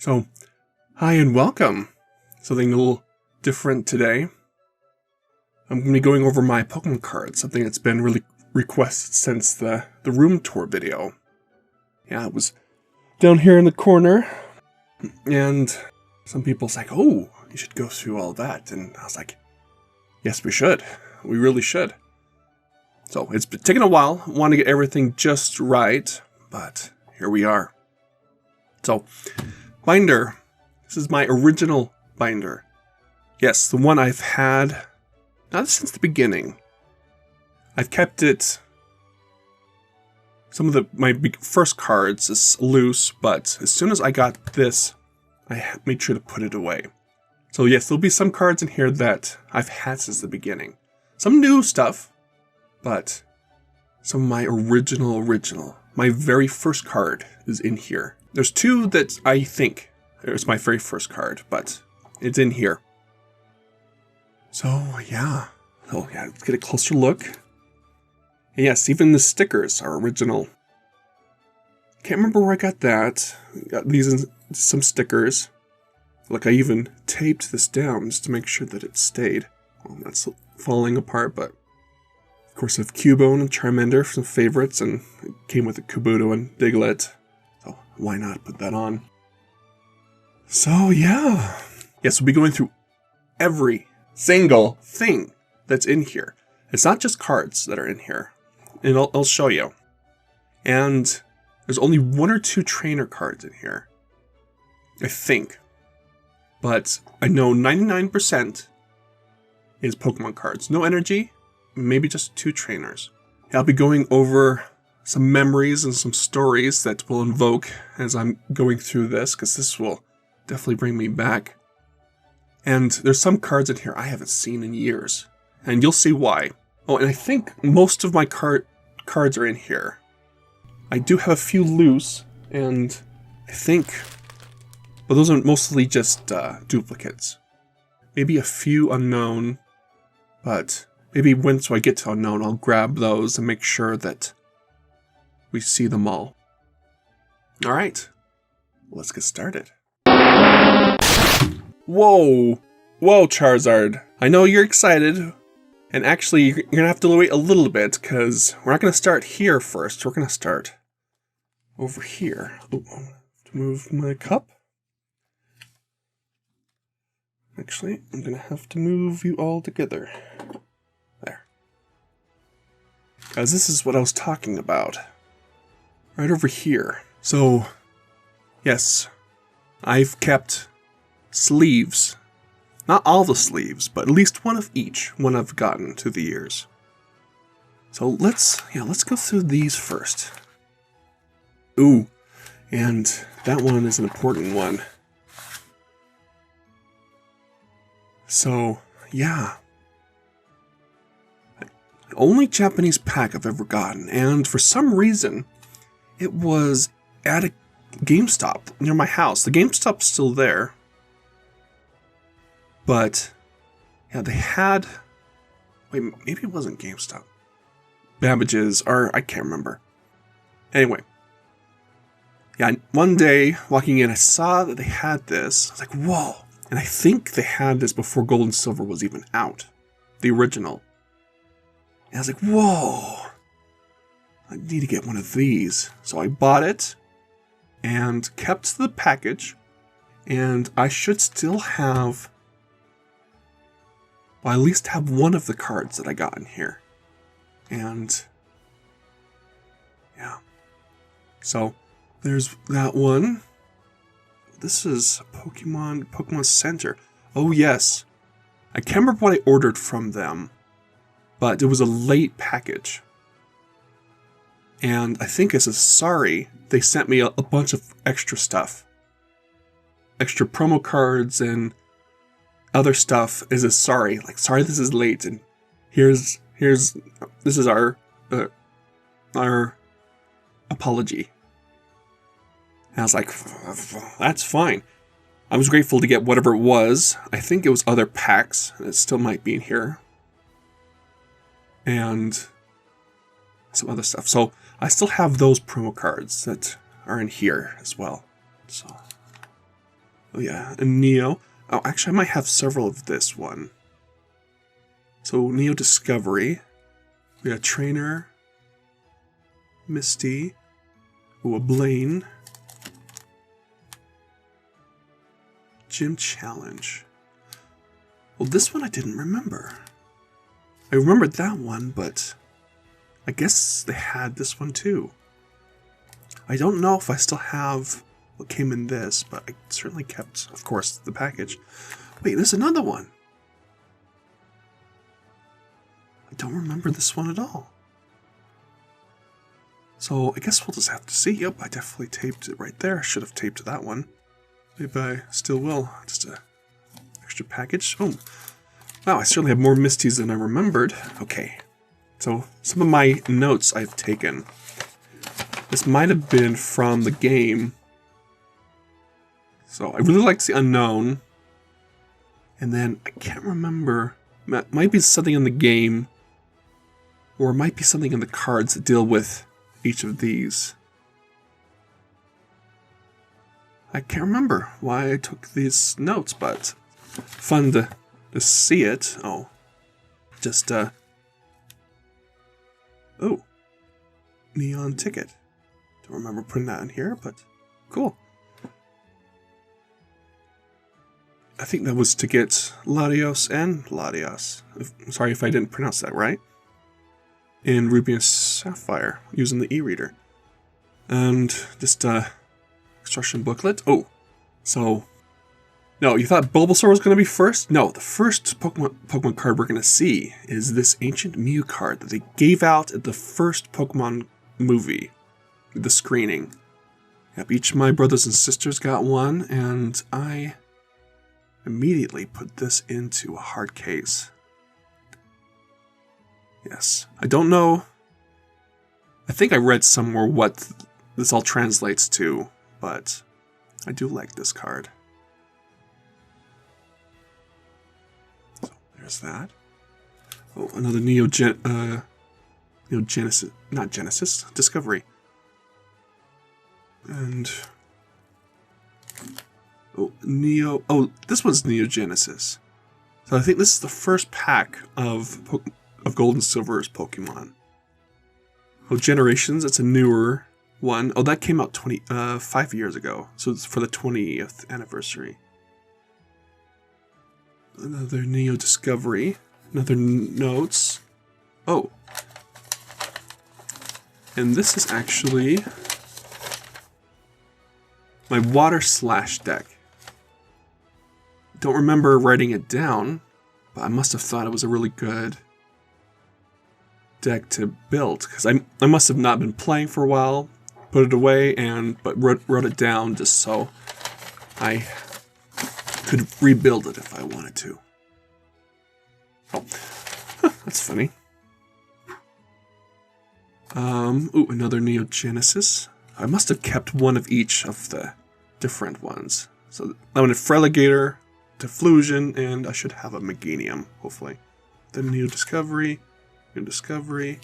So, hi and welcome. Something a little different today. I'm going to be going over my Pokemon cards, something that's been really requested since the room tour video. Yeah, it was down here in the corner, and some people's like, oh, you should go through all that, and I was like, yes, we should. We really should. So, it's been taking a while. I want to get everything just right, but here we are. So, binder. This is my original binder. Yes, the one I've had, not since the beginning. I've kept it. Some of my first cards is loose, but as soon as I got this, I made sure to put it away. So yes, there'll be some cards in here that I've had since the beginning. Some new stuff, but some of my original. My very first card is in here. There's two that I think it's my very first card, but it's in here. So yeah, let's get a closer look. And yes, even the stickers are original. Can't remember where I got that. Got these and some stickers. Look, I even taped this down just to make sure that it stayed. Well, that's falling apart, but of course I have Cubone and Charmander for some favorites, and it came with a Kabuto and Diglett. So why not put that on? So yeah. Yes, we'll be going through every single thing that's in here. It's not just cards that are in here. And I'll show you. And there's only one or two trainer cards in here, I think. But I know 99% is Pokemon cards. No energy, maybe just two trainers. I'll be going over some memories and some stories that will invoke as I'm going through this, because this will definitely bring me back. And there's some cards in here I haven't seen in years, and you'll see why. Oh, and I think most of my cards are in here. I do have a few loose, and I think, but those are mostly just duplicates. Maybe a few unknown, but maybe once I get to unknown, I'll grab those and make sure that we see them all. All right, let's get started. Whoa, Charizard. I know you're excited. And actually, you're going to have to wait a little bit, because we're not going to start here first. We're going to start over here. Oh, I have to move my cup. Actually, I'm going to have to move you all together. There. Guys, this is what I was talking about. Right over here. So, yes, I've kept sleeves. Not all the sleeves, but at least one of each one I've gotten through the years. So let's go through these first. Ooh, and that one is an important one. So, yeah. The only Japanese pack I've ever gotten, and for some reason, it was at a GameStop near my house. The GameStop's still there. But, yeah, they had, wait, maybe it wasn't GameStop. Babbage's, or I can't remember. Anyway. Yeah, one day, walking in, I saw that they had this. I was like, whoa. And I think they had this before Gold and Silver was even out. The original. And I was like, whoa. I need to get one of these. So I bought it and kept the package. And I should still have, well, at least have one of the cards that I got in here. And yeah. So there's that one. This is Pokemon Center. Oh yes. I can't remember what I ordered from them, but it was a late package. And I think as a sorry, they sent me a bunch of extra stuff. Extra promo cards and other stuff is a sorry. Like, sorry this is late, and this is our apology. And I was like, that's fine. I was grateful to get whatever it was. I think it was other packs. It still might be in here. And some other stuff. So I still have those promo cards that are in here as well. So Oh yeah, a Neo. Oh, actually, I might have several of this one. So, Neo Discovery. We got Trainer. Misty. Ooh, a Blaine. Gym Challenge. Well, this one I didn't remember. I remembered that one, but I guess they had this one too. I don't know if I still have what came in this, but I certainly kept, of course, the package. Wait, there's another one. I don't remember this one at all. So I guess we'll just have to see. Yep, I definitely taped it right there. I should have taped that one. Maybe I still will. Just a extra package. Oh, wow, I certainly have more Misties than I remembered. Okay, so some of my notes I've taken. This might have been from the game. So I really liked the Unknown. And then I can't remember. It might be something in the game. Or it might be something in the cards that deal with each of these. I can't remember why I took these notes, but fun to see it. Oh, just, oh, neon ticket. Don't remember putting that in here, but cool. I think that was to get Latios and Latios. Sorry if I didn't pronounce that right. In Ruby and Sapphire, using the e-reader. And just, instruction booklet. Oh, so... No, you thought Bulbasaur was going to be first? No, the first Pokemon card we're going to see is this Ancient Mew card that they gave out at the first Pokemon movie. The screening. Yep, each of my brothers and sisters got one, and I immediately put this into a hard case. Yes, I don't know. I think I read somewhere what this all translates to, but I do like this card. So there's that. Oh, another Genesis, not Genesis, Discovery. And oh, this one's Neo Genesis. So I think this is the first pack of Gold and Silver's Pokemon. Oh, Generations, it's a newer one. Oh, that came out 5 years ago. So it's for the 20th anniversary. Another Neo Discovery. Another Notes. Oh. And this is actually my Water Slash deck. Don't remember writing it down, but I must have thought it was a really good deck to build, because I must have not been playing for a while, put it away, but wrote it down just so I could rebuild it if I wanted to. Oh, that's funny. Ooh, another Neo Genesis. I must have kept one of each of the different ones. So I went to Freligator, Deflusion, and I should have a Meganium, hopefully. Then Neo Discovery. New Discovery.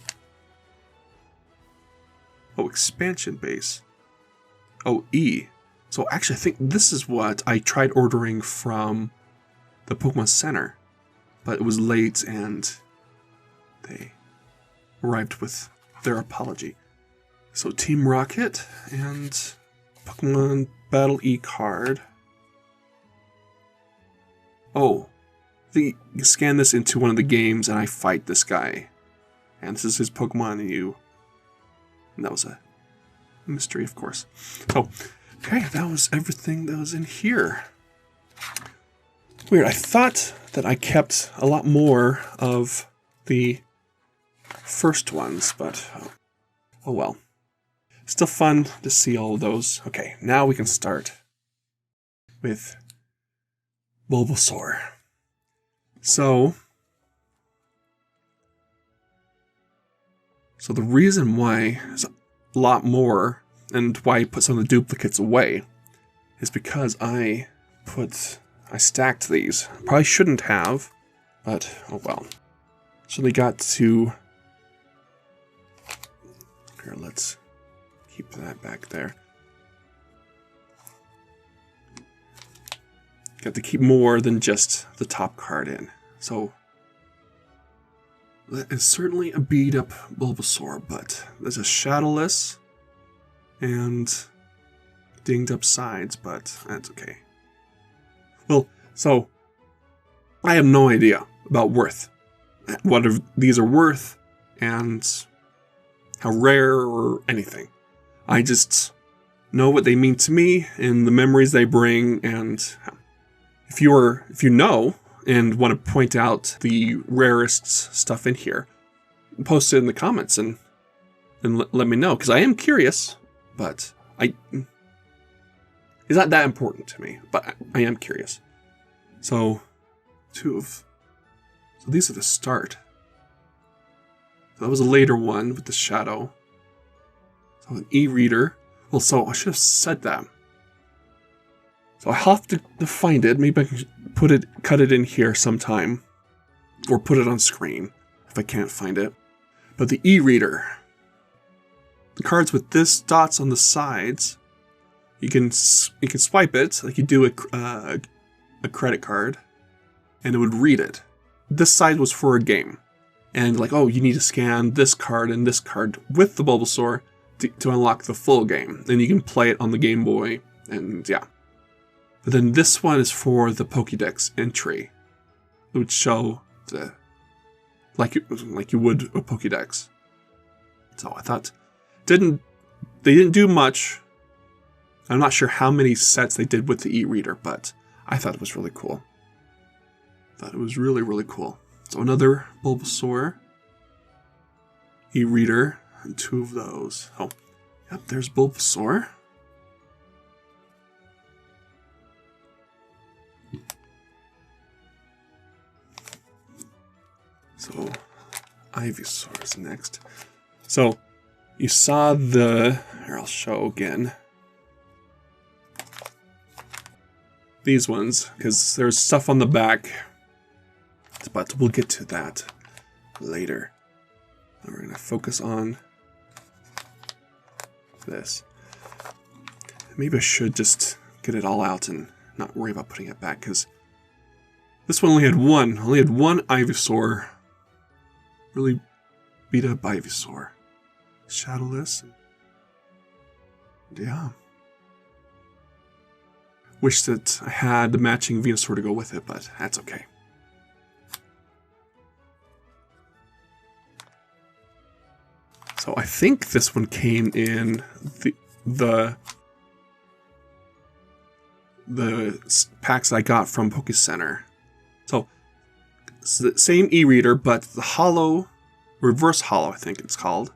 Oh, expansion base. Oh, E. So actually, I think this is what I tried ordering from the Pokemon Center, but it was late and they arrived with their apology. So Team Rocket and Pokemon Battle E card. Oh, you scan this into one of the games and I fight this guy. And this is his Pokemon and that was a mystery, of course. So, okay, that was everything that was in here. Weird, I thought that I kept a lot more of the first ones, but oh well. Still fun to see all of those. Okay, now we can start with Bulbasaur. So the reason why there's a lot more and why I put some of the duplicates away is because I stacked these. Probably shouldn't have, but oh well. So they got to... Here, let's keep that back there. Got to keep more than just the top card in. So that is certainly a beat up Bulbasaur, but there's a Shadowless and dinged up sides, but that's okay. Well, so I have no idea about worth. What these are worth and how rare or anything. I just know what they mean to me and the memories they bring, and if you know and want to point out the rarest stuff in here, post it in the comments and let me know, because I am curious, but it's not that important to me, but I am curious. So these are the start. So that was a later one with the shadow. So an e-reader. Well, so I should have said that. So I have to find it. Maybe I can cut it in here sometime, or put it on screen if I can't find it. But the e-reader, the cards with this dots on the sides, you can swipe it like you do a credit card, and it would read it. This side was for a game, and like, oh, you need to scan this card and this card with the Bulbasaur to unlock the full game. Then you can play it on the Game Boy, and yeah. But then this one is for the Pokédex entry. It would show like you would a Pokédex. So I thought they didn't do much. I'm not sure how many sets they did with the e-reader, but I thought it was really cool. Thought it was really, really cool. So another Bulbasaur e-reader and 2 of those. Oh, yep, there's Bulbasaur. So Ivysaur is next. So you saw here I'll show again. These ones, because there's stuff on the back, but we'll get to that later. We're going to focus on this. Maybe I should just get it all out and not worry about putting it back, because this one only had one Ivysaur. Really beat up Ivysaur. Shadowless. Yeah. Wish that I had the matching Venusaur to go with it, but that's okay. So I think this one came in the packs I got from Poke Center. So it's the same e-reader, but the reverse hollow, I think it's called,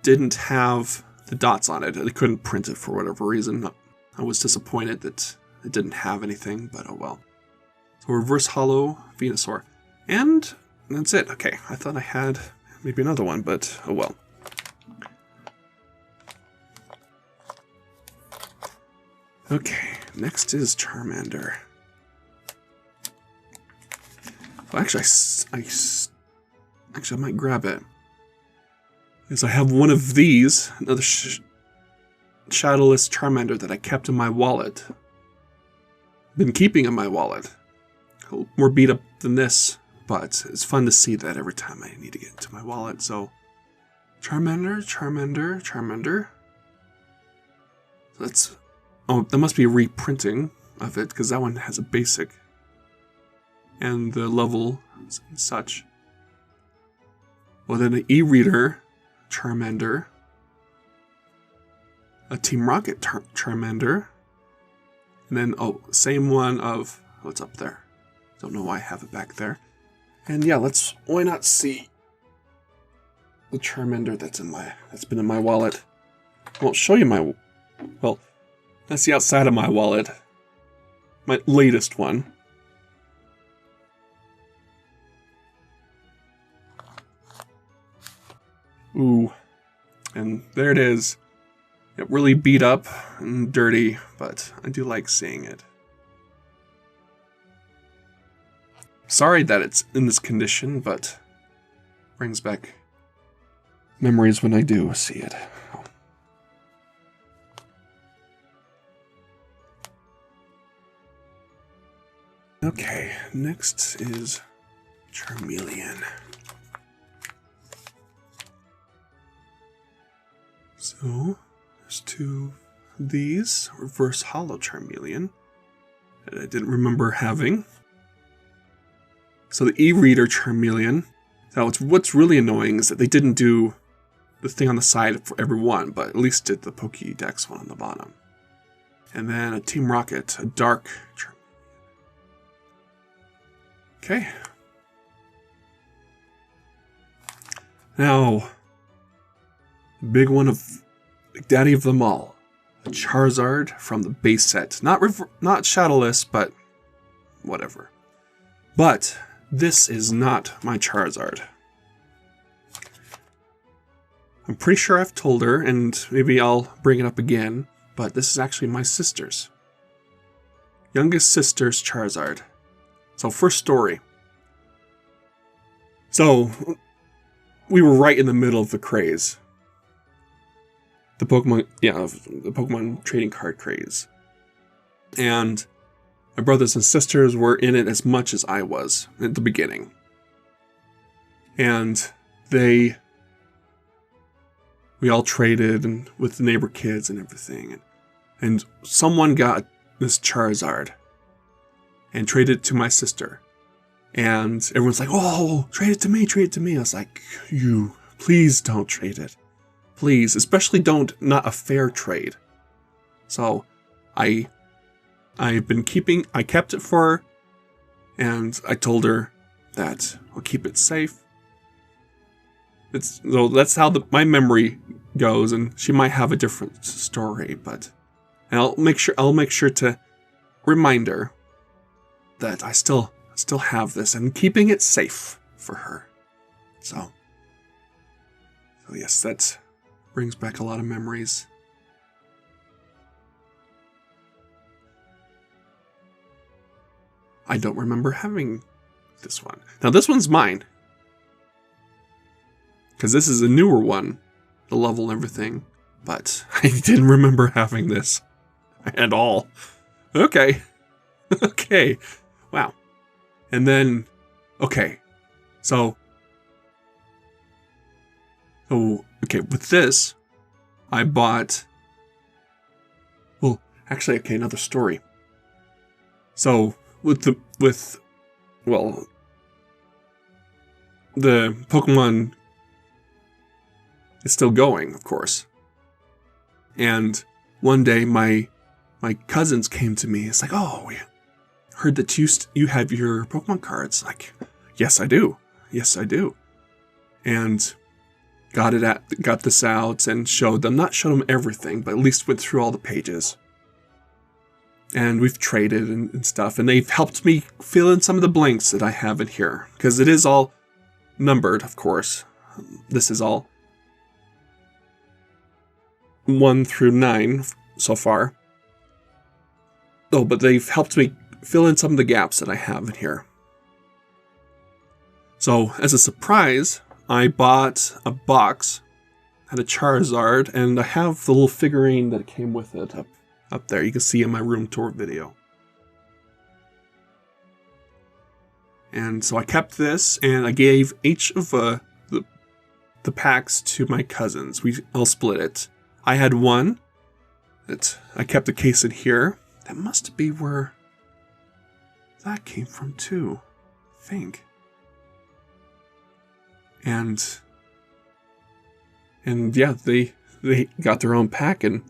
didn't have the dots on it. They couldn't print it for whatever reason. I was disappointed that it didn't have anything, but oh well. So reverse hollow Venusaur. And that's it. Okay, I thought I had maybe another one, but oh well. Okay, next is Charmander. Well, actually, I might grab it. Because I have one of these, another Shadowless Charmander that I kept in my wallet. Been keeping in my wallet. More beat up than this, but it's fun to see that every time I need to get into my wallet. So, Charmander. So that must be a reprinting of it, because that one has a basic. And the level and such. Well, then an e-reader Charmander. A Team Rocket Charmander. And then, same one of what's up there. Don't know why I have it back there. And yeah, why not see the Charmander that's been in my wallet. I won't show you that's the outside of my wallet. My latest one. Ooh. And there it is. It really beat up and dirty, but I do like seeing it. Sorry that it's in this condition, but brings back memories when I do see it. Okay, next is Charmeleon. So, there's two of these. Reverse Hollow Charmeleon that I didn't remember having. So the e-reader Charmeleon. Now, what's really annoying is that they didn't do the thing on the side for every one, but at least did the Pokédex one on the bottom. And then a Team Rocket, a dark Charmeleon. Okay. Now, the big one of Big Daddy of them all, a Charizard from the base set. Not Shadowless, but whatever. But this is not my Charizard. I'm pretty sure I've told her, and maybe I'll bring it up again, but this is actually my sister's. Youngest sister's Charizard. So, first story. So, we were right in the middle of the craze. The Pokemon trading card craze. And my brothers and sisters were in it as much as I was at the beginning. And we all traded and with the neighbor kids and everything. And someone got this Charizard and traded it to my sister. And everyone's like, oh, trade it to me, trade it to me. I was like, you, please don't trade it. Please, especially not a fair trade. So, I kept it for her, and I told her that I'll keep it safe. That's how my memory goes, and she might have a different story, but I'll make sure to remind her that I still have this and keeping it safe for her. So yes, that brings back a lot of memories. I don't remember having this one. Now this one's mine. Because this is a newer one. The level and everything. But I didn't remember having this at all. Okay. Okay. Wow. And then, okay. So, okay, with this, I bought, well, actually, okay, another story. So, the Pokemon is still going, of course. And one day, my cousins came to me. It's like, oh, we heard that you have your Pokemon cards. Like, yes, I do. Yes, I do. And got this out and showed them. Not showed them everything, but at least went through all the pages. And we've traded and stuff, and they've helped me fill in some of the blanks that I have in here. Because it is all numbered, of course. This is all 1 through 9 so far. Oh, but they've helped me fill in some of the gaps that I have in here. So, as a surprise, I bought a box, had a Charizard, and I have the little figurine that came with it up there. You can see in my room tour video. And so I kept this, and I gave each of the packs to my cousins. We all split it. I had one that I kept the case in here. That must be where that came from too, I think. And yeah, they got their own pack, and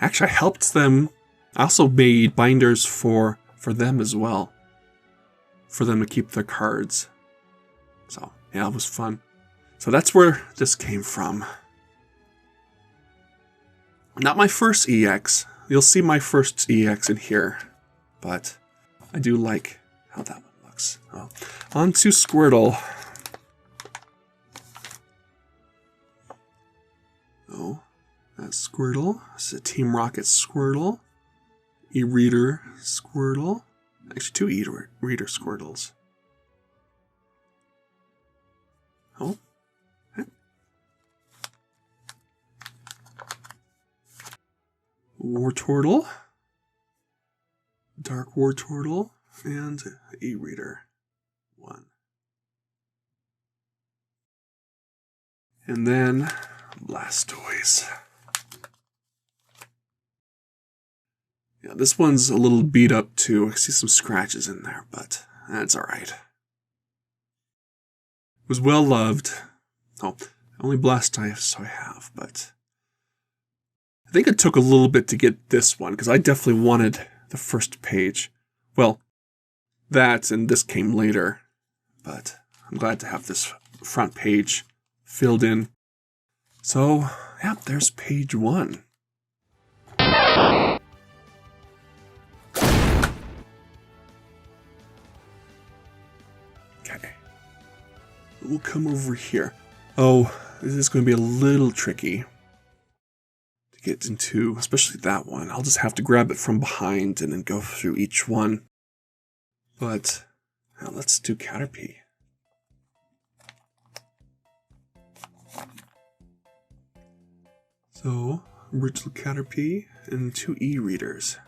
actually I helped them. I also made binders for them as well, for them to keep their cards. So yeah, it was fun. So that's where this came from. Not my first EX. You'll see my first EX in here, but I do like how that one looks. Oh. On to Squirtle. Oh, that's Squirtle. It's a Team Rocket Squirtle. E-Reader Squirtle. Actually, two E-Reader Squirtles. Oh. Okay. Wartortle. Dark Wartortle. and e-reader 1. And then Blastoise. Yeah, this one's a little beat up too. I see some scratches in there, but that's alright. It was well loved. Oh, only Blastoise I have, but I think it took a little bit to get this one, because I definitely wanted the first page. Well, that and this came later, but I'm glad to have this front page filled in. So, yeah, there's page 1. Okay. We'll come over here. Oh, this is going to be a little tricky to get into, especially that one. I'll just have to grab it from behind and then go through each one. But now let's do Caterpie. So, original Caterpie and 2 e-readers.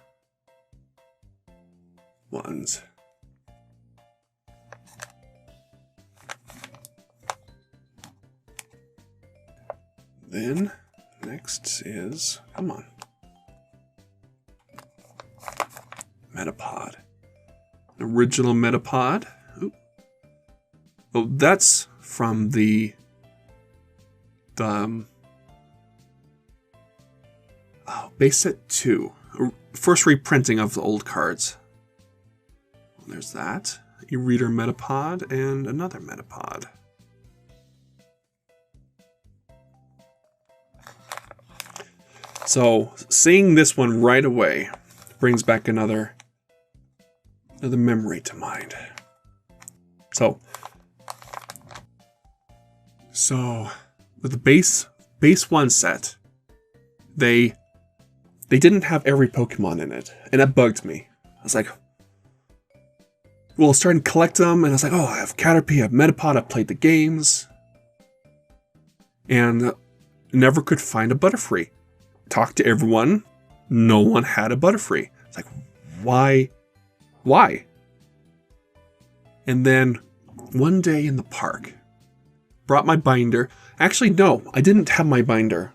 Ones. Then, next is, come on, Metapod. Original Metapod. Ooh. Oh, that's from the base set 2. First reprinting of the old cards. There's that. E-reader Metapod and another Metapod. So, seeing this one right away brings back another memory to mind. So with the base 1 set, they didn't have every Pokemon in it, and that bugged me. I was like, well, I was starting to collect them, and I was like, oh, I have Caterpie, I have Metapod, I played the games, and never could find a Butterfree. Talked to everyone, no one had a Butterfree. It's like, why? And then one day in the park, brought my binder. Actually, no, I didn't have my binder,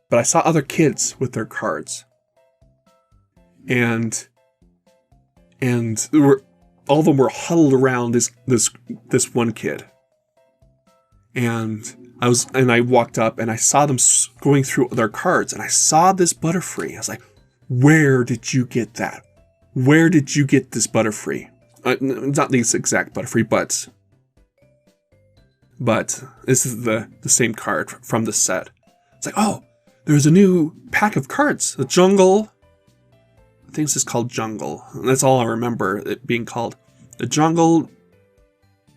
but I saw other kids with their cards. And all of them were huddled around this one kid. And I walked up and I saw them going through their cards, and I saw this Butterfree. I was like, where did you get that? Where did you get this Butterfree? Not this exact Butterfree, but this is the same card from the set. It's like, oh, there's a new pack of cards. The Jungle. I think this is called Jungle. And that's all I remember it being called. The Jungle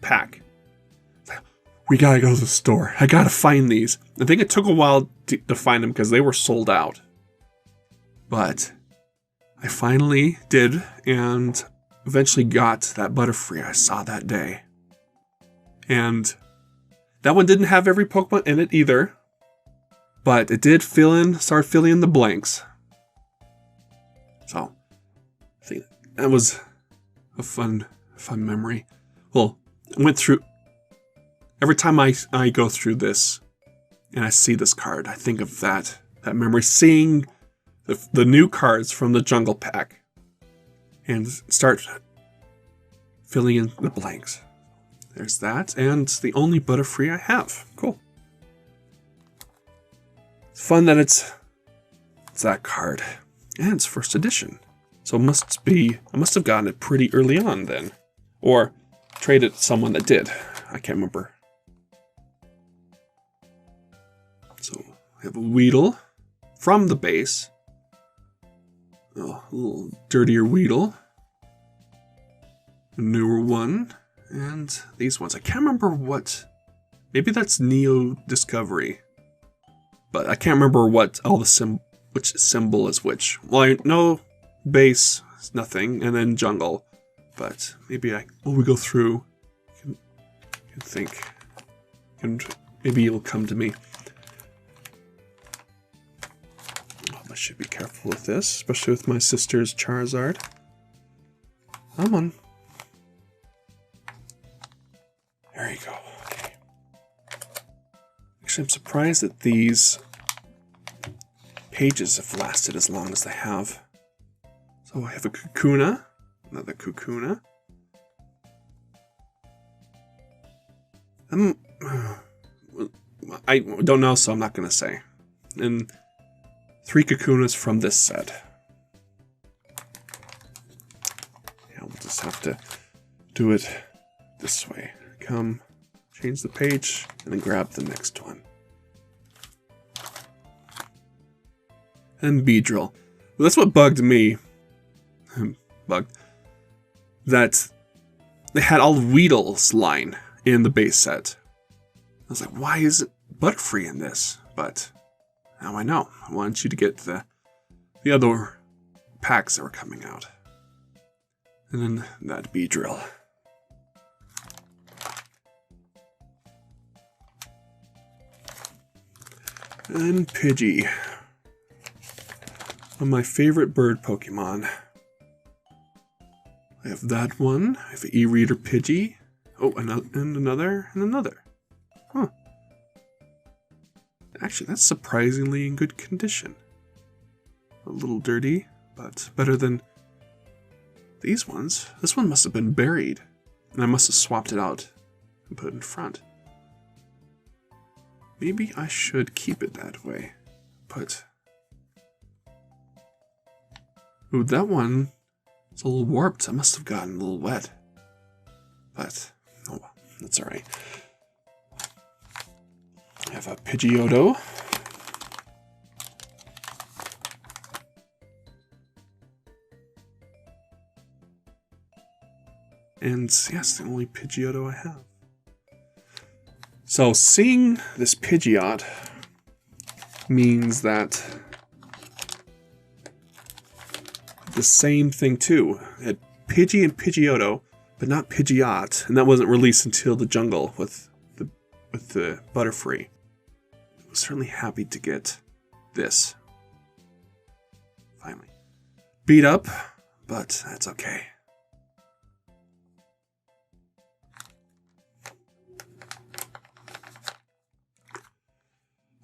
pack. We gotta go to the store. I gotta find these. I think it took a while to find them because they were sold out. But I finally did, and eventually got that Butterfree I saw that day. And that one didn't have every Pokemon in it either. But it did start filling in the blanks. So, I think that was a fun memory. Well, I went through... Every time I go through this and I see this card, I think of that memory. Seeing the new cards from the Jungle Pack and start filling in the blanks. There's that, and it's the only Butterfree I have. Cool. It's fun that it's that card. And it's first edition. So I must have gotten it pretty early on then. Or traded someone that did. I can't remember. So we have a Weedle from the base. Oh, a little dirtier Weedle. A newer one. And these ones. I can't remember what... Maybe that's Neo Discovery. But I can't remember what all the which symbol is which. Well, I know base is nothing, and then jungle. But maybe when we go through, can think. And maybe it'll come to me. Oh, I should be careful with this, especially with my sister's Charizard. Come on. Actually, I'm surprised that these pages have lasted as long as they have. So I have a Kakuna, another Kakuna. I don't know, so I'm not going to say. And 3 Kakunas from this set. Yeah, we'll just have to do it this way. Come, change the page, and then grab the next one. And Beedrill. Well, that's what bugged me. That they had all Weedle's line in the base set. I was like, why is it Butterfree in this? But now I know. I wanted you to get the other packs that were coming out. And then that Beedrill. And Pidgey. One of my favorite bird Pokemon. I have that one. I have an E-Reader Pidgey. Oh, another. Huh. Actually, that's surprisingly in good condition. A little dirty, but better than these ones. This one must have been buried, and I must have swapped it out and put it in front. Maybe I should keep it that way. But ooh, that one is a little warped. I must have gotten a little wet. But oh well, that's alright. I have a Pidgeotto. And yes, the only Pidgeotto I have. So seeing this Pidgeot means that the same thing too. It had Pidgey and Pidgeotto, but not Pidgeot, and that wasn't released until the jungle with the Butterfree. I was certainly happy to get this. Finally. Beat up, but that's okay.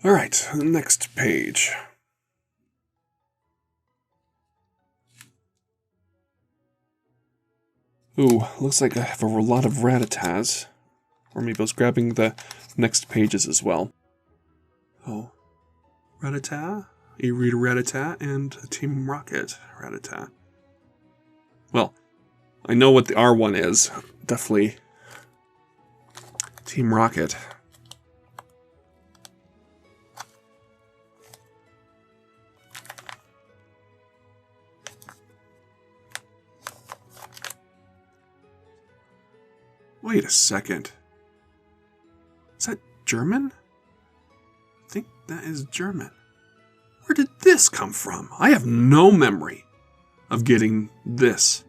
Alright, next page. Ooh, looks like I have a lot of Rattatas. Or maybe I was grabbing the next pages as well. Oh. Rattata, E-Reader Rattata, and a Team Rocket Rattata. Well, I know what the R1 is. Definitely Team Rocket. Wait a second. Is that German? I think that is German. Where did this come from? I have no memory of getting this.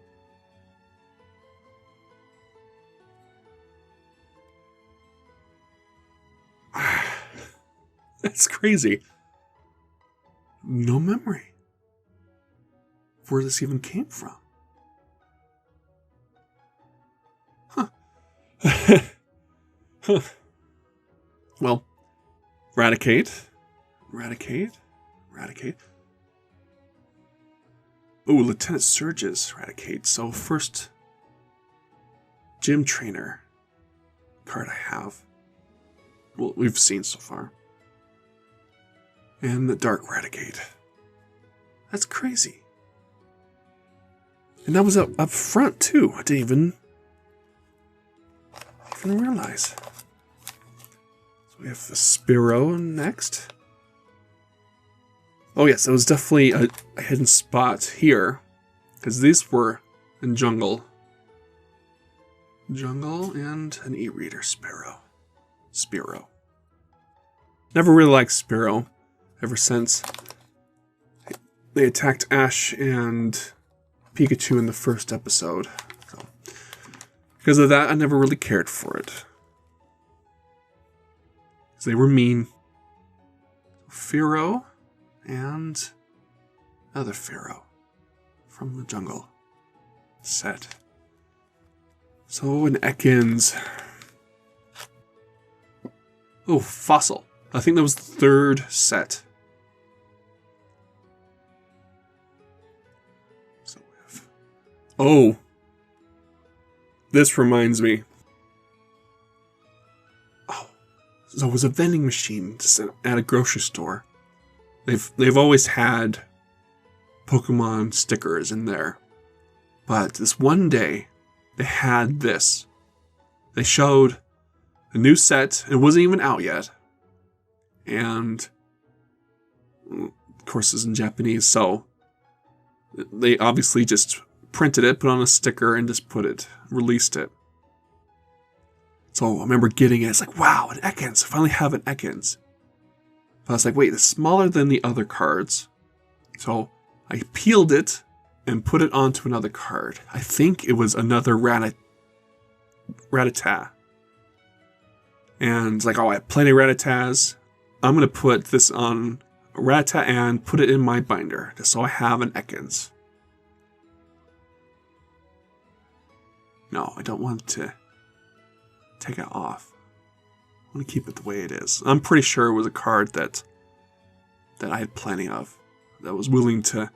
That's crazy. No memory of where this even came from. Huh. Well, Raticate. Ooh, Lieutenant Surge's Raticate. So first gym trainer card I have. Well, we've seen so far. And the Dark Raticate. That's crazy. And that was up front too. I didn't even realize. So we have the Spearow next. Oh yes, it was definitely a hidden spot here, because these were in Jungle. And an E-Reader Spearow. Never really liked Spearow ever since they attacked Ash and Pikachu in the first episode. So, because of that, I never really cared for it. Because they were mean. Fearow and another Fearow from the Jungle set. So an Ekans. Oh, Fossil. I think that was the third set. So we have... Oh! This reminds me. Oh. So it was a vending machine at a grocery store. They've always had Pokemon stickers in there. But this one day, they had this. They showed a new set. It wasn't even out yet. And, of course, it's in Japanese, so they obviously just printed it, put on a sticker, and just released it. So I remember getting it. It's like, wow, an Ekans. I finally have an Ekans. But I was like, wait, it's smaller than the other cards. So I peeled it and put it onto another card. I think it was another Rattata. And it's like, oh, I have plenty of Rattatas. I'm going to put this on Rattata and put it in my binder, just so I have an Ekans. No, I don't want to take it off. I want to keep it the way it is. I'm pretty sure it was a card that I had plenty of, that was willing to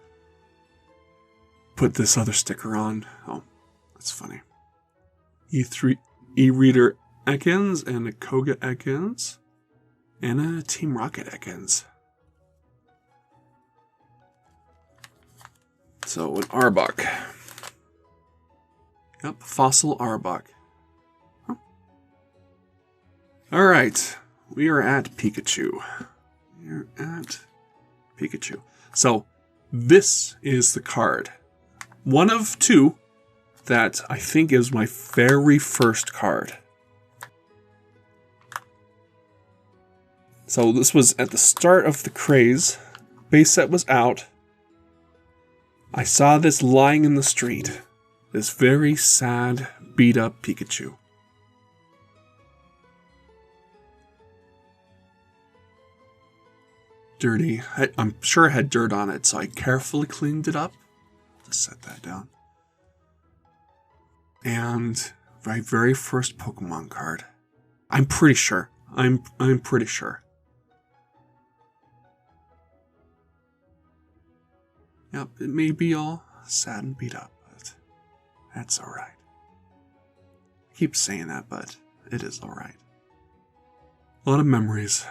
put this other sticker on. Oh, that's funny. E-Reader Ekans and a Koga Ekans and a Team Rocket Ekans. So an Arbok. Yep, Fossil Arbok. Huh. Alright, we are at Pikachu. We're at Pikachu. So, this is the card. One of two that I think is my very first card. So this was at the start of the craze. Base set was out. I saw this lying in the street. This very sad, beat up Pikachu. Dirty. I'm sure it had dirt on it, so I carefully cleaned it up. Just set that down. And my very first Pokemon card. I'm pretty sure. I'm pretty sure. Yep, it may be all sad and beat up, but that's alright. I keep saying that, but it is alright. A lot of memories.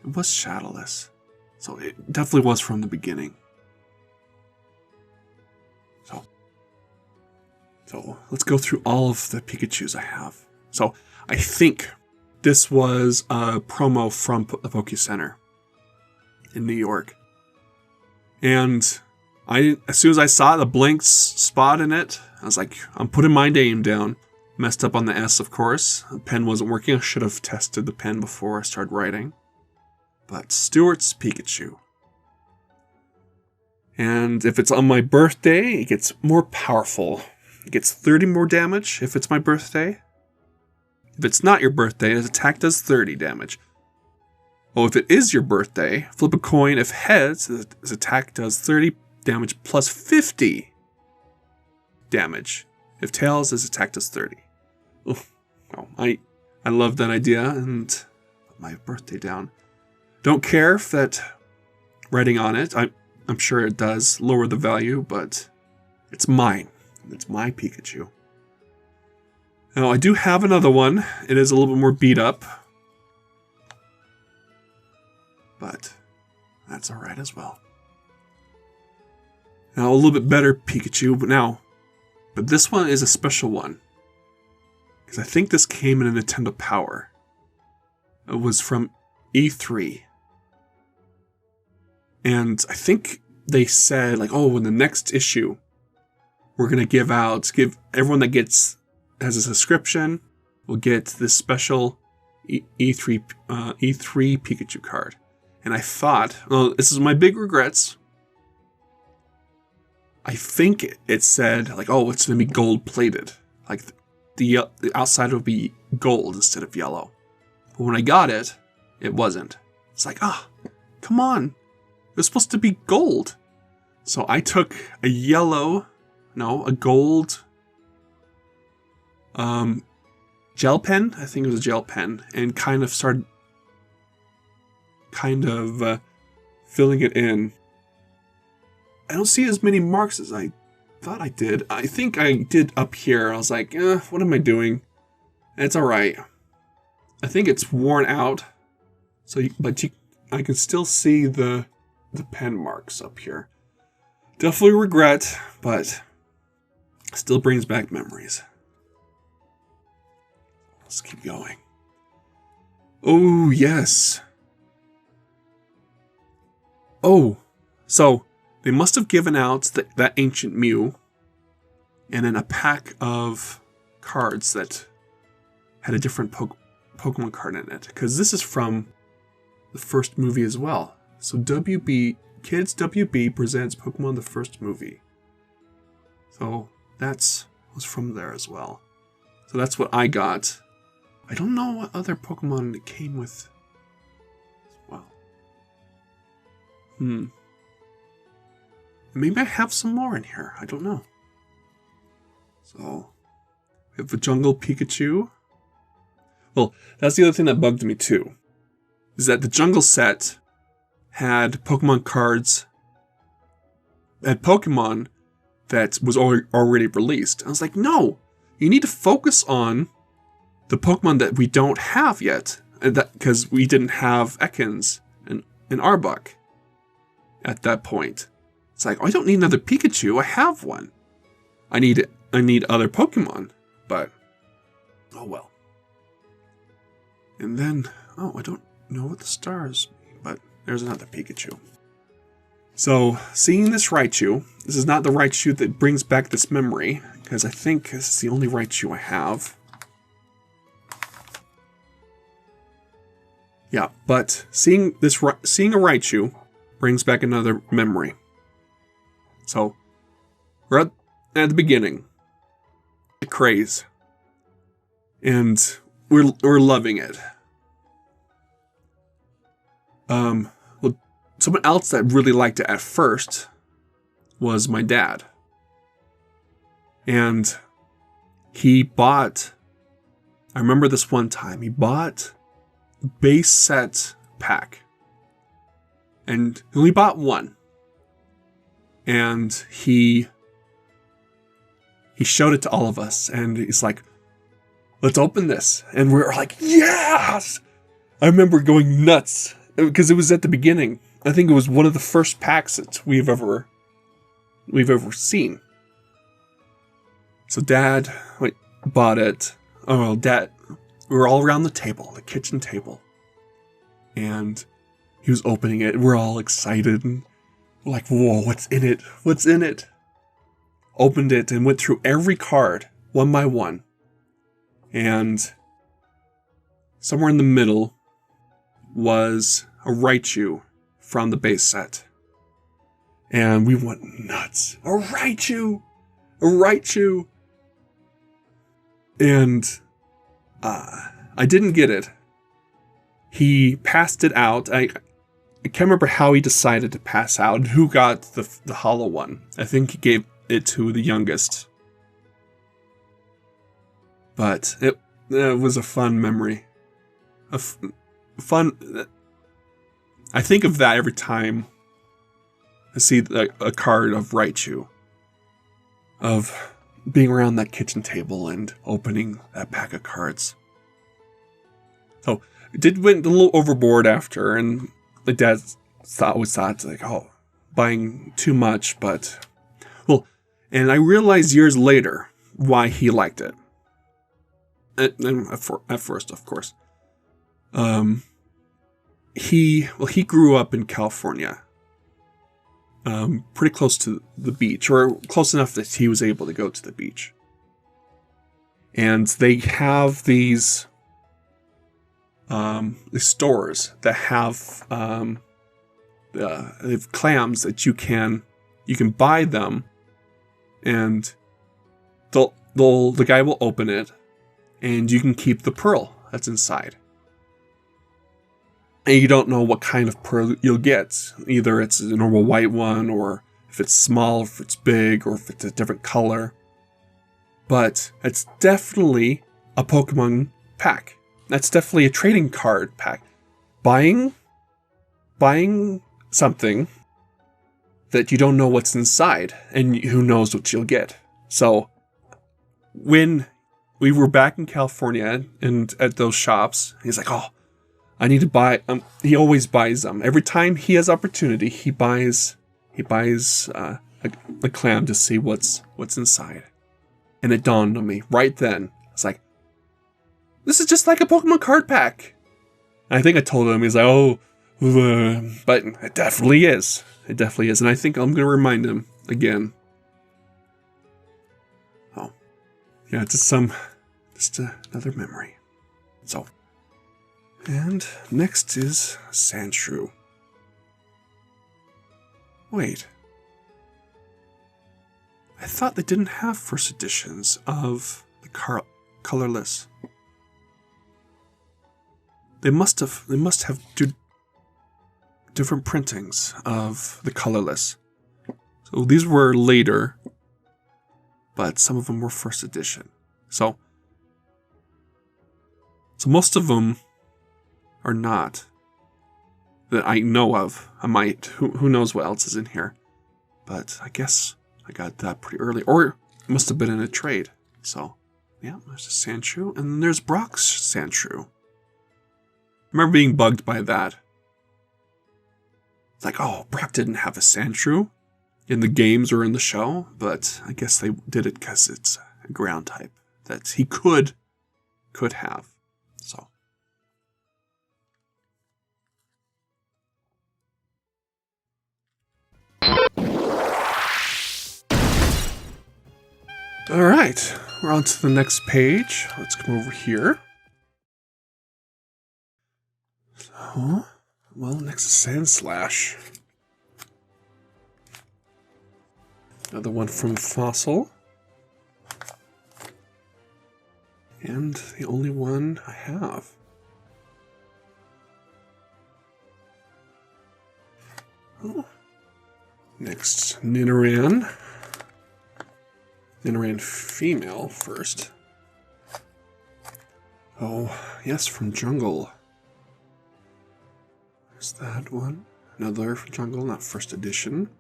It was shadowless, so it definitely was from the beginning. So let's go through all of the Pikachus I have. So I think this was a promo from the Poke Center in New York. And as soon as I saw the blank spot in it, I was like, I'm putting my name down. Messed up on the S, of course. The pen wasn't working. I should have tested the pen before I started writing. But Stuart's Pikachu. And if it's on my birthday, it gets more powerful. It gets 30 more damage if it's my birthday. If it's not your birthday, his attack does 30 damage. Oh, if it is your birthday, flip a coin. If heads, his attack does 30 damage plus 50 damage. If tails, his attack does 30. Oh, I love that idea and put my birthday down. Don't care if that writing on it, I'm sure it does lower the value, but it's mine. It's my Pikachu. Now, I do have another one. It is a little bit more beat up. But that's alright as well. Now, a little bit better Pikachu, but this one is a special one. Because I think this came in a Nintendo Power. It was from E3. And I think they said, like, oh, in the next issue, we're going to give everyone that has a subscription will get this special E3 Pikachu card. And I thought, well, this is my big regrets. I think it said, like, oh, it's going to be gold plated. Like, the outside will be gold instead of yellow. But when I got it, it wasn't. It's like, come on. It was supposed to be gold. So I took a gold gel pen. I think it was a gel pen, and kind of started filling it in. I don't see as many marks as I thought I did. I think I did up here. I was like, what am I doing? It's alright. I think it's worn out. I can still see the pen marks up here. Definitely regret, but still brings back memories. Let's keep going. Oh, yes. Oh, so they must have given out that ancient Mew and then a pack of cards that had a different Pokemon card in it. Because this is from the first movie as well. So Kids WB presents Pokemon the first movie. So was from there as well. So that's what I got. I don't know what other Pokemon it came with as well. Maybe I have some more in here. I don't know. So, we have a Jungle Pikachu. Well, that's the other thing that bugged me too. Is that the Jungle set had Pokemon cards. Had Pokemon that was already released. I was like, no! You need to focus on the Pokemon that we don't have yet. Because we didn't have Ekans and Arbok at that point. It's like, I don't need another Pikachu. I have one. I need other Pokemon. But, oh well. And then, I don't know what the stars mean, but there's another Pikachu. So, seeing this Raichu, this is not the Raichu that brings back this memory, because I think this is the only Raichu I have. Yeah, but seeing a Raichu brings back another memory. So, we're at the beginning. The craze. And we're loving it. Well, someone else that really liked it at first was my dad. And I remember this one time, he bought a base set pack. And he only bought one. And he showed it to all of us, and he's like, let's open this. And we're like, yes! I remember going nuts, because it was at the beginning. I think it was one of the first packs that we've ever seen. So Dad bought it. Oh, Dad, we were all around the table, the kitchen table. And he was opening it, and we're all excited, and we're like, whoa, what's in it? What's in it? Opened it and went through every card, one by one. And somewhere in the middle was a Raichu from the base set. And we went nuts. A Raichu! A Raichu! And I didn't get it. He passed it out. I can't remember how he decided to pass out and who got the hollow one. I think he gave it to the youngest. But it was a fun memory. I think of that every time I see a card of Raichu. Of being around that kitchen table and opening that pack of cards. So, it went a little overboard after, and my dad always thought, like, buying too much, but... Well, and I realized years later why he liked it. And at first, of course. He grew up in California. Pretty close to the beach, or close enough that he was able to go to the beach. And they have these stores that have they have clams that you can buy them, and the guy will open it, and you can keep the pearl that's inside. And you don't know what kind of pearl you'll get. Either it's a normal white one, or if it's small, if it's big, or if it's a different color. But it's definitely a Pokemon pack. That's definitely a trading card pack. Buying something that you don't know what's inside, and who knows what you'll get. So when we were back in California and at those shops, he's like, oh, I need to buy. He always buys them. Every time he has opportunity, he buys a clam to see what's inside. And it dawned on me right then. It's like, this is just like a Pokemon card pack. And I think I told him, he's like, oh, but it definitely is. It definitely is. And I think I'm going to remind him again. Oh, yeah, it's just another memory. So, and next is Sandshrew. Wait. I thought they didn't have first editions of the colorless. They must have different printings of the colorless. So these were later, but some of them were first edition. So most of them are not that I know of. I might, who knows what else is in here. But I guess I got that pretty early. Or it must have been in a trade. So, yeah, there's a Sandshrew. And then there's Brock's Sandshrew. I remember being bugged by that. It's like, oh, Brock didn't have a Sandshrew in the games or in the show. But I guess they did it because it's a ground type that he could have. So. All right, we're on to the next page. Let's come over here. So, well, next is Sandslash. Another one from Fossil. And the only one I have. Oh. Next, Nidoran. Nidoran female first. Oh, yes, from Jungle. There's that one. Another from Jungle, not first edition.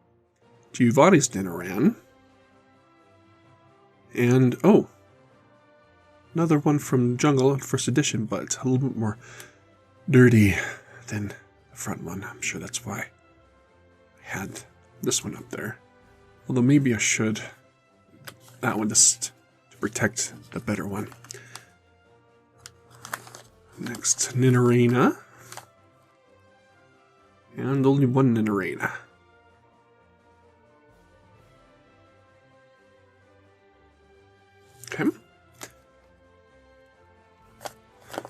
Giovanni's Nidoran. And, oh, another one from Jungle, first edition, but a little bit more dirty than the front one. I'm sure that's why I had this one up there. Although maybe I should. That one just to protect the better one. Next, Nidorina. And only one Nidorina. Okay.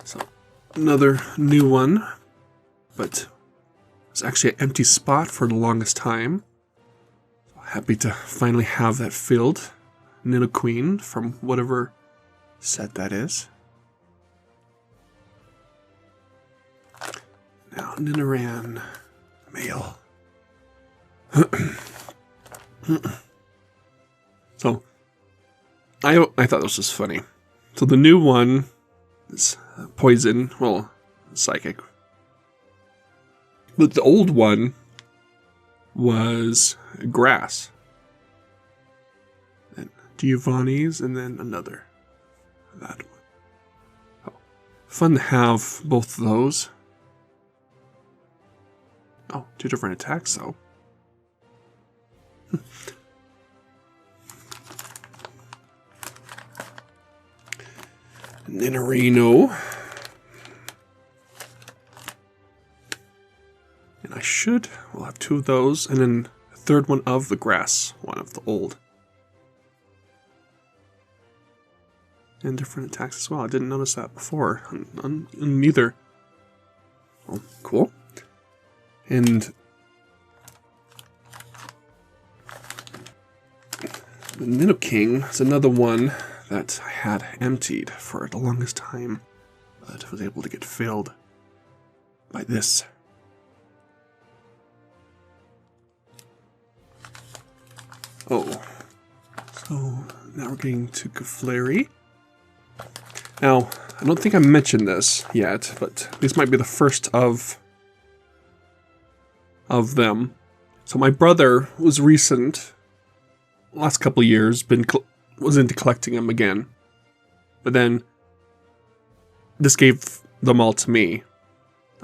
So, another new one, but it's actually an empty spot for the longest time. Happy to finally have that filled. Nidoqueen from whatever set that is. Now, Nidoran male. So, I thought this was funny. So the new one is poison, well, psychic. But the old one was grass. Then Giovanni's, and then another. That one. Oh, fun to have both of those. Oh, two different attacks, though. Ninarino. And I should, we'll have two of those, and then a third one of the grass, one of the old. And different attacks as well. I didn't notice that before on neither. Oh, cool. And the Nidoking is another one that I had emptied for the longest time, but was able to get filled by this. Oh, so now we're getting to Clefairy. Now, I don't think I mentioned this yet, but these might be the first of them. So my brother was last couple of years, was into collecting them again. But then this gave them all to me.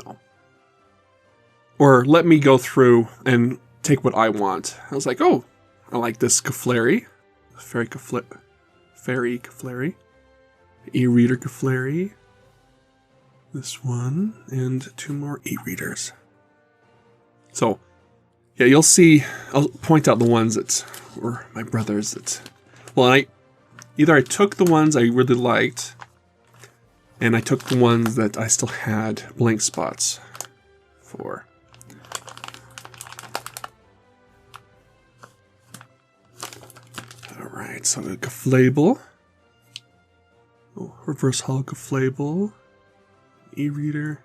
So, or let me go through and take what I want. I was like, oh, I like this Kaflari. Fairy Kaflari. E-reader Kaflari. This one. And 2 more e-readers. So, yeah, you'll see. I'll point out the ones that were my brother's. Well, I took the ones I really liked, and I took the ones that I still had blank spots for. Alright, so the Kaflable. Oh, reverse holo Kaflable. E-reader.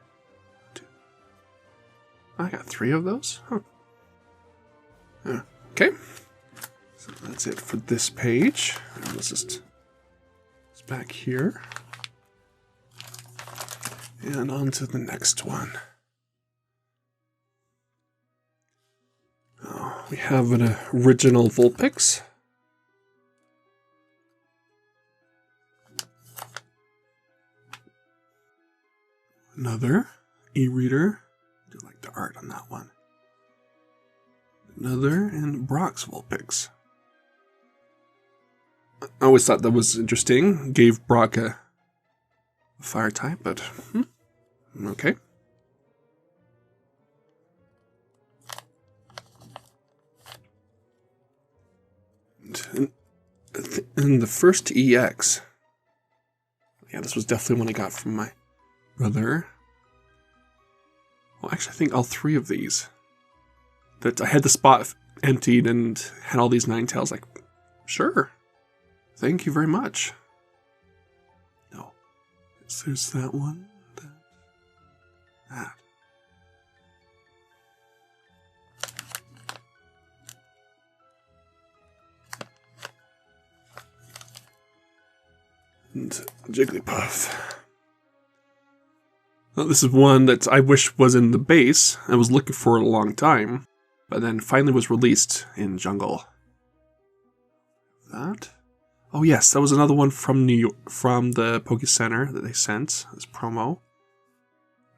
I got 3 of those? Huh. Okay. So that's it for this page. Let's just... It's back here. And on to the next one. Oh, we have an original Vulpix. Another e-reader. I do like the art on that one. Another, and Brock's Vulpix. I always thought that was interesting. Gave Brock a fire type, but okay. And the first EX. Yeah, this was definitely one I got from my brother. Well, actually, I think all 3 of these. That I had the spot emptied and had all these Ninetales. Like, sure. Thank you very much. No. So there's that one. That. And Jigglypuff. Well, this is one that I wish was in the base. I was looking for it a long time, but then finally was released in Jungle. That? Oh yes, that was another one from New York, from the Poke Center that they sent as promo.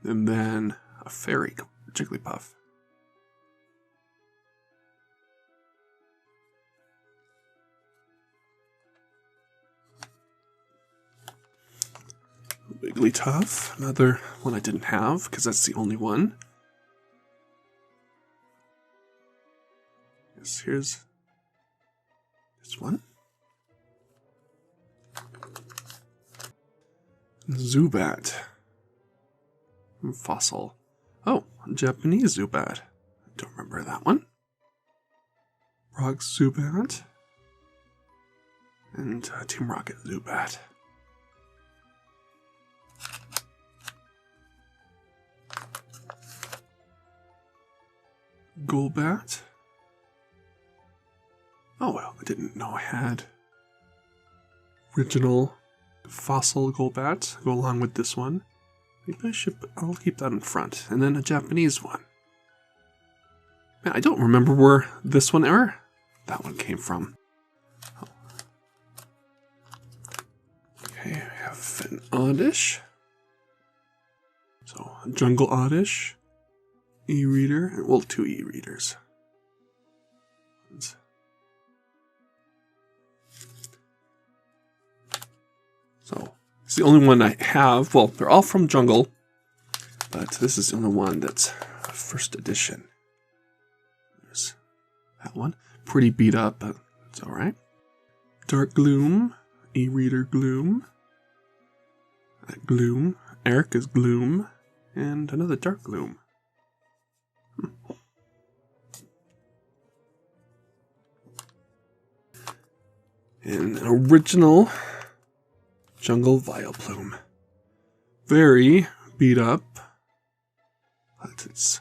And then a fairy Jigglypuff. Wigglytuff, another one I didn't have because that's the only one. Yes, here's this one. Zubat. Fossil. Oh, Japanese Zubat. I don't remember that one. Brock's Zubat. And Team Rocket Zubat. Golbat. Oh well, I didn't know I had original fossil Golbat go along with this one. Maybe I'll keep that in front. And then a Japanese one. Man, I don't remember where this one or that one came from. Oh. Okay, I have an Oddish. So, a Jungle Oddish. E-reader, well, 2 e-readers. So, it's the only one I have. Well, they're all from Jungle, but this is the only one that's first edition. There's that one. Pretty beat up, but it's alright. Dark Gloom, e-reader Gloom. Gloom. Eric is Gloom. And another Dark Gloom. And an original Jungle Vileplume. Very beat up. But it's...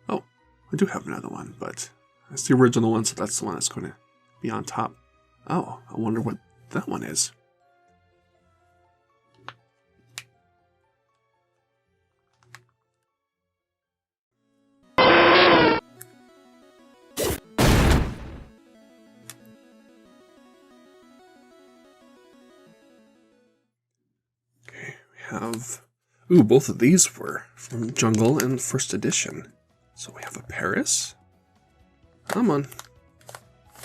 Oh, I do have another one, but that's the original one, so that's the one that's going to be on top. Oh, I wonder what that one is. have... Ooh, both of these were from Jungle and First Edition. So we have a Paris. Come on.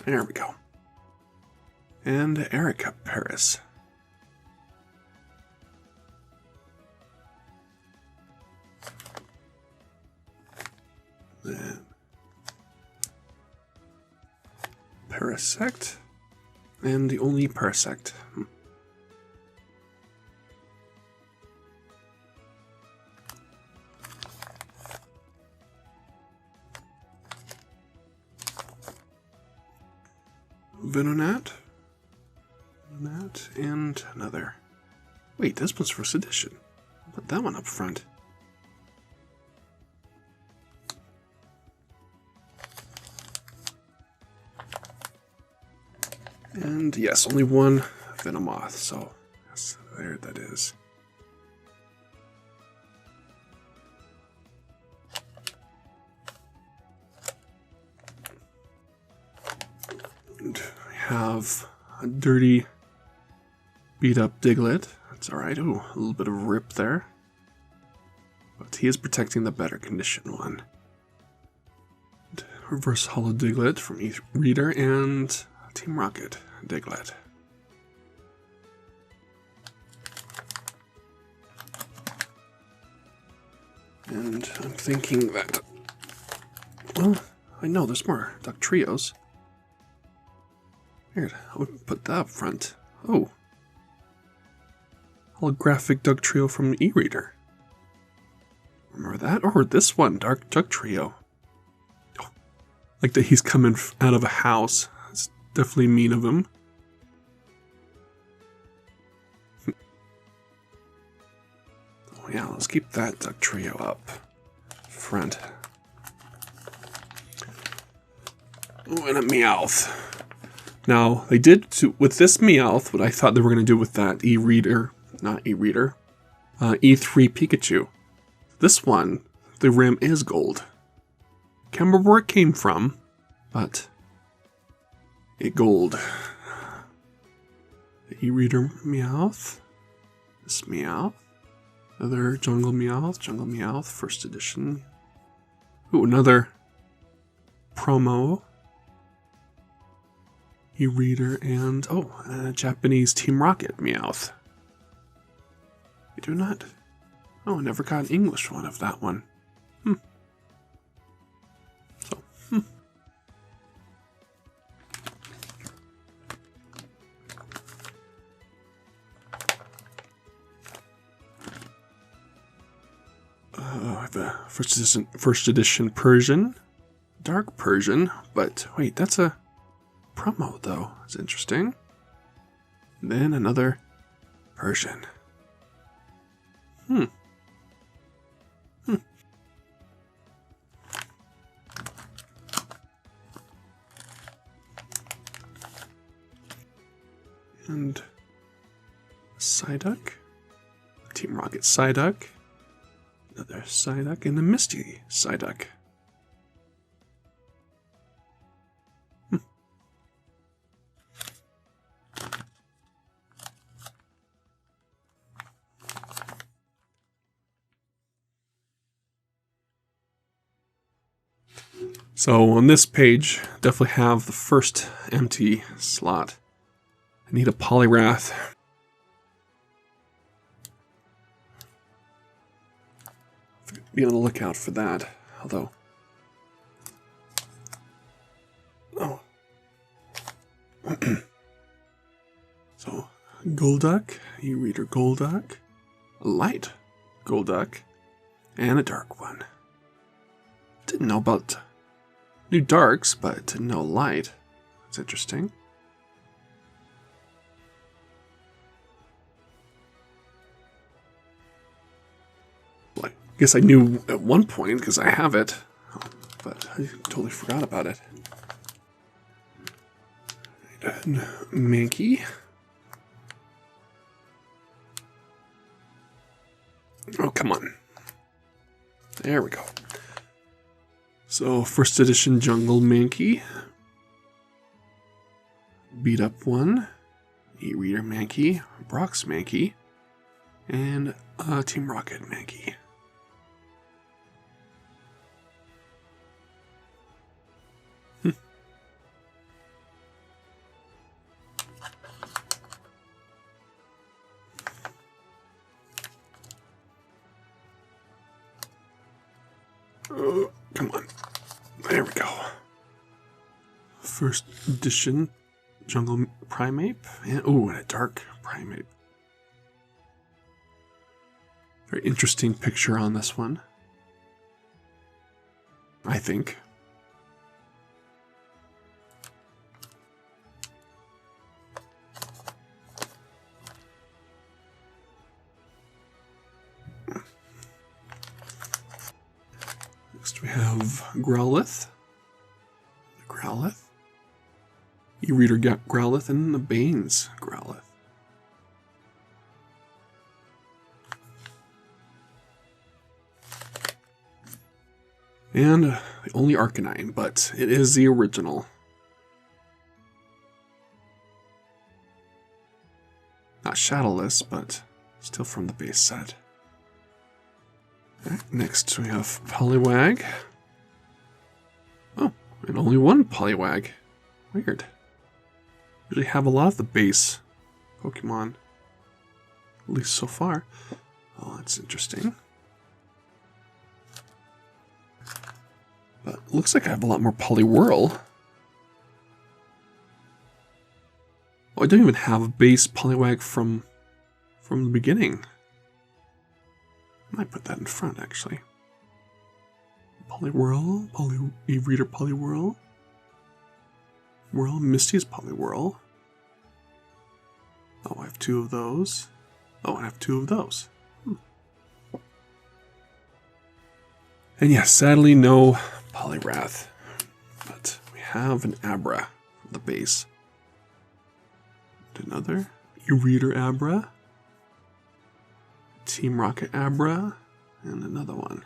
There we go. And Erica Paris. Then Parasect. And the only Parasect. Venonat, and another. Wait, this one's First Edition. I'll put that one up front. And yes, only one Venomoth, so yes, there that is. And we have a dirty, beat up Diglett. That's alright. Ooh, a little bit of rip there. But he is protecting the better condition one. And reverse Hollow Diglett from E-Reader and Team Rocket Diglett. And I'm thinking that, well, I know there's more Duck Trios. Weird, I would put that up front. Oh. Holographic Duck Trio from E-Reader. Remember that? Or this one, Dark Duck Trio. Oh, like that he's coming out of a house. It's definitely mean of him. Oh yeah, let's keep that Duck Trio up front. Oh, and a Meowth. Now, they did, with this Meowth, what I thought they were going to do with that E-Reader, not E-Reader, E3 Pikachu. This one, the rim is gold. Can't remember where it came from, but it gold. The E-Reader Meowth, this Meowth, another Jungle Meowth, First Edition. Ooh, another promo. E-Reader and, oh, Japanese Team Rocket Meowth. We do not. Oh, I never got an English one of that one. So, I have a first edition Persian. Dark Persian, but wait, that's a promo though. It's interesting. And then another Persian. And Psyduck. Team Rocket Psyduck. Another Psyduck and a Misty Psyduck. So on this page, definitely have the first empty slot. I need a Poliwrath. Be on the lookout for that. Although, oh, so Golduck, E-Reader Golduck, a light Golduck, and a dark one. Didn't know about new darks, but didn't know light. That's interesting. Well, I guess I knew at one point because I have it, but I totally forgot about it. And Mankey. Oh, come on. There we go. So, first edition Jungle Mankey. Beat up one. E-Reader Mankey. Brock's Mankey. And Team Rocket Maggie. Oh, come on. There we go. First edition jungle primate. And, and a dark primate. Very interesting picture on this one, I think. Next we have Growlithe. The Growlithe. E-Reader Growlithe and the Bane's Growlithe. And the only Arcanine, but it is the original. Not shadowless, but still from the base set. Right, next we have Poliwag. Oh, and only one Poliwag. Weird. Usually have a lot of the base Pokemon. At least so far. Oh, that's interesting. But it looks like I have a lot more Poliwhirl. Oh, I don't even have a base Poliwag from the beginning. I might put that in front, actually. Poliwhirl, E-Reader Poliwhirl. Misty's Poliwhirl. Oh, I have two of those. Oh, I have two of those. And yes, sadly no Poliwrath. But we have an Abra from the base. Another E-Reader Abra. Team Rocket Abra. And another one.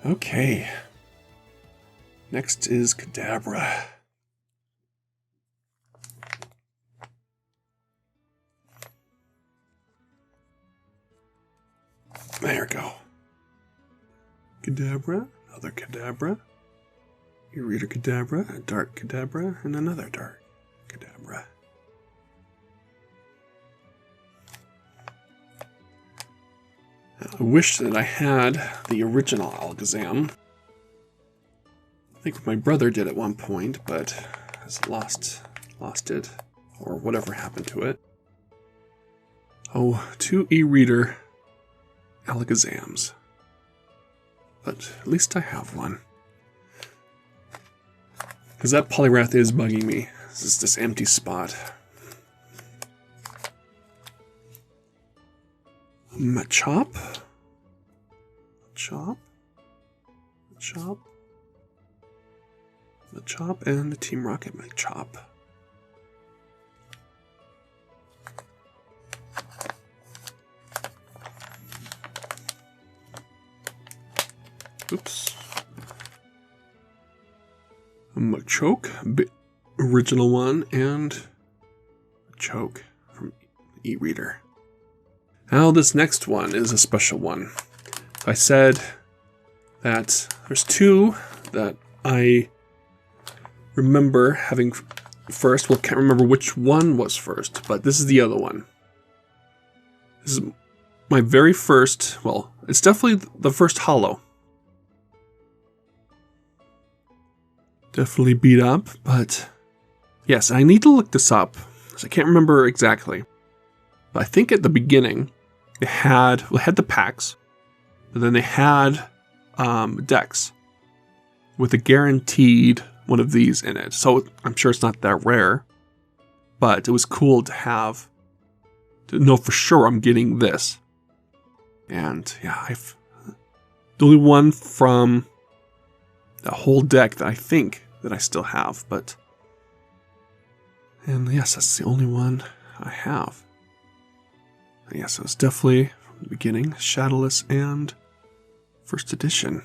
Okay. Next is Kadabra. There we go. Kadabra, another Kadabra. E-Reader Kadabra, a dark Kadabra, and another dark Kadabra. I wish that I had the original Alakazam. I think my brother did at one point, but has lost it, or whatever happened to it. Oh, two E-Reader Alakazams. But at least I have one. Because that Poliwrath is bugging me. This is this empty spot. Machop, and the Team Rocket Machop. Oops. A Machoke, original one, and a Choke from E-Reader. Now this next one is a special one. So I said that there's two that I remember having first. Well, can't remember which one was first, but this is the other one. This is my very first, well, it's definitely the first holo. Definitely beat up, but yes, I need to look this up, because I can't remember exactly. But I think at the beginning, they had the packs, but then they had decks with a guaranteed one of these in it. So I'm sure it's not that rare, but it was cool to have, to know for sure I'm getting this. And yeah, the only one from the whole deck that I think that I still have, but, and yes, that's the only one I have. Yes, it was definitely from the beginning, Shadowless and first edition.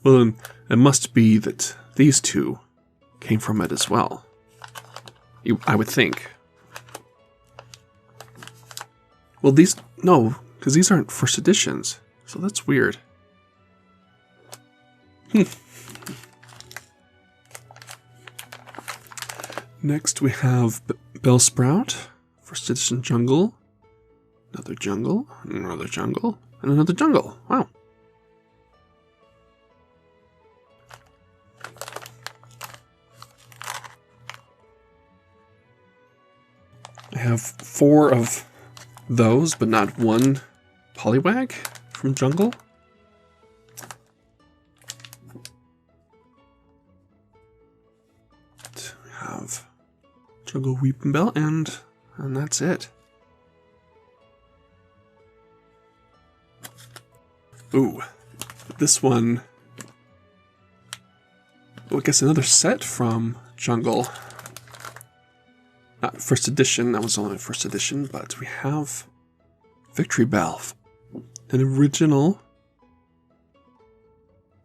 Well, then it must be that these two came from it as well. I would think. Well, no, because these aren't first editions. So that's weird. Next we have Bellsprout, first edition jungle, another jungle, another jungle, and another jungle. Wow. I have 4 of those, but not one Poliwag from jungle. We have Jungle Weepinbell, and that's it. Ooh, this one. Oh, I guess another set from Jungle. Not first edition, that was only first edition, but we have Victory Bell. An original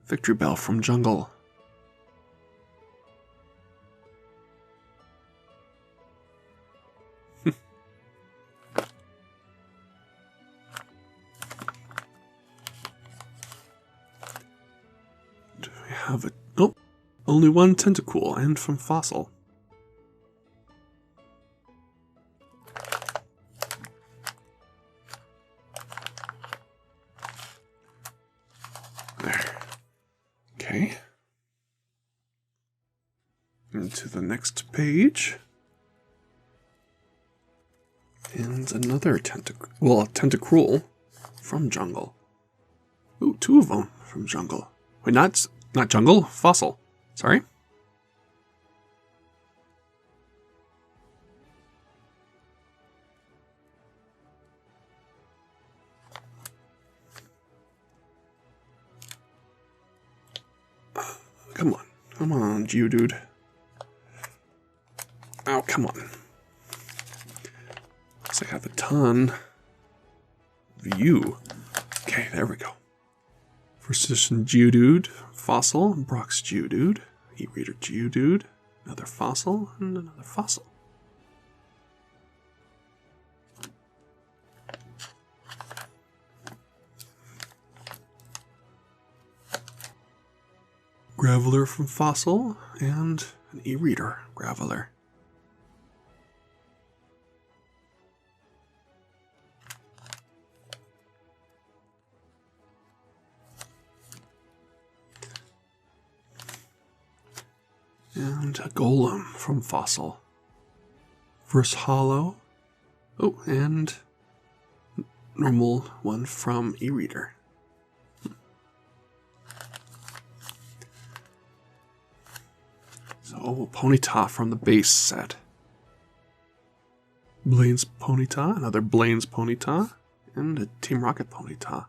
Victory Bell from Jungle. Do we have it? Oh, only one Tentacool, and from Fossil. Okay. Into the next page. And another Tentacruel from Jungle. Ooh, 2 of them from Jungle. Wait, not Jungle, Fossil. Sorry. Come on, Geodude. Oh, come on. Looks like I have a ton of you. Okay, there we go. First edition Geodude, Fossil, Brock's Geodude, E-Reader Geodude, another Fossil, and another Fossil. Graveler from Fossil, and an E-Reader Graveler. And a Golem from Fossil. First Hollow. Oh, and normal one from E-Reader. So, Ponyta from the base set. Blaine's Ponyta, another Blaine's Ponyta, and a Team Rocket Ponyta.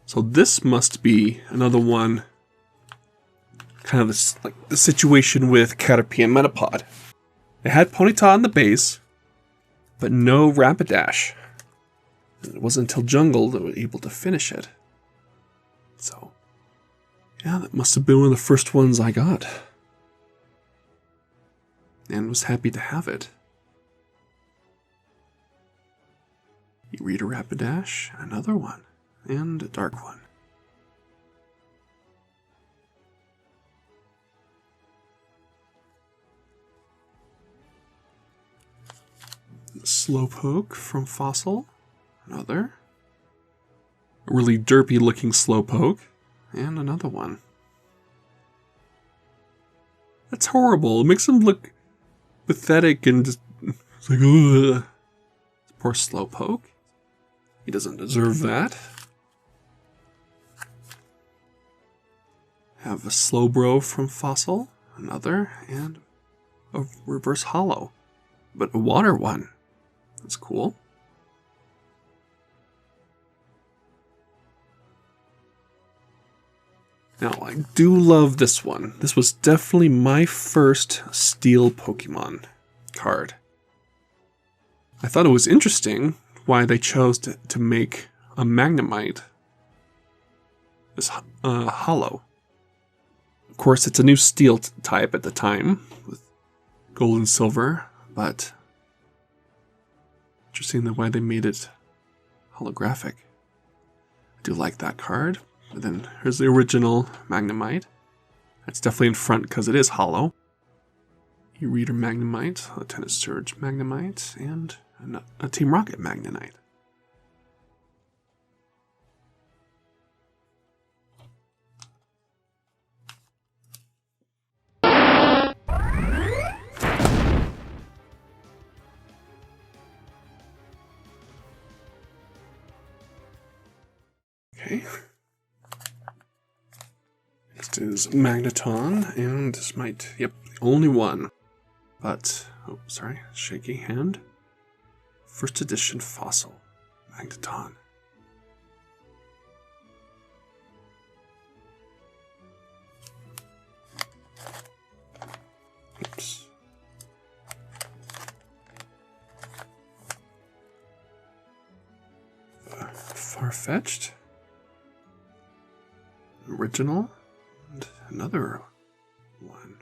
So this must be another one, kind of this, like the situation with Caterpie and Metapod. They had Ponyta on the base, but no Rapidash. And it wasn't until Jungle that we were able to finish it. So, yeah, that must have been one of the first ones I got. And was happy to have it. E-Reader Rapidash, another one, and a dark one. Slowpoke from Fossil, another. A really derpy looking Slowpoke, and another one. That's horrible. It makes him look pathetic and just, it's like, ugh. Poor Slowpoke. He doesn't deserve that. Have a Slowbro from Fossil, another, and a reverse hollow, but a water one. That's cool. Now, I do love this one. This was definitely my first Steel Pokemon card. I thought it was interesting why they chose to make a Magnemite this hollow. Of course, it's a new steel type at the time with gold and silver, but interesting the way they made it holographic. I do like that card. But then here's the original Magnemite. That's definitely in front because it is hollow. E-Reader Magnemite, Lieutenant Surge Magnemite, and a Team Rocket Magnemite. Okay. Next is Magneton, and this might, yep, the only one. But, oh, sorry, shaky hand. First edition fossil, Magneton. Oops. Far-fetched. Original. And another one.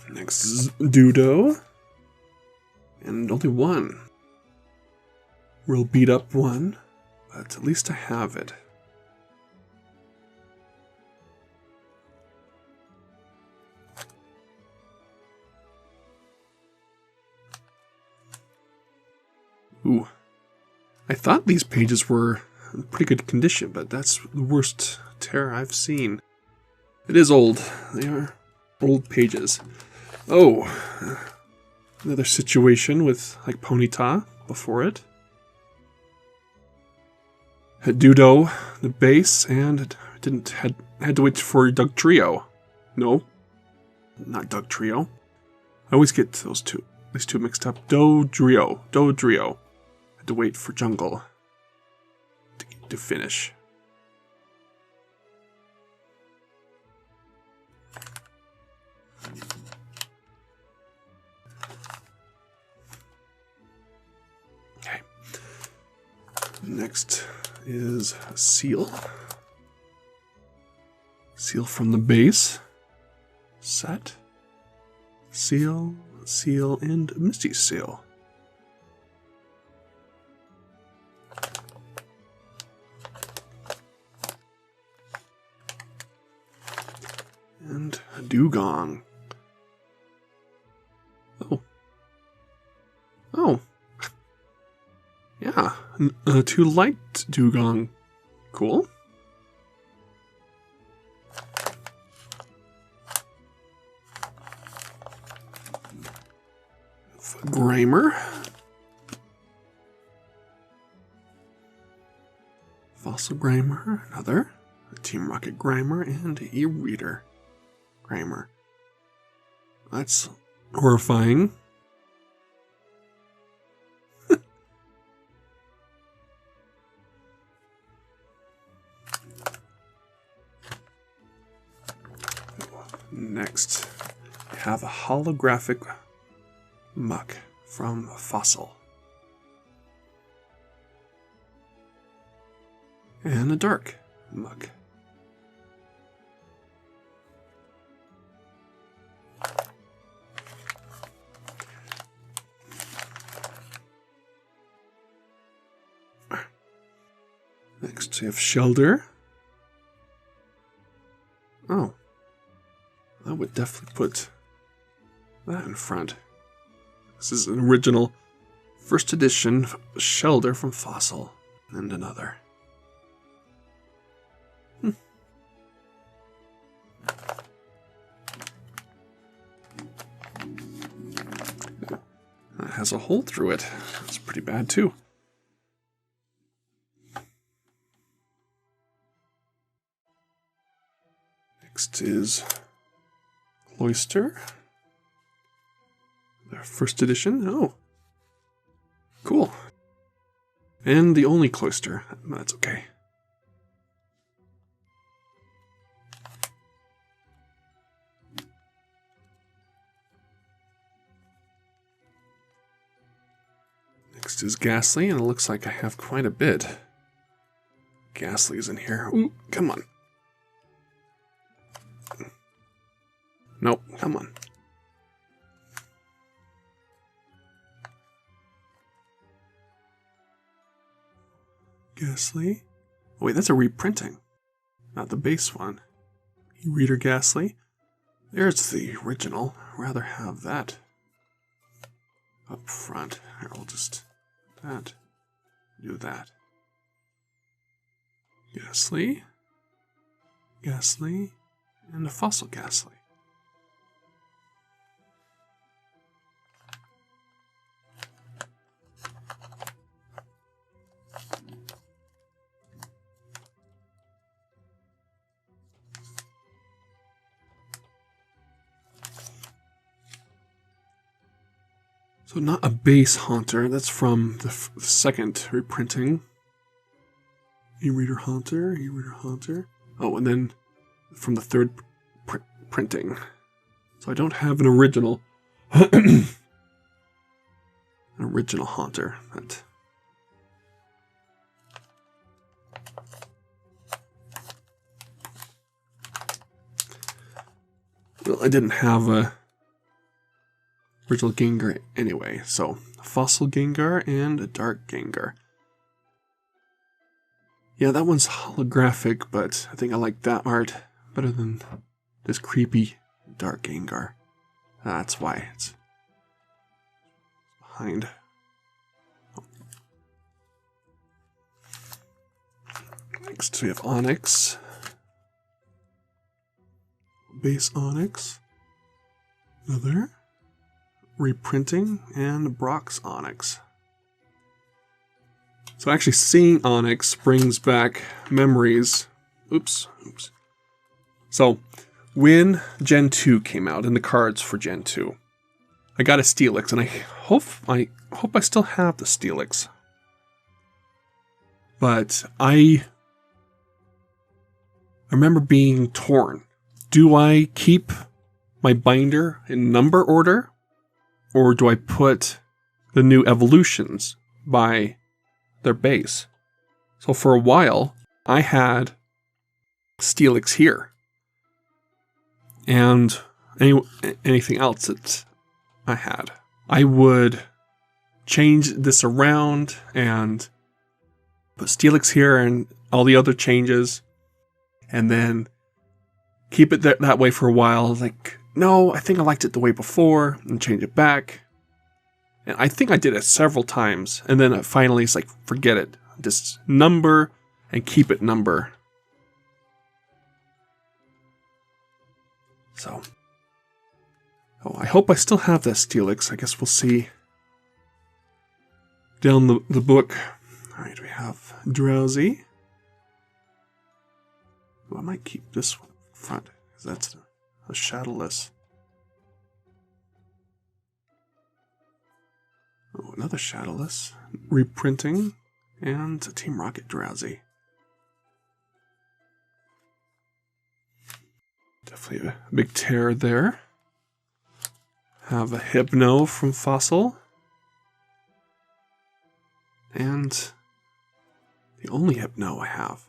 Next is Dudo. And only one. We'll beat up one, but at least I have it. Ooh. I thought these pages were in pretty good condition, but that's the worst tear I've seen. It is old. They are old pages. Oh, another situation with like Ponyta before it. Had Dudo, the base, and had to wait for Dugtrio. No, not Dugtrio. I always get these two mixed up. Dodrio. Had to wait for Jungle to finish. Okay. Next is a Seal. Seal from the base set. Seal, and Misty Seal. And a Dugong. Oh. Yeah, two light Dugong. Cool. Grimer. Fossil Grimer, another. A Team Rocket Grimer, and E-Reader Grimer. That's horrifying. Next, we have a holographic Muck from Fossil. And a dark Muck. Next we have Shelder. Oh. I would definitely put that in front. This is an original first edition Shelder from Fossil. And another. That has a hole through it. That's pretty bad too. Next is Cloyster. Their first edition. Oh. Cool. And the only Cloyster. That's okay. Next is Ghastly, and it looks like I have quite a bit. Ghastly's in here. Ooh, come on. Nope, come on. Ghastly. Oh, wait, that's a reprinting, not the base one. E-reader Ghastly. There's the original. I'd rather have that up front. Here, I'll just do that. Ghastly, Ghastly, and a Fossil Ghastly. So not a base Haunter, that's from the second reprinting. E-reader Haunter, E-reader Haunter. Oh, and then from the third printing. So I don't have an original. An original Haunter. Well, I didn't have a original Gengar anyway, so a Fossil Gengar and a Dark Gengar. Yeah, that one's holographic, but I think I like that art better than this creepy Dark Gengar. That's why it's behind. Next we have Onyx. Base Onyx. Another reprinting, and Brock's Onyx. So actually seeing Onyx brings back memories. Oops. So when Gen 2 came out and the cards for Gen 2, I got a Steelix, and I hope I still have the Steelix. But I remember being torn. Do I keep my binder in number order? Or do I put the new evolutions by their base? So for a while, I had Steelix here. And anything else that I had. I would change this around and put Steelix here and all the other changes. And then keep it that way for a while. Like, no, I think I liked it the way before, and change it back. And I think I did it several times, and then finally it's like, forget it. Just number and keep it number. So, I hope I still have that Steelix. I guess we'll see down the book. Alright, we have Drowsy. I might keep this one front, because that's a shadowless. Oh, another shadowless. Reprinting. And a Team Rocket Drowsy. Definitely a big tear there. Have a Hypno from Fossil. And the only Hypno I have.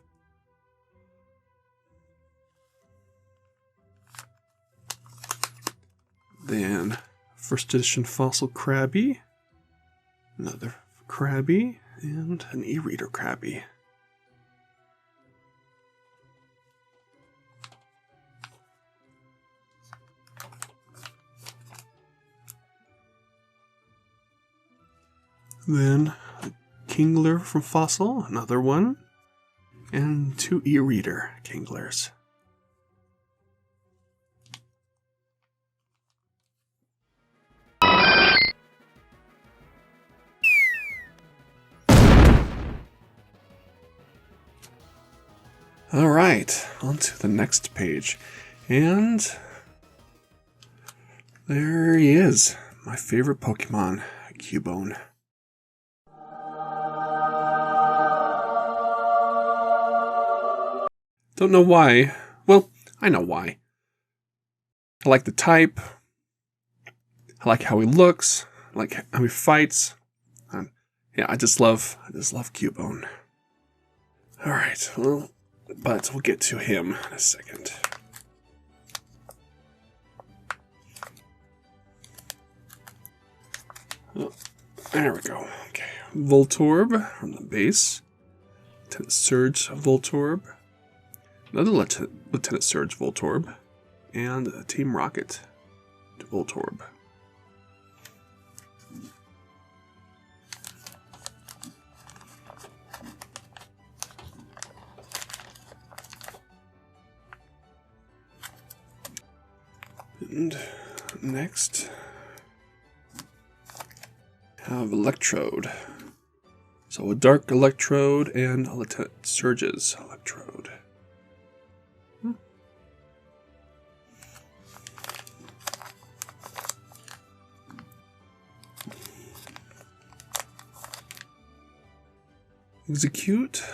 Then, first edition Fossil Krabby, another Krabby, and an e-reader Krabby. Then, a Kingler from Fossil, another one, and two e-reader Kinglers. Alright, on to the next page. And there he is, my favorite Pokemon, Cubone. Don't know why. Well, I know why. I like the type. I like how he looks. I like how he fights. Yeah, I just love Cubone. All right, well, but we'll get to him in a second. Oh, there we go. Okay, Voltorb from the base. Lieutenant Surge Voltorb. Another Lieutenant Surge Voltorb. And Team Rocket to Voltorb. And next, have Electrode. So a Dark Electrode and a Lieutenant Surge's Electrode. Execute.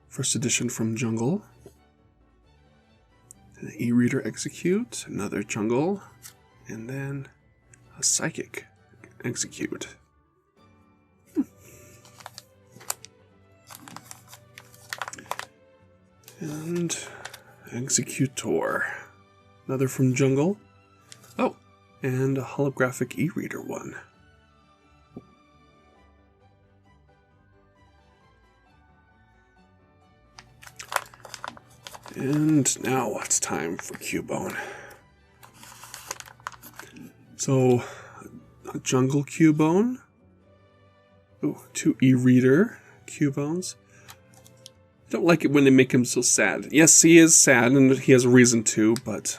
First edition from Jungle. An e-reader Execute, another Jungle, and then a Psychic Execute. And Executor, another from Jungle. Oh, and a holographic e-reader one. And now it's time for Cubone. So, a Jungle Cubone. Oh, 2 e-reader Cubones. I don't like it when they make him so sad. Yes, he is sad and he has a reason to, but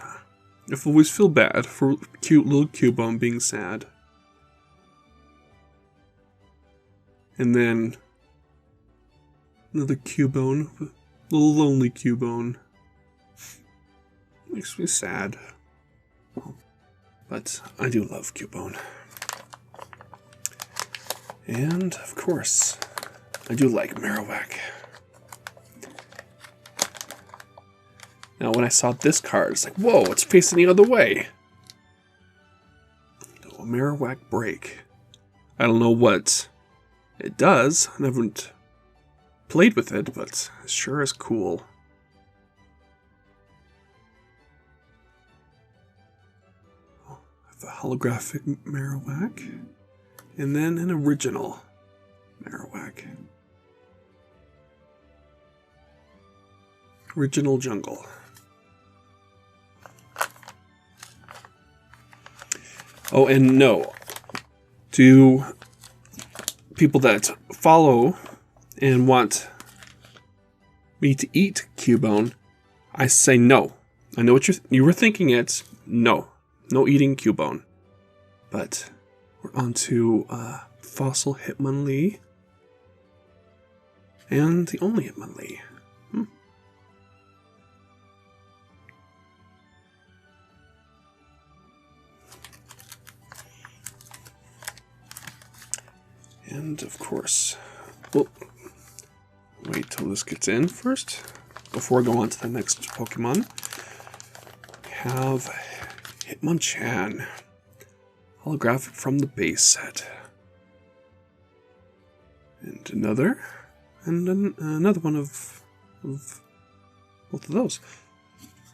I always feel bad for cute little Cubone being sad. And then another Cubone, little lonely Cubone. Makes me sad. But I do love Cubone. And, of course, I do like Marowak. Now, when I saw this card, it's like, whoa, it's facing the other way. A Marowak Break. I don't know what it does. I haven't played with it, but it sure is cool. The holographic Marowak, and then an original Marowak. Original Jungle. Oh, and no, to people that follow and want me to eat Cubone, I say no. I know what you were thinking. It's no. No eating Cubone. But we're on to Fossil Hitmonlee. And the only Hitmonlee. And of course, well, wait till this gets in first. Before I go on to the next Pokemon, we have Hitmonchan, holographic from the base set, and another one of both of those.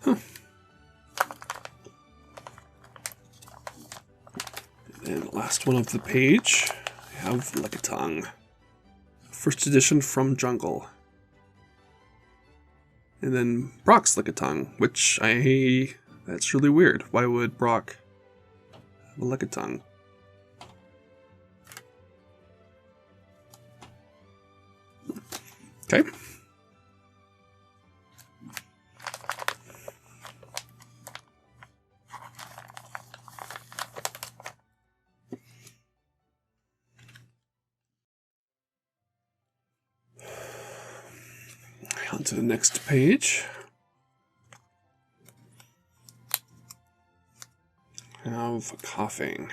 Huh. And last one of the page, we have Lickitung, first edition from Jungle, and then Brock's Lickitung, which that's really weird. Why would Brock have a Lickitung? Okay. On to the next page. Have coughing.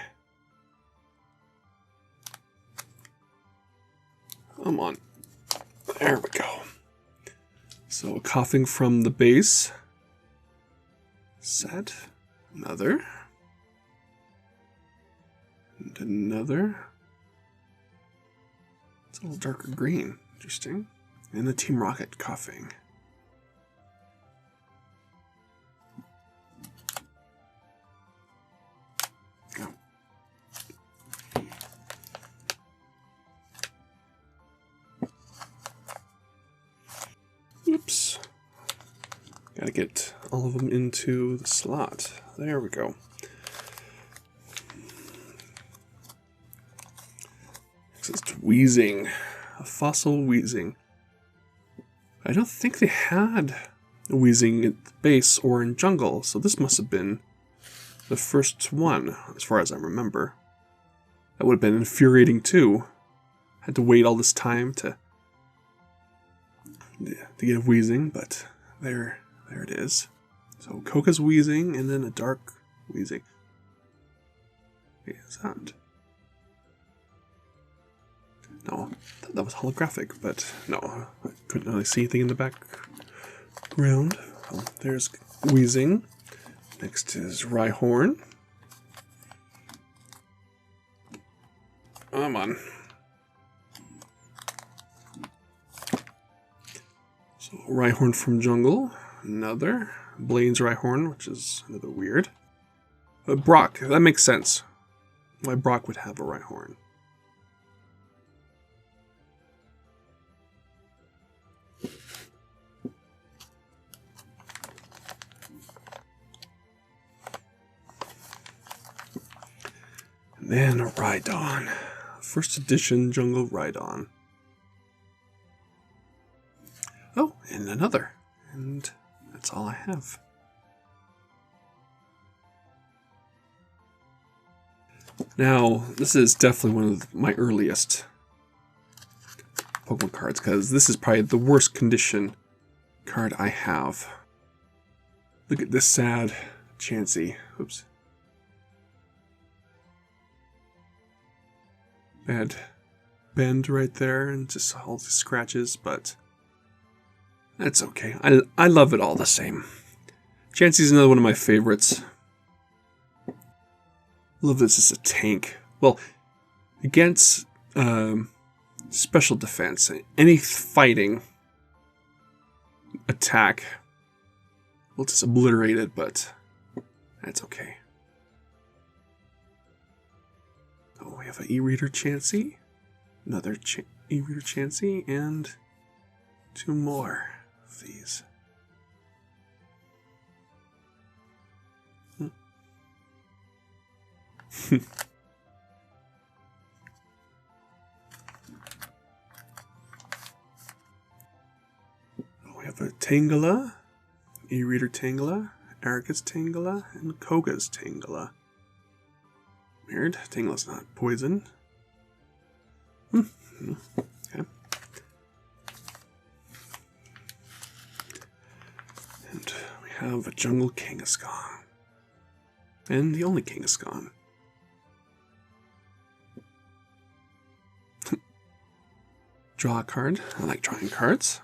Come on. There we go. So coughing from the base set. Another. And another. It's a little darker green. Interesting. And the Team Rocket coughing. Oh. Oops. Gotta get all of them into the slot. There we go. It's wheezing. A fossil wheezing. I don't think they had a wheezing at the base or in jungle, so this must have been the first one, as far as I remember. That would have been infuriating too. Had to wait all this time to get a wheezing, but there it is. So Koga's wheezing, and then a dark wheezing. Okay, is that? No, that was holographic, but no, I couldn't really see anything in the background. Oh, there's wheezing. Next is Rhyhorn. Come on. So Rhyhorn from jungle. Another. Blaine's Rhyhorn, which is another weird. Brock, that makes sense. Why Brock would have a Rhyhorn. And then a Rhydon. First edition jungle Rhydon. Oh, and another. And that's all I have. Now, this is definitely one of my earliest Pokemon cards, because this is probably the worst condition card I have. Look at this sad Chansey. Oops. Bad bend right there, and just all the scratches, but that's okay. I love it all the same. Chansey's another one of my favorites. Love this as a tank. Well, against special defense, any fighting attack will just obliterate it, but that's okay. Oh, we have an E-Reader Chansey, another E-Reader Chansey, and two more of these. We have a Tangela, E-Reader Tangela, Erica's Tangela, and Koga's Tangela. Weird. Tangela's not poison. Okay. And we have a Jungle Kangaskhan. And the only Kangaskhan. Draw a card. I like drawing cards.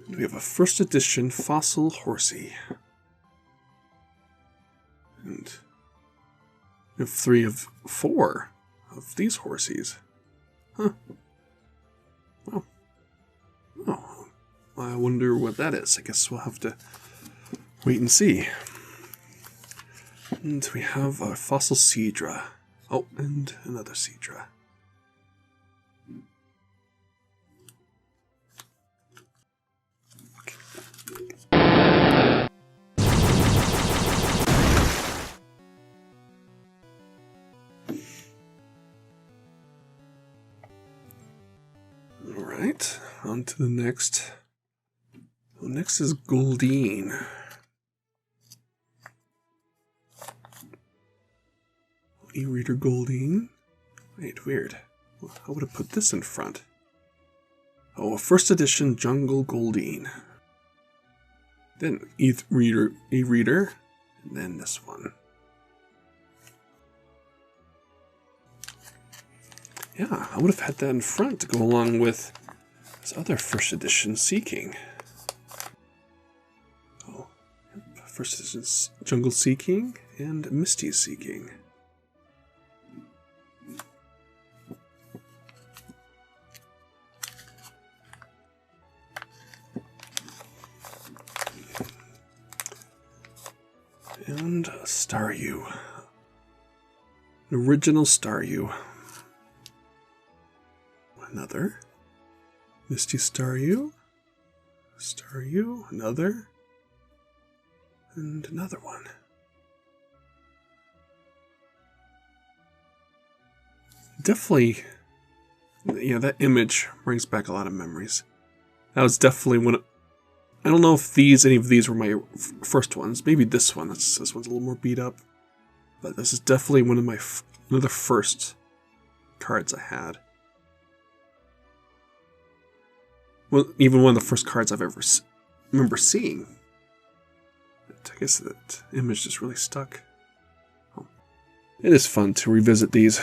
We have a first edition Fossil Horsey. And we have 3 of 4 of these Horsies. Huh. Oh. Oh. I wonder what that is. I guess we'll have to wait and see. And we have a Fossil Seadra. Oh, and another Seadra. Alright, on to the next. Well, next is Goldeen. E-Reader Goldeen. Wait, weird. How would I put this in front? Oh, a first edition Jungle Goldeen. Then E-Reader, and then this one. Yeah, I would have had that in front to go along with this other first edition Seeking. Oh, first edition Jungle Seeking and Misty Seeking. And Staryu. An original Staryu. Another. Misty Staryu. Staryu. Another. And another one. Definitely, yeah, that image brings back a lot of memories. That was definitely one of, I don't know if any of these were my first ones. Maybe this one. This one's a little more beat up. But this is definitely one of the first cards I had. Well, even one of the first cards I've ever remember seeing. I guess that image just really stuck. Oh. It is fun to revisit these.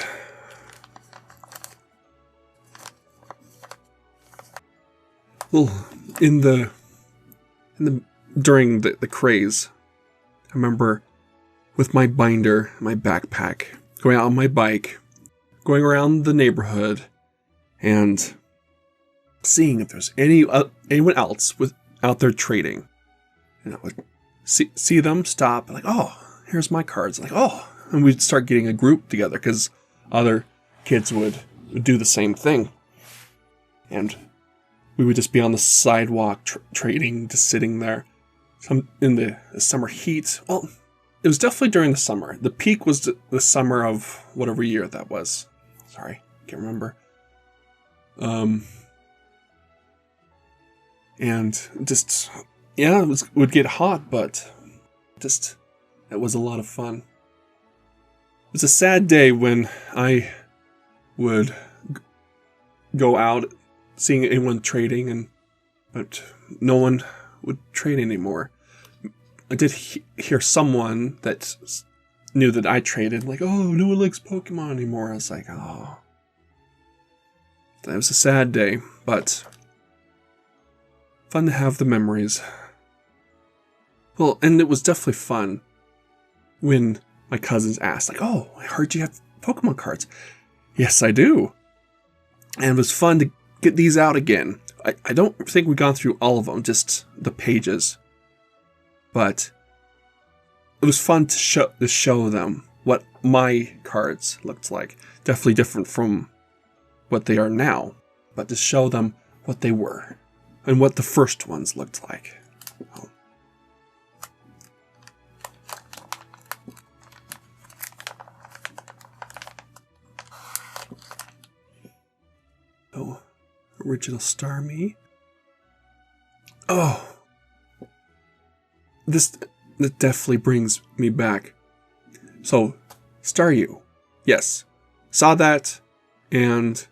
Well, during the craze, I remember with my binder, my backpack, going out on my bike, going around the neighborhood, and seeing if there's anyone else out there trading. And I would see them stop, like, oh, here's my cards. Like, oh, and we'd start getting a group together because other kids would do the same thing. And we would just be on the sidewalk trading, just sitting there. In the summer heat. Well, it was definitely during the summer. The peak was the summer of whatever year that was. Sorry, can't remember. And just, yeah, would get hot, but just, it was a lot of fun. It was a sad day when I would go out seeing anyone trading, but no one would trade anymore. I did hear someone that knew that I traded, like, oh, no one likes Pokemon anymore. I was like, oh. That was a sad day, but fun to have the memories. Well, and it was definitely fun when my cousins asked, like, oh, I heard you have Pokemon cards. Yes, I do. And it was fun to get these out again. I don't think we got through all of them, just the pages. But it was fun to show them what my cards looked like. Definitely different from what they are now, but to show them what they were and what the first ones looked like. Oh, original Starmie. Oh, this definitely brings me back. So, Staryu, yes, saw that and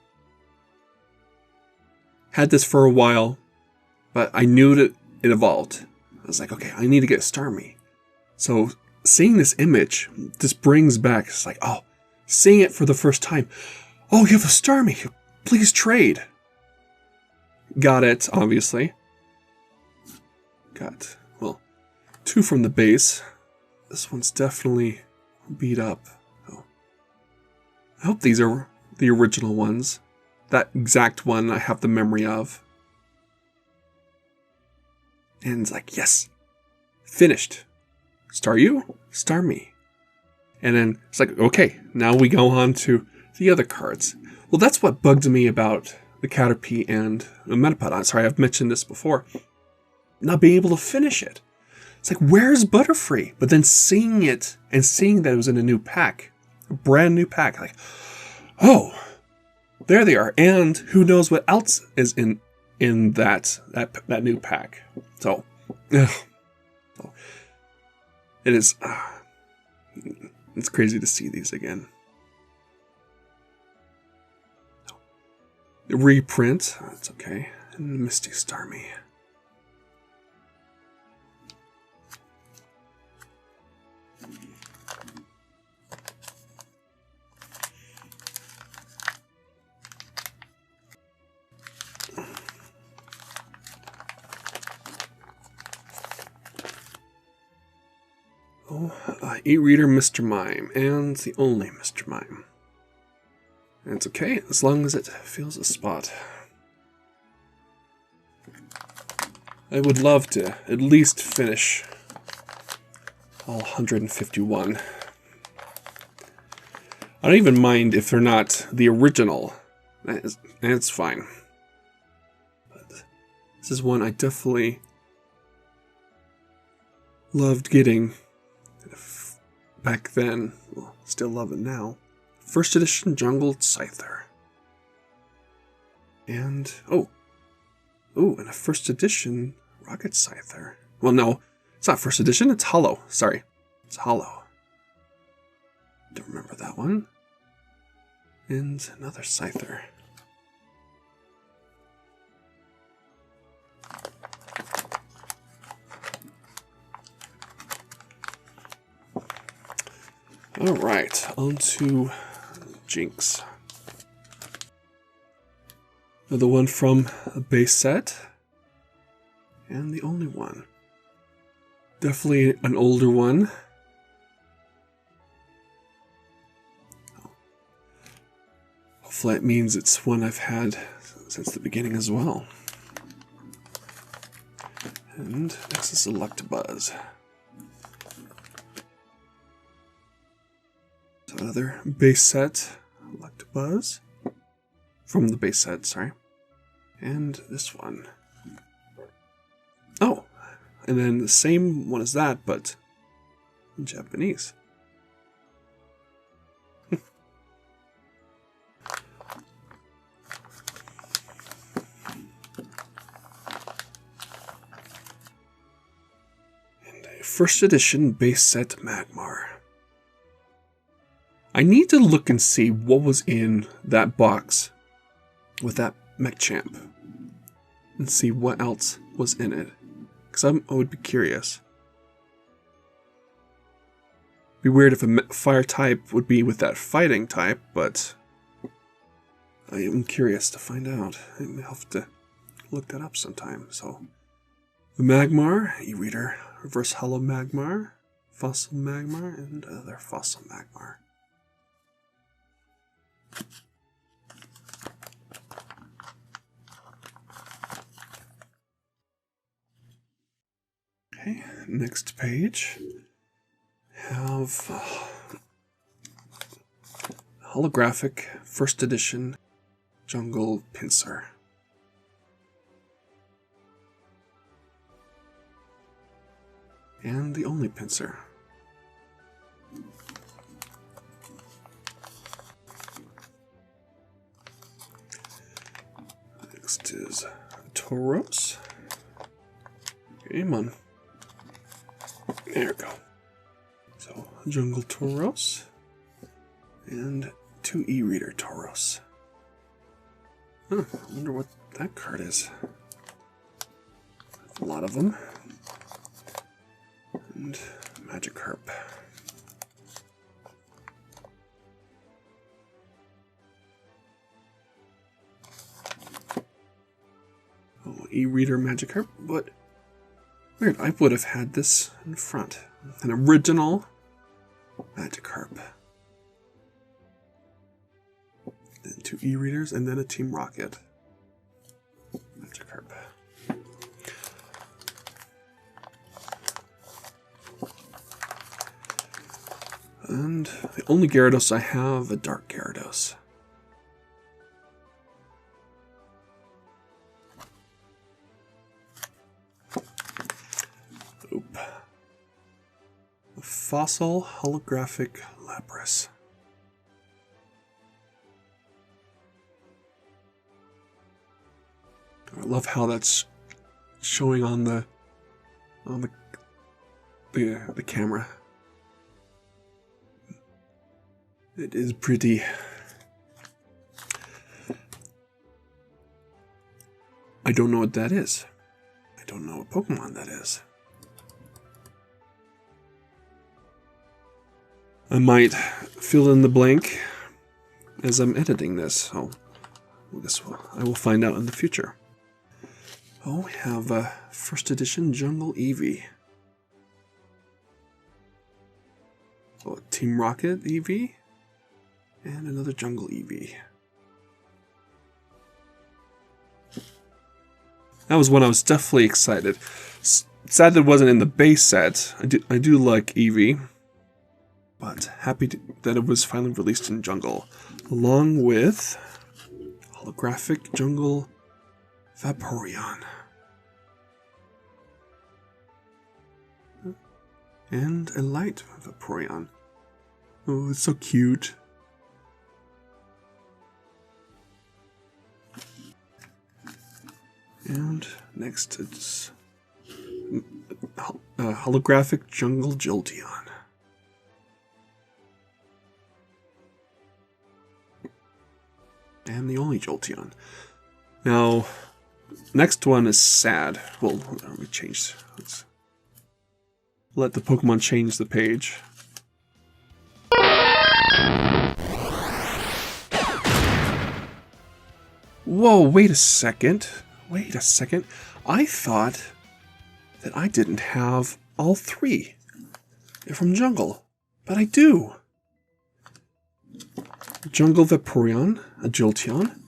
had this for a while, but I knew that it evolved. I was like, okay, I need to get Starmie. So seeing this image just brings back, it's like, oh, seeing it for the first time. Oh, you have a Starmie. Please trade. Got it, obviously. Got, well, 2 from the base. This one's definitely beat up. Oh. I hope these are the original ones. That exact one I have the memory of. And it's like, yes, finished. Staryu, Starmie. And then it's like, okay, now we go on to the other cards. Well, that's what bugged me about the Caterpie and the Metapod. I'm sorry, I've mentioned this before. Not being able to finish it. It's like, where's Butterfree? But then seeing it and seeing that it was in a new pack, a brand new pack, like, oh, there they are. And who knows what else is in that new pack. So, it is, it's crazy to see these again. The reprint, that's okay. And Misty Starmie. Oh, e-reader Mr. Mime, and the only Mr. Mime. And it's okay, as long as it fills a spot. I would love to at least finish all 151. I don't even mind if they're not the original. It's fine. But this is one I definitely loved getting back then. Well, still love it now. First edition Jungle Scyther. And, and a first edition Rocket Scyther. Well, no, it's not first edition, it's hollow. Sorry, it's hollow. Don't remember that one. And another Scyther. Alright, on to Jinx. The one from a base set. And the only one. Definitely an older one. Hopefully that means it's one I've had since the beginning as well. And next is Electabuzz. So another base set Electabuzz. From the base set, sorry. And this one. Oh, and then the same one as that, but in Japanese. And a first edition base set Magmar. I need to look and see what was in that box with that Mechchamp and see what else was in it, because I would be curious. Be weird if a fire type would be with that fighting type, but I am curious to find out. I may have to look that up sometime. So the Magmar, E-Reader, Reverse Hollow Magmar, Fossil Magmar, and other Fossil Magmar. Okay, next page. Have holographic first edition Jungle Pinsir. And the only Pinsir. Next is Tauros. Come on. There we go. So, Jungle Tauros. And 2 E-Reader Tauros. Huh, I wonder what that card is. A lot of them. And Magikarp. Oh, E-Reader Magikarp, but weird, I would have had this in front. An original Magikarp. And 2 E-Readers, and then a Team Rocket Magikarp. And the only Gyarados I have, a Dark Gyarados. Oop. A Fossil Holographic Lapras. I love how that's showing on the camera. It is pretty. I don't know what that is. I don't know what Pokemon that is. I might fill in the blank as I'm editing this, so I will find out in the future. Oh, we have a first edition Jungle Eevee. Oh, Team Rocket Eevee. And another Jungle Eevee. That was one I was definitely excited. sad that it wasn't in the base set. I do like Eevee, but happy that it was finally released in Jungle, along with holographic Jungle Vaporeon. And a light Vaporeon. Oh, it's so cute. And next it's holographic Jungle Jolteon. And the only Jolteon. Now, next one is sad. Well, let me change. Let's let the Pokemon change the page. Whoa, wait a second. Wait a second. I thought that I didn't have all three from Jungle, but I do. Jungle Vaporeon, a Jolteon,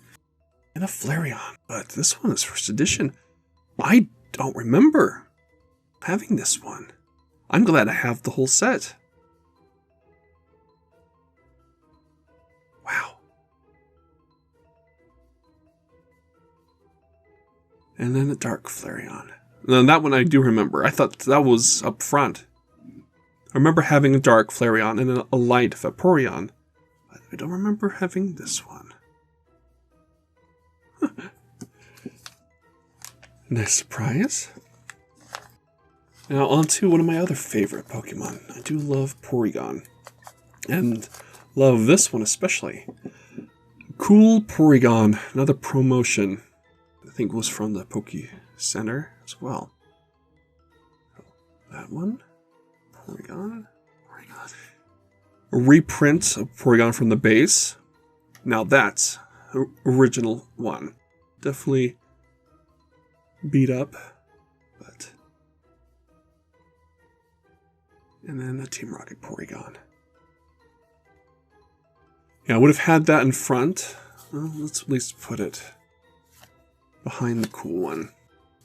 and a Flareon. But this one is first edition. I don't remember having this one. I'm glad I have the whole set. Wow. And then a Dark Flareon. Now that one I do remember. I thought that was up front. I remember having a Dark Flareon and a Light Vaporeon. But I don't remember having this one. Nice surprise. Now on to one of my other favorite Pokemon. I do love Porygon. And love this one especially. Cool Porygon. Another promotion. I think was from the Poke Center as well. That one. Porygon. A reprint of Porygon from the base. Now that's the original one. Definitely beat up, but... And then a Team Rocket Porygon. Yeah, I would have had that in front. Well, let's at least put it behind the cool one.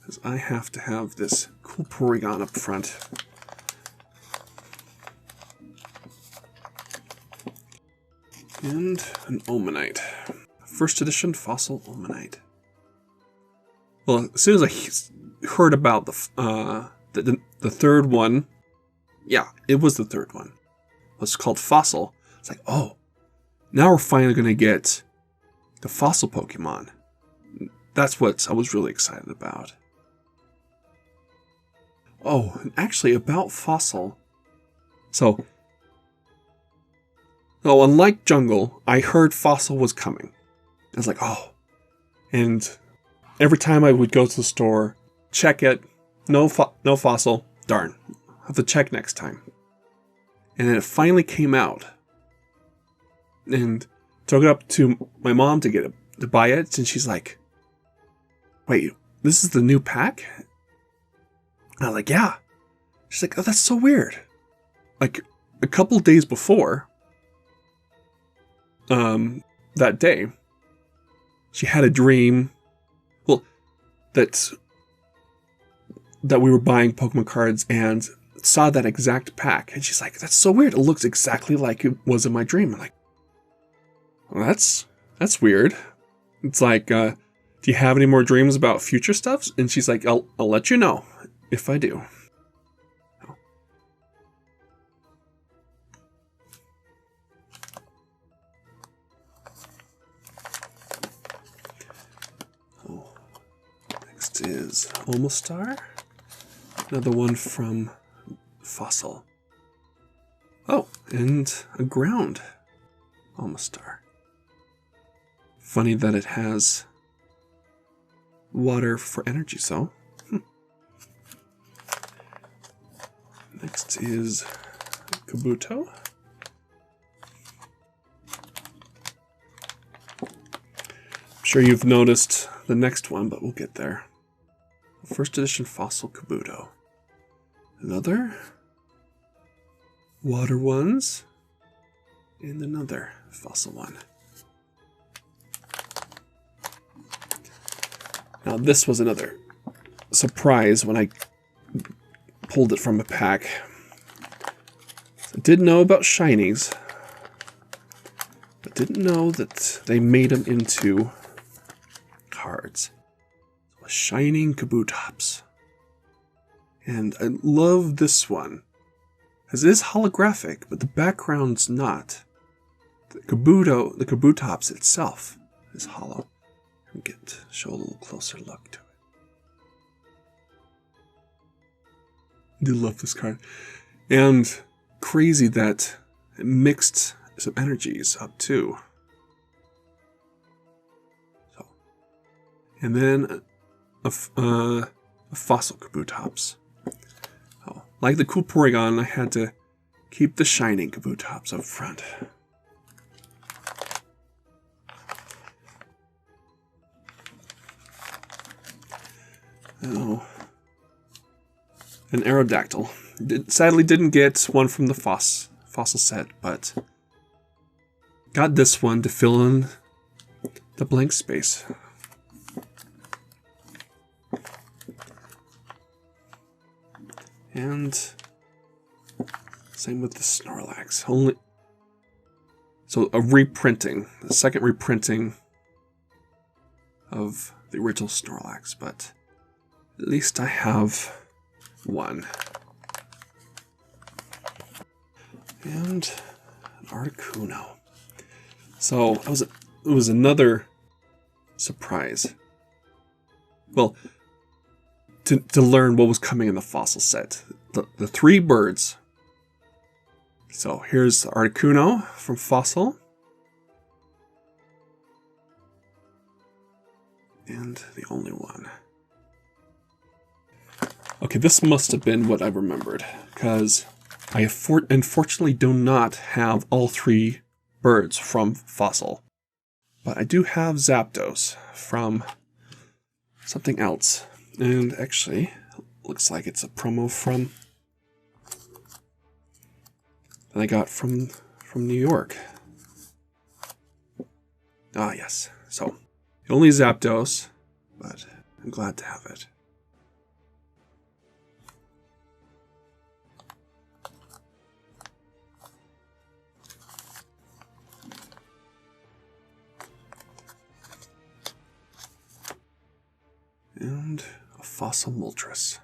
Because I have to have this cool Porygon up front. And an Omanite. First edition Fossil Omanite. Well, as soon as I heard about the third one, yeah, it was the third one. It's called Fossil. It's like, oh, now we're finally going to get the Fossil Pokemon. That's what I was really excited about. Oh, and actually about Fossil. So, unlike Jungle, I heard Fossil was coming. I was like, oh. And every time I would go to the store, check it, no Fossil, darn. I'll have to check next time. And then it finally came out. And took it up to my mom to buy it, and she's like, wait, this is the new pack? And I was like, yeah. She's like, oh, that's so weird. Like, a couple days before, that day, she had a dream, well, that we were buying Pokemon cards and saw that exact pack. And she's like, that's so weird. It looks exactly like it was in my dream. I'm like, well, that's weird. It's like, do you have any more dreams about future stuff? And she's like, I'll let you know if I do. Next is Almostar. Another one from Fossil. Oh, and a ground Almostar. Funny that it has water for energy, so. Next is Kabuto. I'm sure you've noticed the next one, but we'll get there. First edition Fossil Kabuto. Another water ones. And another fossil one. Now this was another surprise when I pulled it from a pack. I did know about shinies, but didn't know that they made them into cards. So a shining Kabutops. And I love this one, as it is holographic, but the background's not. The Kabutops itself is hollow. Show a little closer look to it. I do love this card. And crazy that it mixed some energies up too. So, and then a fossil Kabutops. Oh, like the cool Porygon, I had to keep the shining Kabutops up front. Oh, an Aerodactyl. Sadly didn't get one from the fossil set, but got this one to fill in the blank space. And same with the Snorlax. So a reprinting, the second reprinting of the original Snorlax, but at least I have one. And an Articuno. So it was another surprise. Well, to learn what was coming in the fossil set. The three birds. So here's the Articuno from Fossil. And the only one. Okay, this must have been what I remembered, because I unfortunately do not have all three birds from Fossil. But I do have Zapdos from something else. And actually, looks like it's a promo from that I got from New York. Ah, yes. So, only Zapdos, but I'm glad to have it. And a fossil Moltres.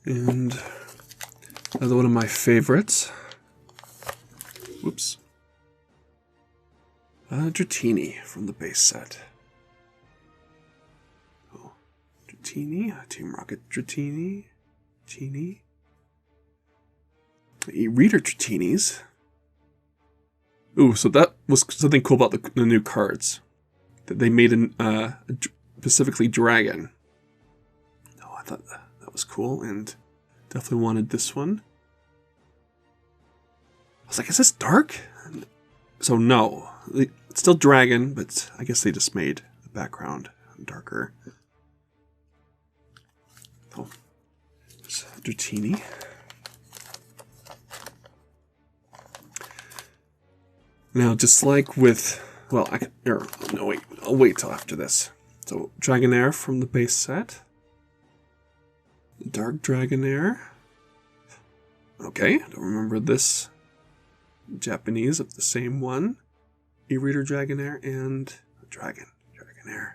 And another one of my favorites. Whoops. Dratini from the base set. Oh, Dratini, Team Rocket Dratini, Teeny. E-reader Dratinis. Ooh, so that was something cool about the new cards. That they made specifically Dragon. Oh, I thought that was cool, and definitely wanted this one. I was like, is this dark? So no, it's still Dragon, but I guess they just made the background darker. Oh, there's Dratini. Now, just like with, well, I'll wait till after this. So, Dragonair from the base set. Dark Dragonair. Okay, I don't remember this Japanese of the same one. E-reader Dragonair and Dragonair.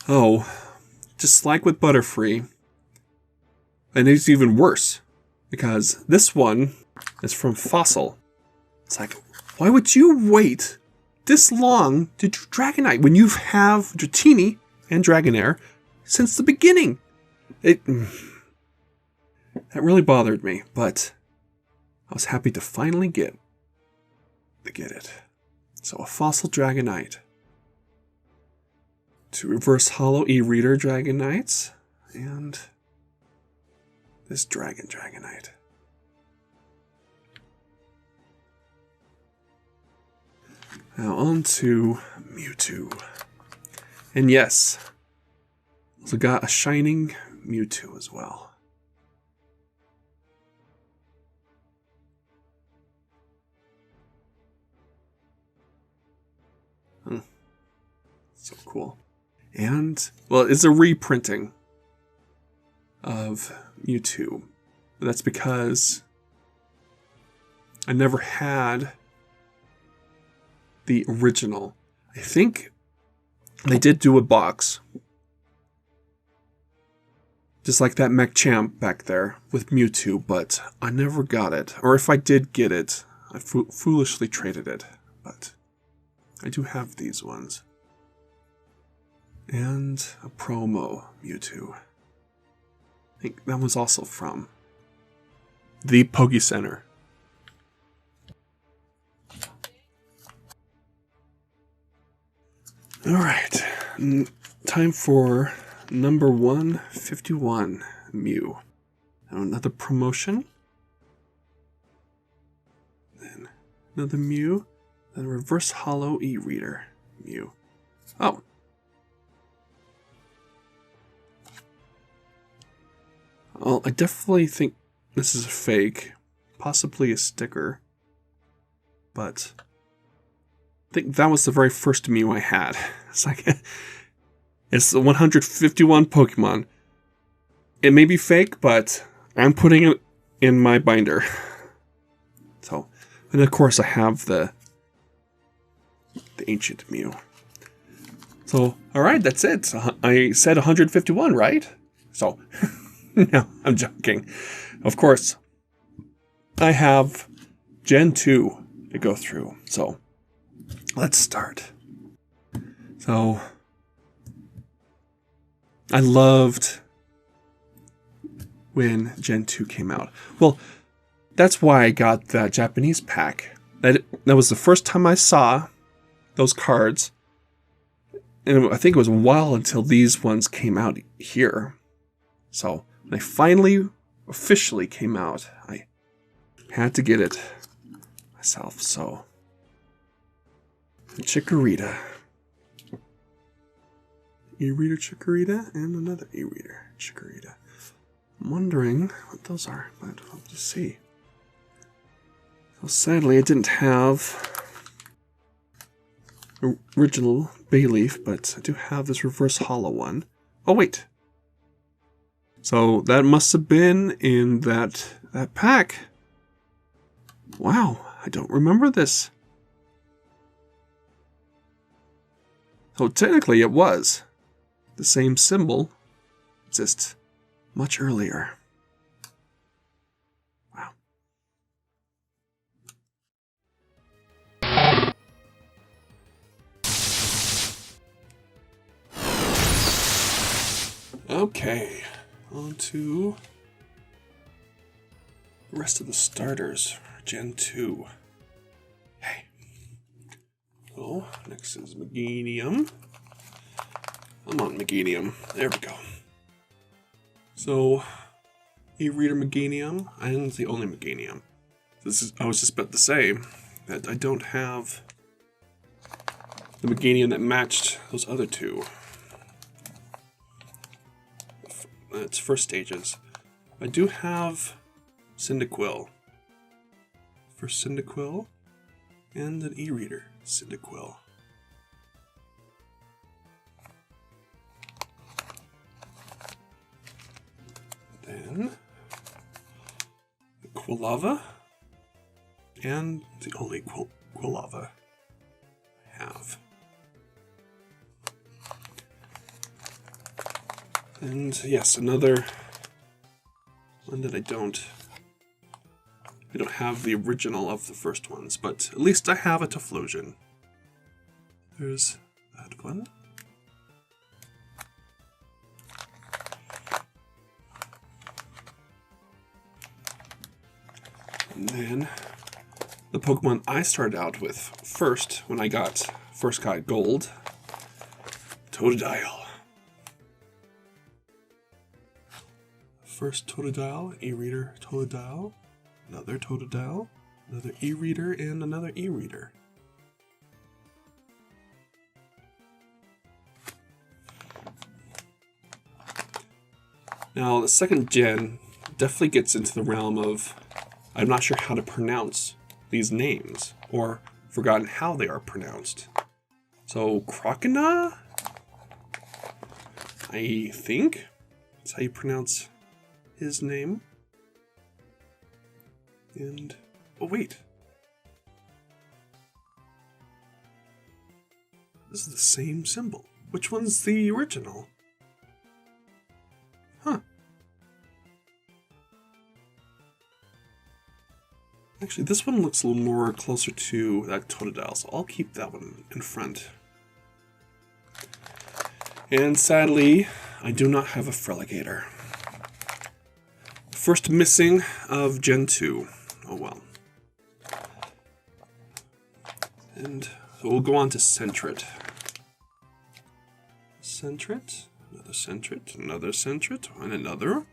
Oh, just like with Butterfree, and it's even worse, because this one is from Fossil. It's like, why would you wait this long to do Dragonite when you have Dratini and Dragonair since the beginning? That really bothered me, but I was happy to finally get it. So a Fossil Dragonite. Two Reverse Hollow E-reader Dragonites, and this Dragonite. Now on to Mewtwo. And yes, also got a shining Mewtwo as well. cool. And, well, it's a reprinting of Mewtwo. That's because I never had the original. I think they did do a box, just like that Machamp back there with Mewtwo, but I never got it. Or if I did get it, I foolishly traded it. But I do have these ones. And a promo Mewtwo. I think that was also from the Poke Center. Alright, time for number 151, Mew. Now another promotion. Then another Mew. Then a reverse hollow e-reader Mew. Oh. Well, I definitely think this is a fake. Possibly a sticker. But I think that was the very first Mew I had. It's like, it's 151 Pokemon. It may be fake, but I'm putting it in my binder. So, and of course I have the ancient Mew. So, alright, that's it. I said 151, right? So, no, I'm joking. Of course, I have Gen 2 to go through. So, let's start. So, I loved when Gen 2 came out. Well, that's why I got that Japanese pack. That was the first time I saw those cards. And I think it was a while until these ones came out here. So, when they finally, officially came out, I had to get it myself. So, Chikorita. E-reader Chikorita and another e-reader Chikorita. I'm wondering what those are, but we'll just see. So sadly, I didn't have original Bayleaf, but I do have this reverse hollow one. Oh wait. So that must have been in that pack. Wow, I don't remember this. So technically it was the same symbol, just much earlier. Wow. Okay, on to the rest of the starters for Gen 2. Hey. So, next is Meganium. I'm on Meganium. There we go. So, e-reader Meganium, and the only Meganium. I was just about to say that I don't have the Meganium that matched those other two. It's first stages. I do have Cyndaquil. First Cyndaquil, and an e-reader Cyndaquil. Then Quilava, and the only Quilava I have. And yes, another one that I don't have the original of the first ones, but at least I have a Typhlosion. There's that one. And then the Pokemon I started out with first when I first got gold, Totodile. First Totodile, e-reader Totodile, another Totodile, another e-reader, and another e-reader. Now, the second gen definitely gets into the realm of I'm not sure how to pronounce these names, or forgotten how they are pronounced. So, Crocona? I think that's how you pronounce his name. And, oh wait. This is the same symbol. Which one's the original? Huh. Actually, this one looks a little more closer to that Totodile, so I'll keep that one in front. And sadly, I do not have a Freligator. First missing of Gen 2. Oh well. And so we'll go on to Centret. Centret, another Centret, another Centret, and another.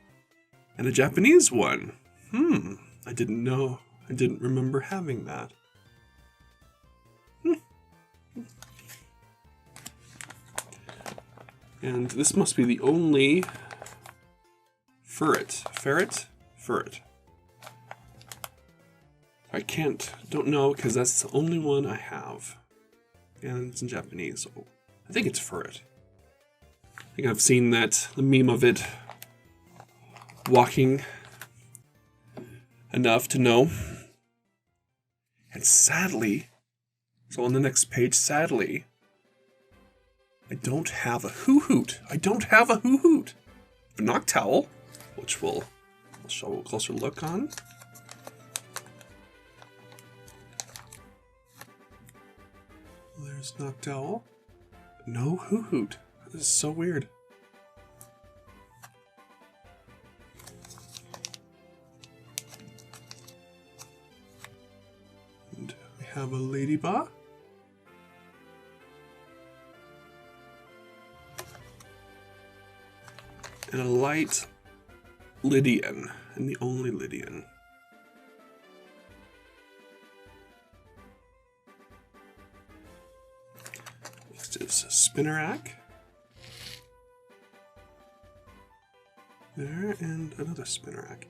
And a Japanese one. I didn't know. I didn't remember having that. And this must be the only ferret. Ferret. Don't know, because that's the only one I have. And it's in Japanese, so I think it's ferret. I think I've seen the meme of it walking enough to know. And sadly, so on the next page, sadly, I don't have a hoo-hoot. I don't have a hoo-hoot. A Noctowl, which we'll show a closer look on. There's Noctowl. No hoo-hoot. This is so weird. And we have a Ladybug. And a light Lydian, and the only Lydian. Next is a Spinnerack. There, and another Spinnerack.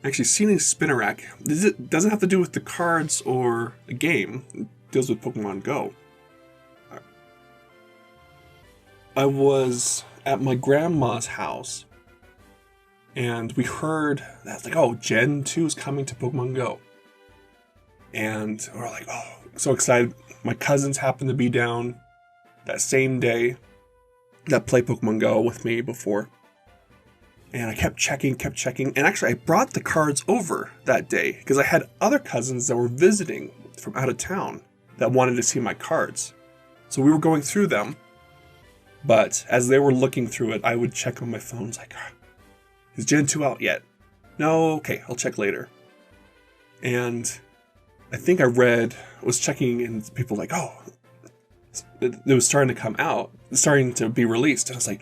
Actually, seeing a Spinnerack, it doesn't have to do with the cards or the game. It deals with Pokemon Go. I was at my grandma's house, and we heard that, like, oh, Gen 2 is coming to Pokemon Go. And we're like, oh, so excited. My cousins happened to be down that same day that played Pokemon Go with me before. And I kept checking. And actually, I brought the cards over that day because I had other cousins that were visiting from out of town that wanted to see my cards. So we were going through them. But as they were looking through it, I would check on my phone. Like, is Gen 2 out yet? No, okay, I'll check later. And I think I was checking, and people were like, oh, it was starting to come out, starting to be released. And I was like,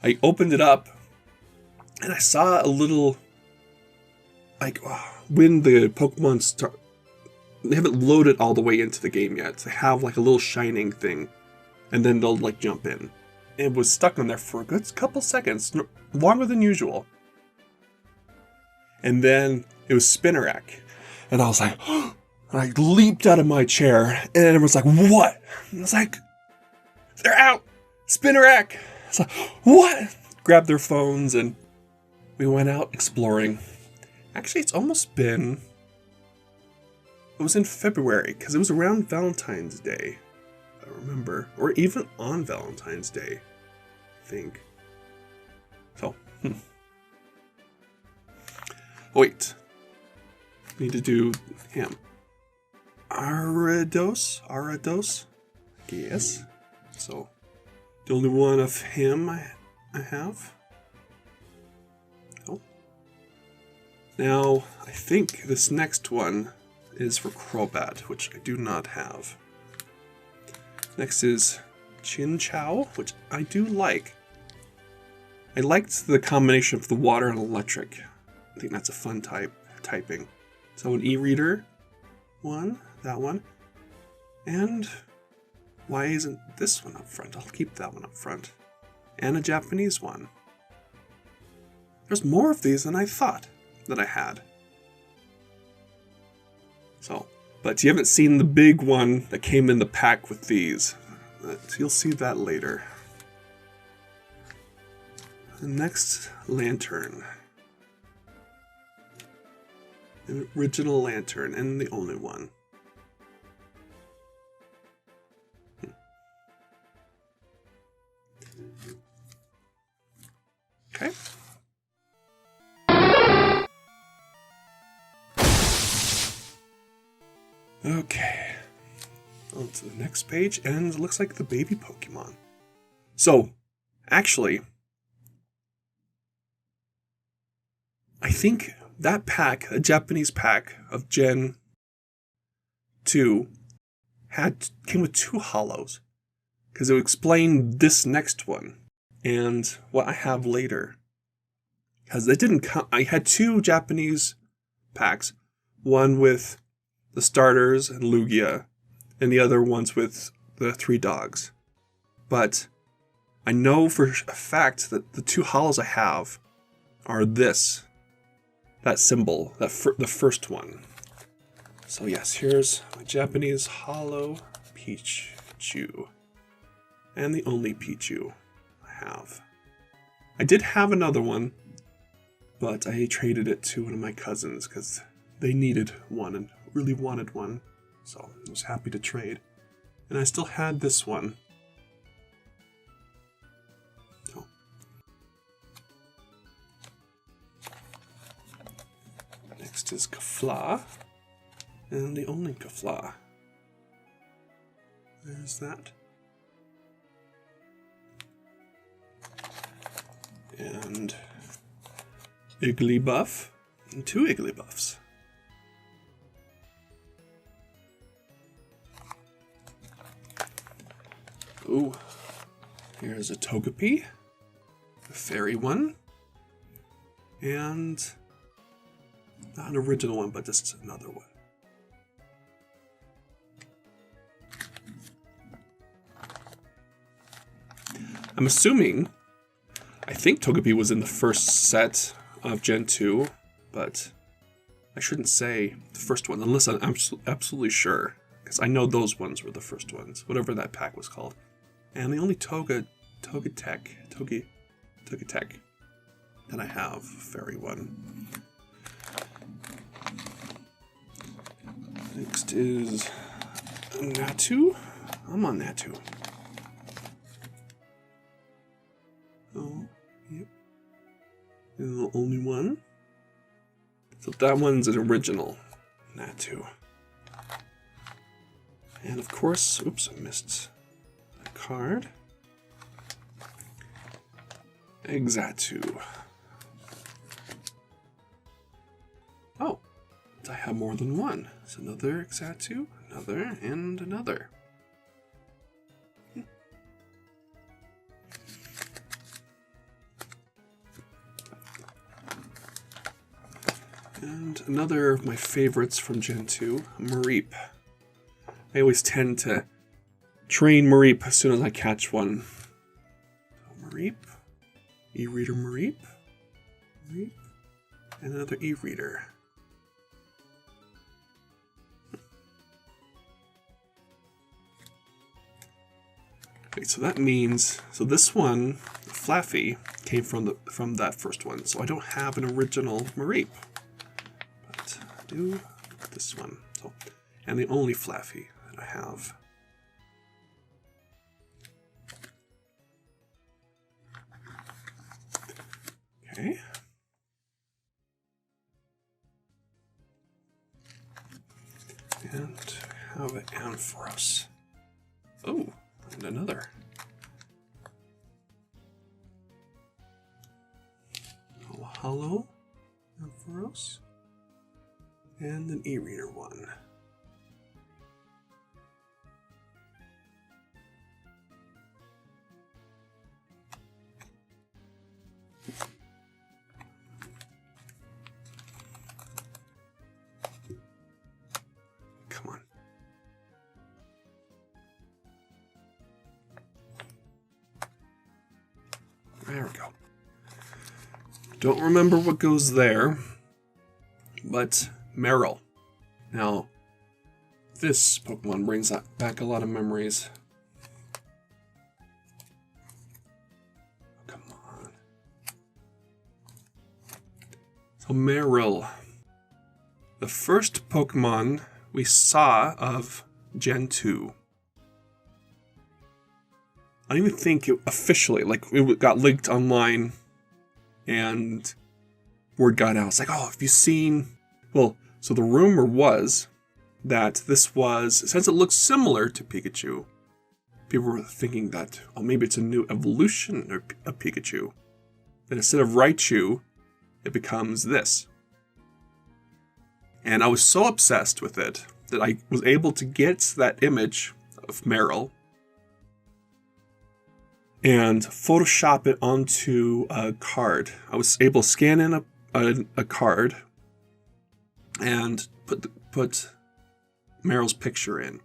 I opened it up, and I saw a little, like, when the Pokemon start, they haven't loaded all the way into the game yet. They have like a little shining thing. And then they'll like jump in. It was stuck on there for a good couple seconds, longer than usual. And then it was Spinnerack. And I was like, and I leaped out of my chair, and everyone's like, what? And I was like, they're out! Spinnerack! I was like, what? Grabbed their phones, and we went out exploring. Actually, it's almost been, it was in February, because it was around Valentine's Day. I remember, or even on Valentine's Day, I think. So, wait. Need to do him. Arados? Yes. So, the only one of him I have. Oh. Now, I think this next one is for Crobat, which I do not have. Next is Chinchou, which I do like. I liked the combination of the water and electric. I think that's a fun typing. So an e-reader one, that one. And why isn't this one up front? I'll keep that one up front. And a Japanese one. There's more of these than I thought that I had. So, but you haven't seen the big one that came in the pack with these. You'll see that later. the next lantern. The original lantern and the only one. Okay. Okay. On to the next page, and it looks like the baby Pokemon. So, actually, I think that pack, a Japanese pack of Gen 2, came with 2 hollows. Because it would explain this next one and what I have later. Because it didn't come. I had 2 Japanese packs, one with the starters and Lugia, and the other ones with the 3 dogs. But I know for a fact that the 2 hollows I have are this. That symbol, the first one. So yes, here's my Japanese hollow Pichu. And the only Pichu I have. I did have another one, but I traded it to one of my cousins because they needed one and really wanted one. So I was happy to trade. And I still had this one. So. Next is Kafla. And the only Kafla. There's that. And Igglybuff, and 2 Igglybuffs. Ooh, here's a Togepi, a fairy one, and not an original one, but just another one. I'm assuming, I think Togepi was in the first set of Gen 2, but I shouldn't say the first one unless I'm absolutely sure, because I know those ones were the first ones, whatever that pack was called. And the only Togetek that I have, fairy one. Next is Natu. I'm on Natu. Oh, yep. And the only one. So that one's an original Natu. And of course, oops, I missed a card. Exatu. Oh, I have more than one. So another Exatu, another, and another. And another of my favorites from Gen 2, Mareep. I always tend to train Mareep as soon as I catch one. So Mareep, E-Reader Mareep, and another E-Reader. Okay, so that means, so this one, Flaffy, came from that first one. So I don't have an original Mareep. But I do this one. So, and the only Flaffy that I have. Okay. And have an Ampharos. Oh, and another. Oh, hello, Ampharos. And an E-Reader one. Come on. There we go. Don't remember what goes there, but Meryl. Now, this Pokemon brings back a lot of memories. Come on. So Meryl, the first Pokemon we saw of Gen 2. I don't even think it officially, like, it got leaked online and word got out. It's like, oh, have you seen... Well, so the rumor was that this was, since it looks similar to Pikachu, people were thinking that, oh, maybe it's a new evolution of Pikachu. That instead of Raichu, it becomes this. And I was so obsessed with it that I was able to get that image of Meryl and Photoshop it onto a card. I was able to scan in a card and put Meryl's picture in.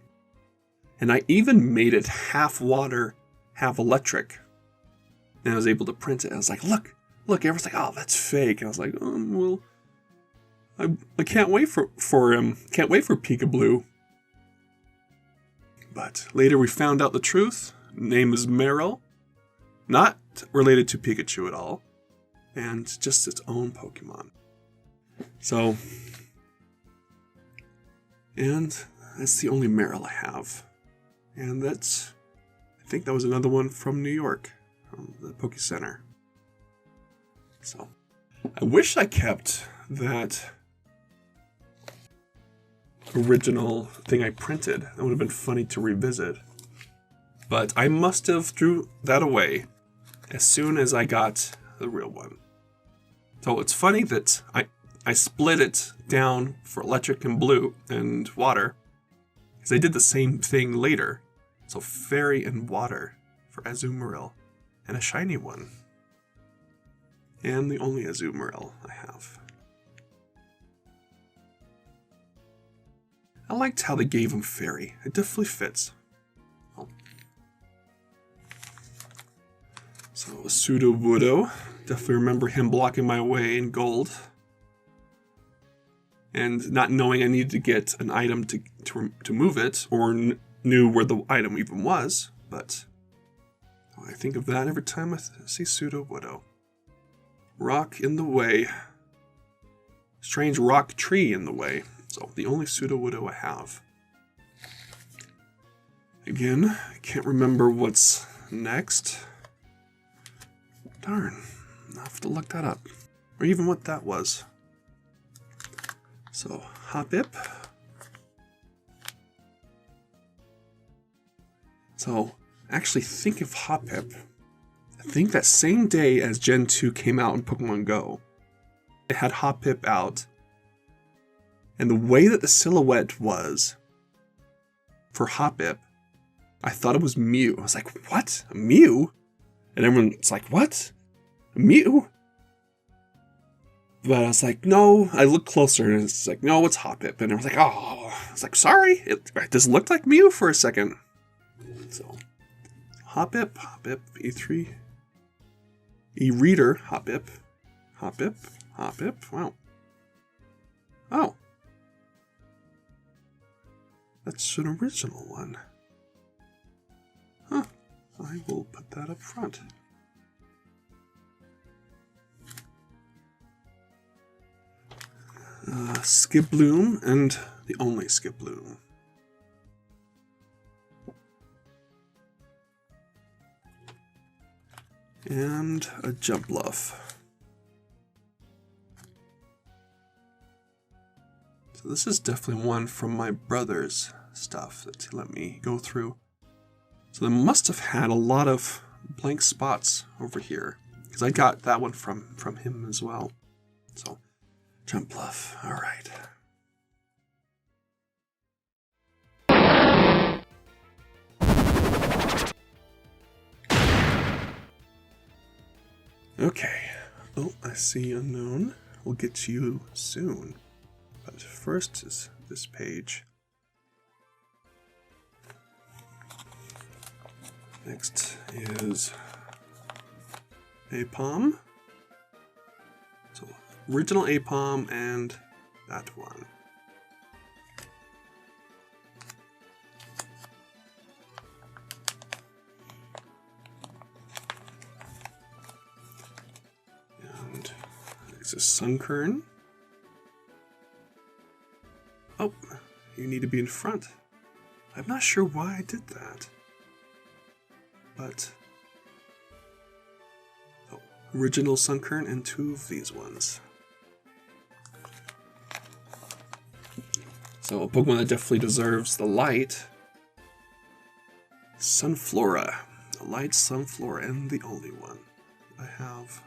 And I even made it half water, half electric. And I was able to print it. I was like, look, everyone's like, oh, that's fake. And I was like, well, I can't wait for him. Can't wait for Pikablue. But later we found out the truth. Name is Meryl. Not related to Pikachu at all. And just its own Pokemon. So, and that's the only Meryl I have. And I think that was another one from New York, from the Poke Center. So, I wish I kept that original thing I printed. That would have been funny to revisit. But I must have threw that away as soon as I got the real one. So it's funny that I split it down for electric and blue and water, because I did the same thing later. So fairy and water for Azumarill, and a shiny one. And the only Azumarill I have. I liked how they gave him fairy. It definitely fits. Oh. So a Sudowoodo. Definitely remember him blocking my way in gold. And not knowing I needed to get an item to move it, or knew where the item even was, but I think of that every time I see Sudowoodo. Rock in the way. Strange rock tree in the way. So, the only Sudowoodo I have. Again, I can't remember what's next. Darn, I'll have to look that up. Or even what that was. So, Hoppip. So, actually think of Hoppip. I think that same day as Gen 2 came out in Pokemon Go, it had Hoppip out. And the way that the silhouette was for Hoppip, I thought it was Mew. I was like, what? A Mew? And everyone's like, what? A Mew? But I was like, no. I looked closer and it's like, no, it's Hoppip. And everyone's like, oh. I was like, sorry. It just looked like Mew for a second. So, Hoppip, E3, E-Reader, Hoppip, wow. Oh. That's an original one. Huh. I will put that up front. Skiploom, and the only Skiploom. And a Jumpluff. So this is definitely one from my brother's stuff that he let me go through. So they must have had a lot of blank spots over here, because I got that one from him as well. So, Jumpluff, all right. Okay. Oh, I see Unknown. We'll get to you soon. But first is this page. Next is Apom. So, original Apom and that one. And next is Sunkern. Oh, you need to be in front. I'm not sure why I did that. But... oh, original Sunkern and 2 of these ones. So a Pokemon that definitely deserves the light. Sunflora. The light Sunflora, and the only one I have.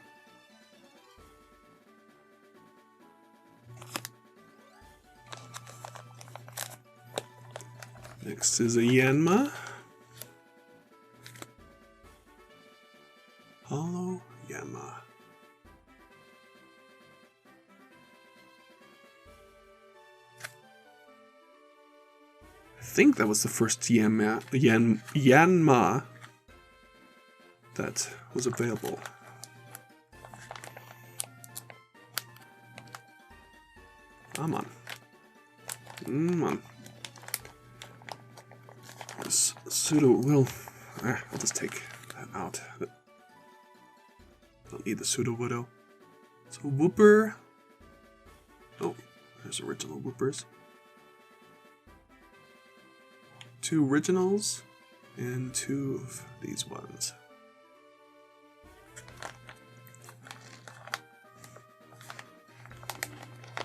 Next is a Yanma. Hollow Yanma. I think that was the first Yanma that was available. Come on. Come on. This pseudo will... I'll just take that out. Don't need the pseudo widow. So Whooper. Oh, there's original Whoopers. 2 originals and 2 of these ones.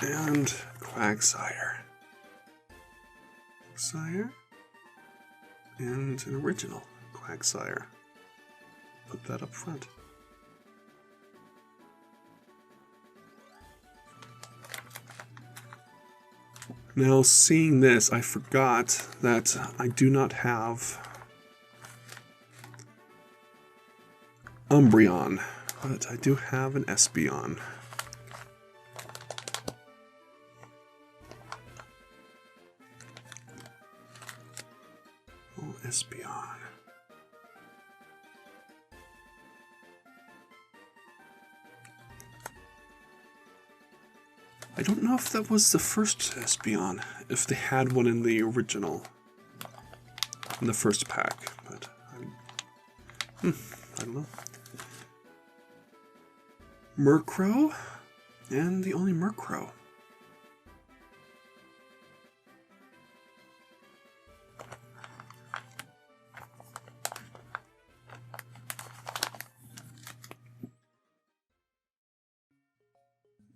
And Quagsire. Quagsire. And an original Quagsire. Put that up front. Now, seeing this, I forgot that I do not have Umbreon, but I do have an Espeon. Oh, Espeon. I don't know if that was the first Espeon, if they had one in the original, in the first pack, but I don't know. Murkrow, and the only Murkrow.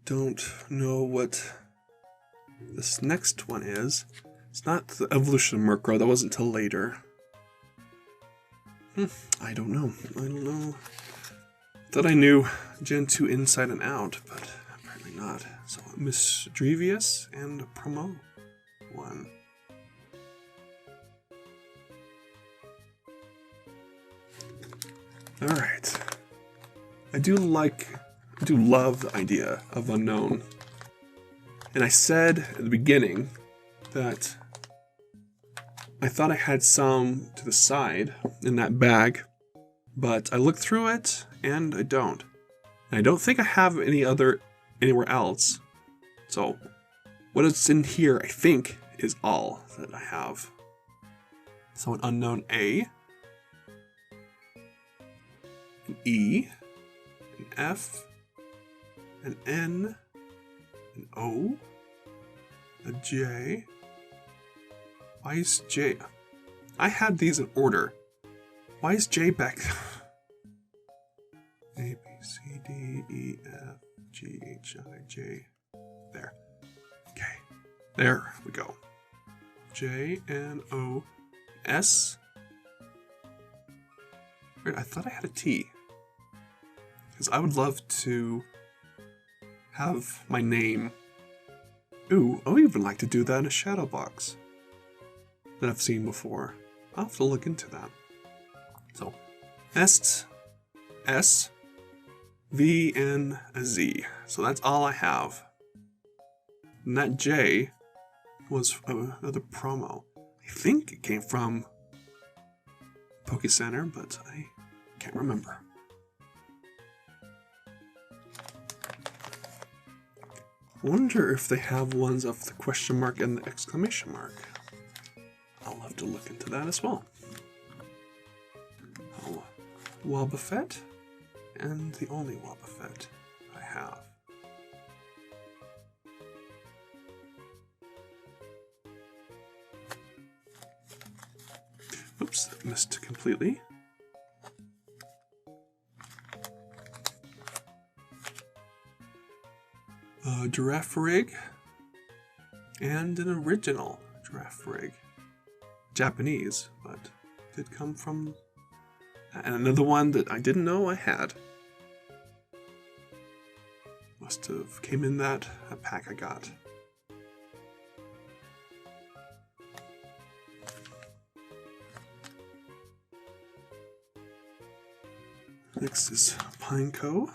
Don't know what this next one is. It's not the evolution of Murkrow, that wasn't till later. I don't know. Thought I knew Gen 2 inside and out, but apparently not. So Misdrevious and Promo 1. Alright. I do love the idea of unknown. And I said at the beginning that I thought I had some to the side in that bag, but I looked through it and I don't. And I don't think I have anywhere else. So what is in here, I think, is all that I have. So an unknown A, an E, an F, an N, an O, a J. Why is J? I had these in order. Why is J back? A, B, C, D, E, F, G, H, I, J. There. Okay. There we go. J, N, O, S. Wait, I thought I had a T. Because I would love to have my name. Ooh, I would even like to do that in a shadow box that I've seen before. I'll have to look into that. So, S, V, N, Z. So that's all I have. And that J was another promo. I think it came from Poke Center, but I can't remember. Wonder if they have ones of the question mark and the exclamation mark. I'll have to look into that as well. Oh, Wobbuffet, and the only Wobbuffet I have. Oops, missed completely. A giraffe rig. And an original giraffe rig. Japanese, but did come from... And another one that I didn't know I had. Must have came in that pack I got. Next is Pineco.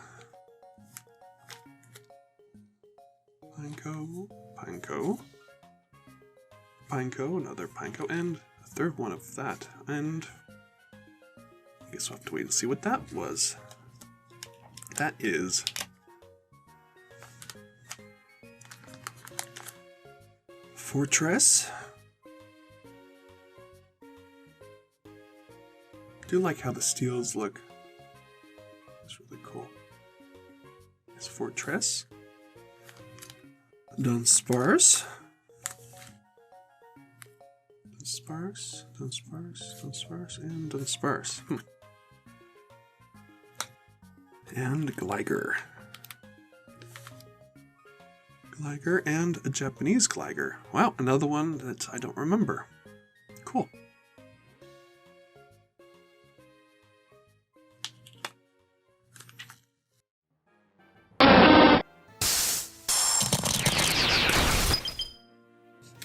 Pineco, another Pineco, and a third one of that. And I guess we'll have to wait and see what that was. That is Fortress. I do like how the steels look. It's really cool. It's Fortress. Dunsparce, and Dunsparce. And Gligar. Gligar and a Japanese Gligar. Wow, another one that I don't remember. Cool.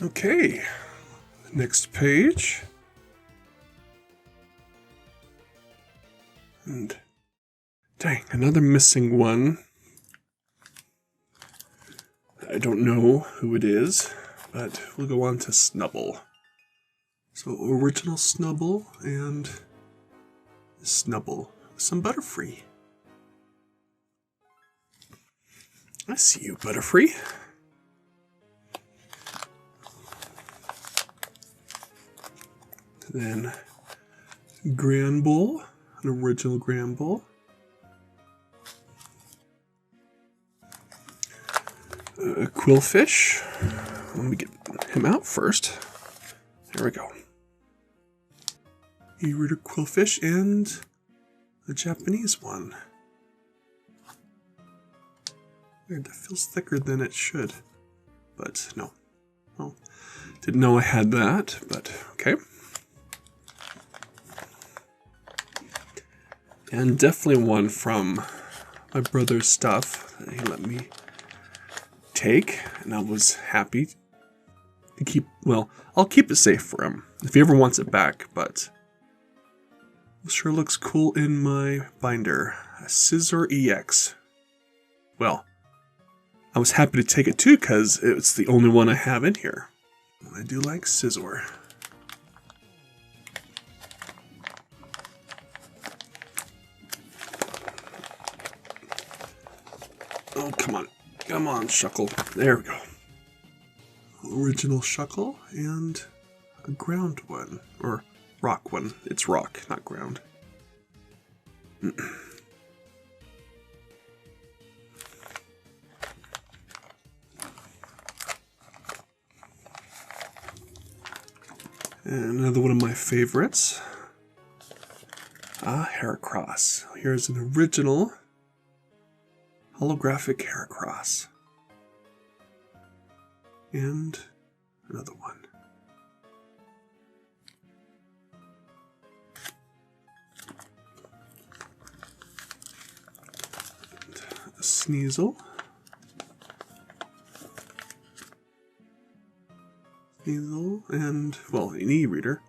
Okay, next page. And dang, another missing one. I don't know who it is, but we'll go on to Snubble. So original Snubble and Snubble. Some Butterfree. I see you, Butterfree. Then Granbull, an original Granbull. Quillfish. Let me get him out first. There we go. E-Reader Quillfish and a Japanese one. Weird, that feels thicker than it should. But no. Well, didn't know I had that, but okay. And definitely one from my brother's stuff that he let me take, and I was happy to keep, well, I'll keep it safe for him if he ever wants it back, but it sure looks cool in my binder. A Scizor EX. Well, I was happy to take it too because it's the only one I have in here. I do like Scizor. Oh, come on. Come on, Shuckle. There we go. Original Shuckle and a ground one. Or rock one. It's rock, not ground. And another one of my favorites. Heracross. Here's an original holographic Heracross. And another one. A Sneasel. Sneasel and, well, an e-reader.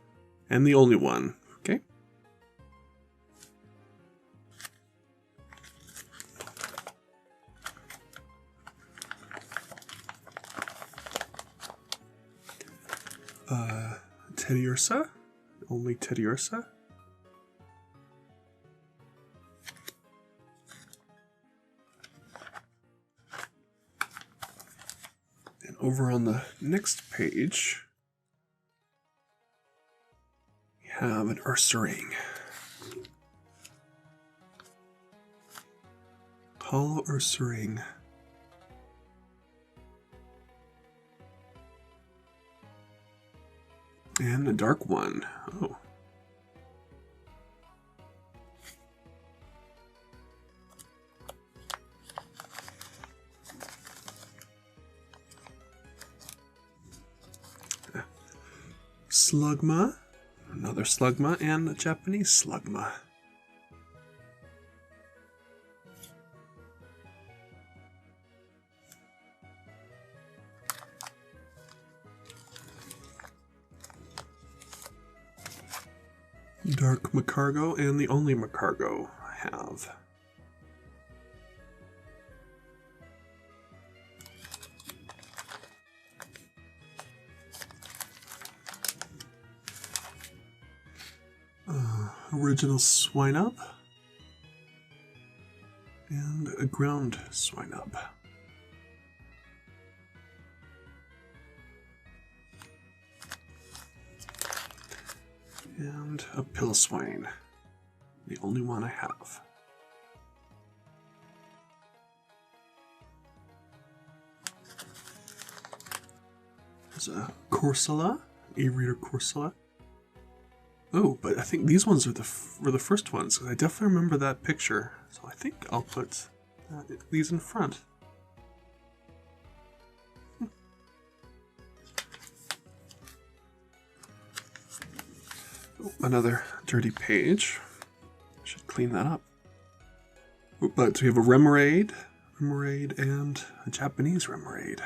And the only one. Okay. Teddiursa. Only Teddiursa. And over on the next page, we have an Ursaring. Hollow Ursaring. And a dark one. Oh, Slugma, another Slugma, and a Japanese Slugma. Dark Macargo, and the only Macargo I have. Original Swinub, and a ground Swinub. And a Pilswain, the only one I have. There's a Corsola, e-reader Corsola. Oh, but I think these ones were the first ones. I definitely remember that picture, so I think I'll put these in front. Oh, another dirty page. Should clean that up. Oh, but we have a Remoraid, and a Japanese Remoraid.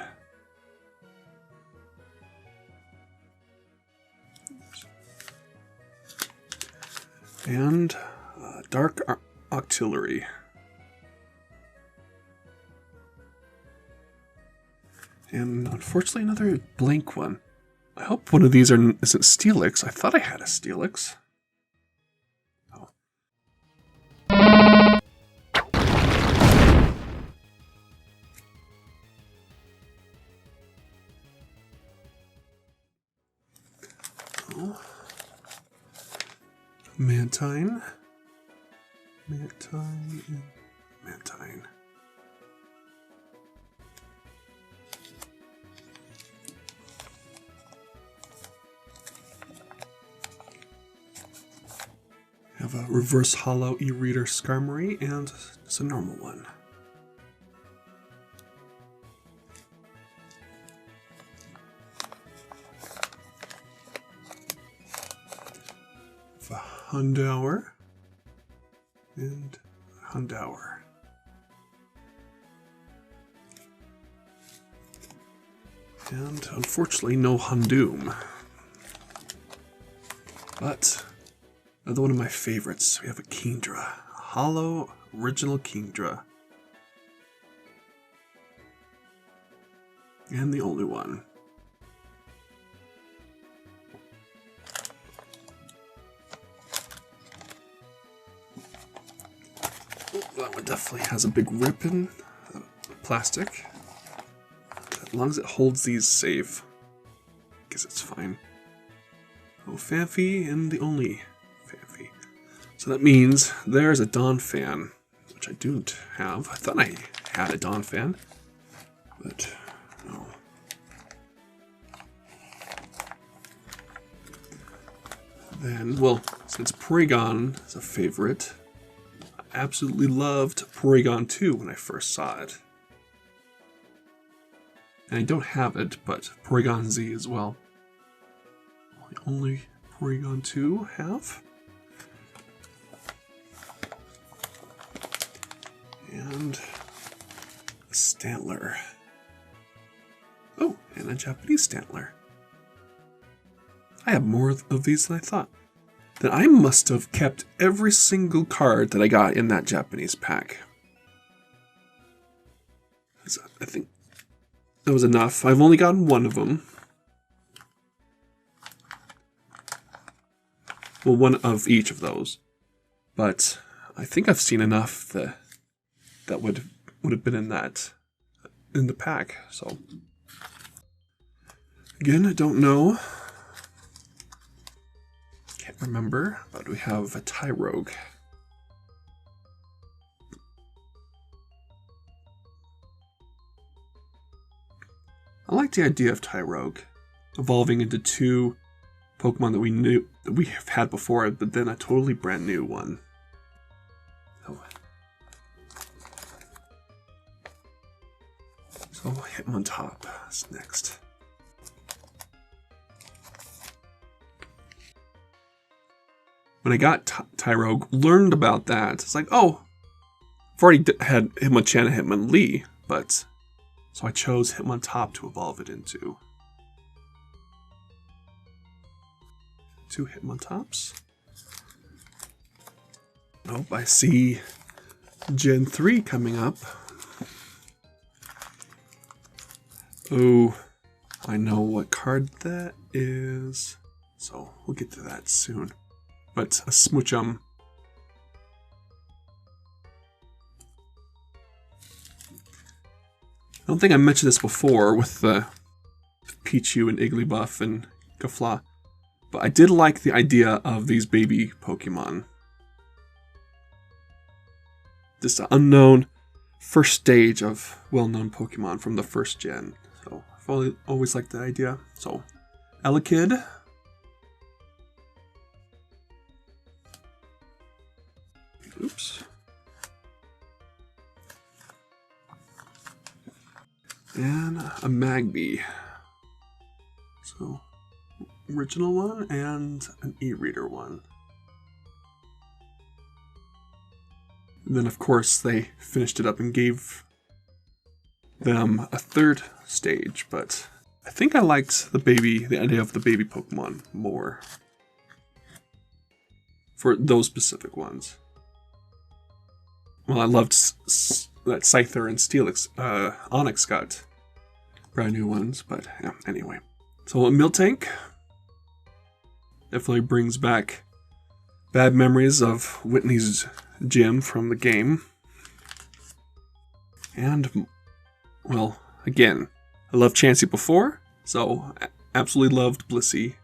And Dark Octillery. And unfortunately another blank one. I hope one of these isn't Steelix. I thought I had a Steelix. Oh. Oh. Mantine. Have a reverse hollow e-reader Skarmory and just a normal one. A Houndour and Houndour. And unfortunately no Houndoom. But another one of my favorites, we have a Kingdra. A hollow original Kingdra. And the only one. That one definitely has a big rip in plastic. As long as it holds these safe, I guess it's fine. Oh, Fanfi and the only Fanfi. So that means there's a Donphan, which I don't have. I thought I had a Donphan, but no. Then, well, since Porygon is a favorite, I absolutely loved Porygon 2 when I first saw it. And I don't have it, but Porygon Z as well. The only Porygon 2 have. And a Stantler. Oh, and a Japanese Stantler. I have more of these than I thought. Then I must have kept every single card that I got in that Japanese pack. I think that was enough. I've only gotten one of them. Well, one of each of those. But I think I've seen enough that would have been in the pack. So again, I don't know. Can't remember, but we have a Tyrogue. I like the idea of Tyrogue evolving into two Pokemon that we have had before, but then a totally brand new one. So Hitmontop is next. when I got Tyrogue, learned about that. It's like, oh, I've already had Hitmonchan and Hitmonlee, but so I chose Hitmontop to evolve it into. 2 Hitmontops. Nope, I see Gen 3 coming up. Oh, I know what card that is, so we'll get to that soon. But a Smoochum. I don't think I mentioned this before with the Pichu and Igglybuff and Gafla, but I did like the idea of these baby Pokemon. This unknown first stage of well-known Pokemon from the first gen. So I've always liked that idea. So Elekid. Oops. And a Magby. So original one and an e-reader one. And then, of course, they finished it up and gave them a 3rd stage, but I think I liked the idea of the baby Pokemon more for those specific ones. Well, I loved that Scyther and Steelix, Onyx got brand new ones, but yeah, anyway. So Miltank definitely brings back bad memories of Whitney's gym from the game. And, well, again, I loved Chansey before, so I absolutely loved Blissey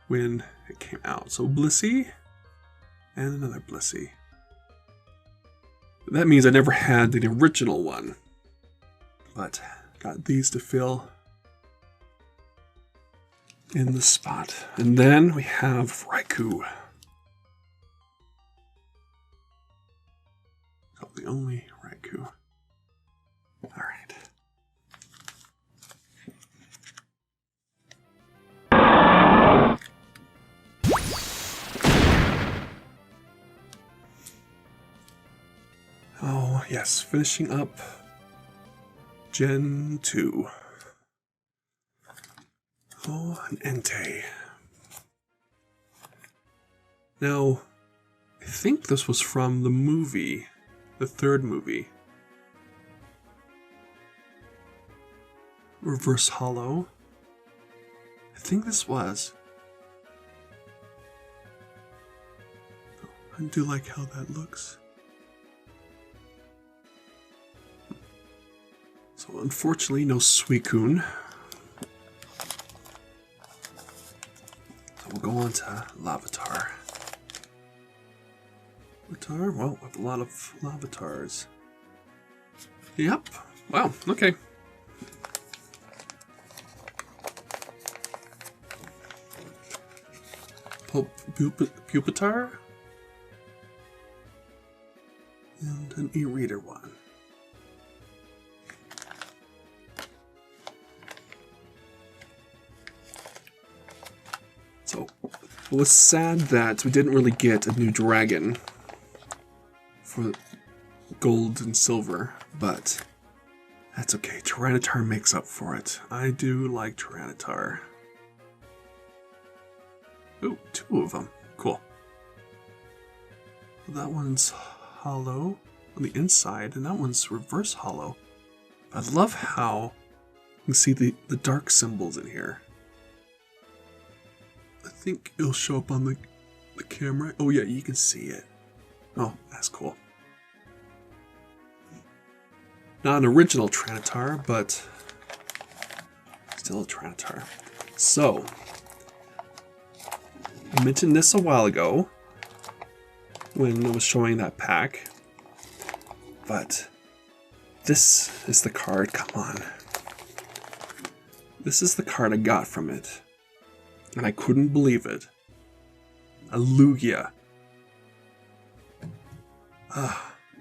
when it came out. So Blissey and another Blissey. That means I never had the original one, but got these to fill in the spot. And then we have Raikou. So the only Raikou. Alright. Oh, yes, finishing up Gen 2. Oh, an Entei. Now, I think this was from the movie, the 3rd movie. Reverse Hollow. I think this was. I do like how that looks. So unfortunately, no Suicune. So we'll go on to Larvitar. Larvitar? Well, with a lot of Larvitars. Yep. Wow, okay. Pupitar? And an e-reader one. So, it was sad that we didn't really get a new dragon for gold and silver, but that's okay. Tyranitar makes up for it. I do like Tyranitar. Ooh, 2 of them. Cool. That one's hollow on the inside, and that one's reverse hollow. I love how you can see the dark symbols in here. I think it'll show up on the camera. Oh yeah, you can see it. Oh, that's cool. Not an original Tyranitar, but still a Tyranitar. So, I mentioned this a while ago when I was showing that pack, but this is the card, come on. This is the card I got from it, and I couldn't believe it. A Lugia.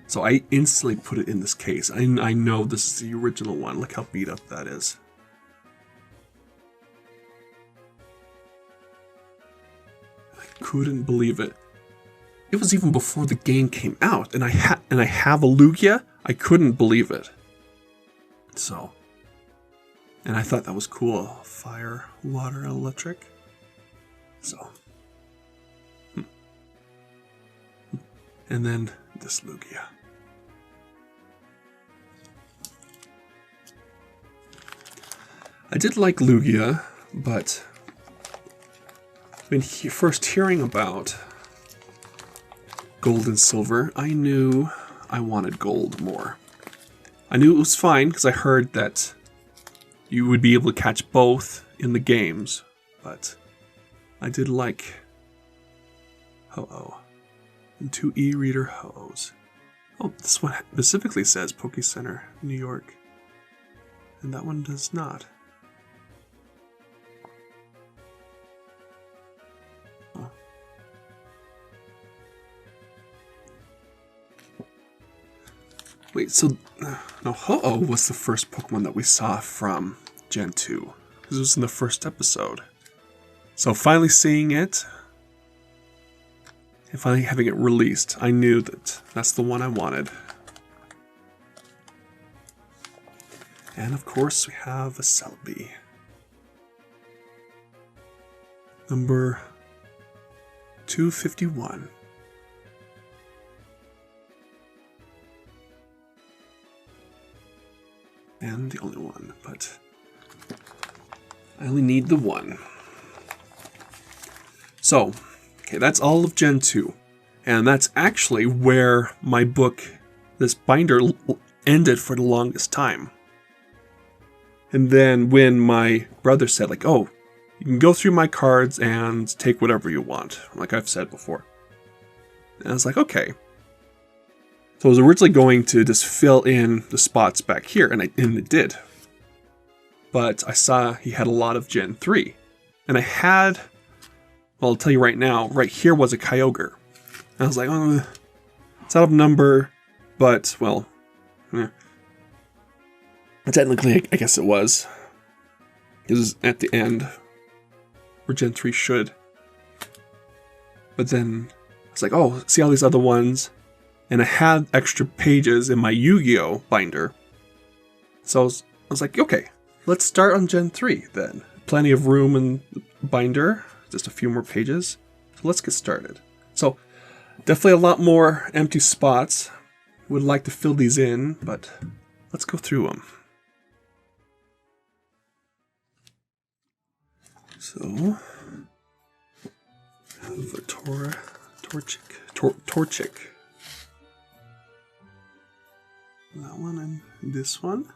So I instantly put it in this case. I know this is the original one. Look how beat up that is. I couldn't believe it. it was even before the game came out, and I have a Lugia. I couldn't believe it. So, and I thought that was cool. Fire, water, electric. So, and then this Lugia. I did like Lugia, but when first hearing about gold and silver, I knew I wanted gold more. I knew it was fine because I heard that you would be able to catch both in the games, but I did like Ho-Oh and 2 e-reader Ho-Ohs. Oh, this one specifically says Poke Center, New York, and that one does not. Wait, so no, Ho-Oh was the first Pokemon that we saw from Gen 2, because it was in the first episode. So finally seeing it, and finally having it released, I knew that that's the one I wanted. And of course we have a Celebi. Number 251. And the only one, but I only need the one. So, okay, that's all of Gen 2. And that's actually where my book, this binder, ended for the longest time. And then when my brother said, like, oh, you can go through my cards and take whatever you want, like I've said before. And I was like, okay. So I was originally going to just fill in the spots back here, and it did. But I saw he had a lot of Gen 3. And I had, well, I'll tell you right now, right here was a Kyogre. And I was like, oh, it's out of number, but, well, technically, I guess it was. It was at the end, where Gen 3 should. But then, I was like, oh, see all these other ones? And I had extra pages in my Yu-Gi-Oh! Binder. So I was like, okay, let's start on Gen 3 then. Plenty of room in the binder, just a few more pages. So let's get started. So definitely a lot more empty spots. Would like to fill these in, but let's go through them. So, Torchic. That one and this one.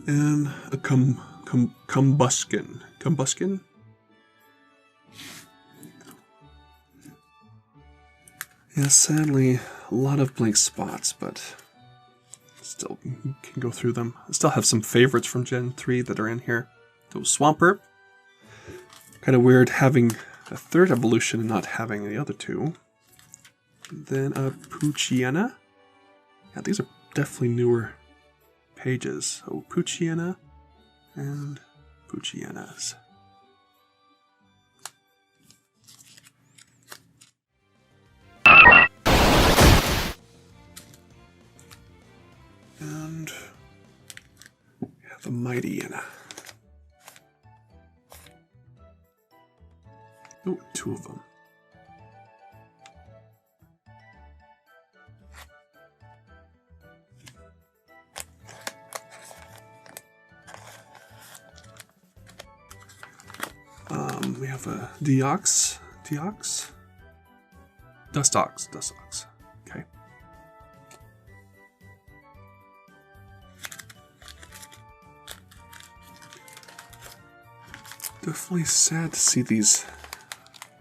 And a Combuskin. Combuskin? Yeah, sadly, a lot of blank spots, but still can go through them. I still have some favorites from Gen 3 that are in here. So Swampert. Kind of weird having a third evolution and not having the other two. And then a Poochyena. Yeah, these are definitely newer pages. So Poochyena and Poochyenas. And we have a Mightyena. Oh, 2 of them. We have a Dustox. Okay. Definitely sad to see these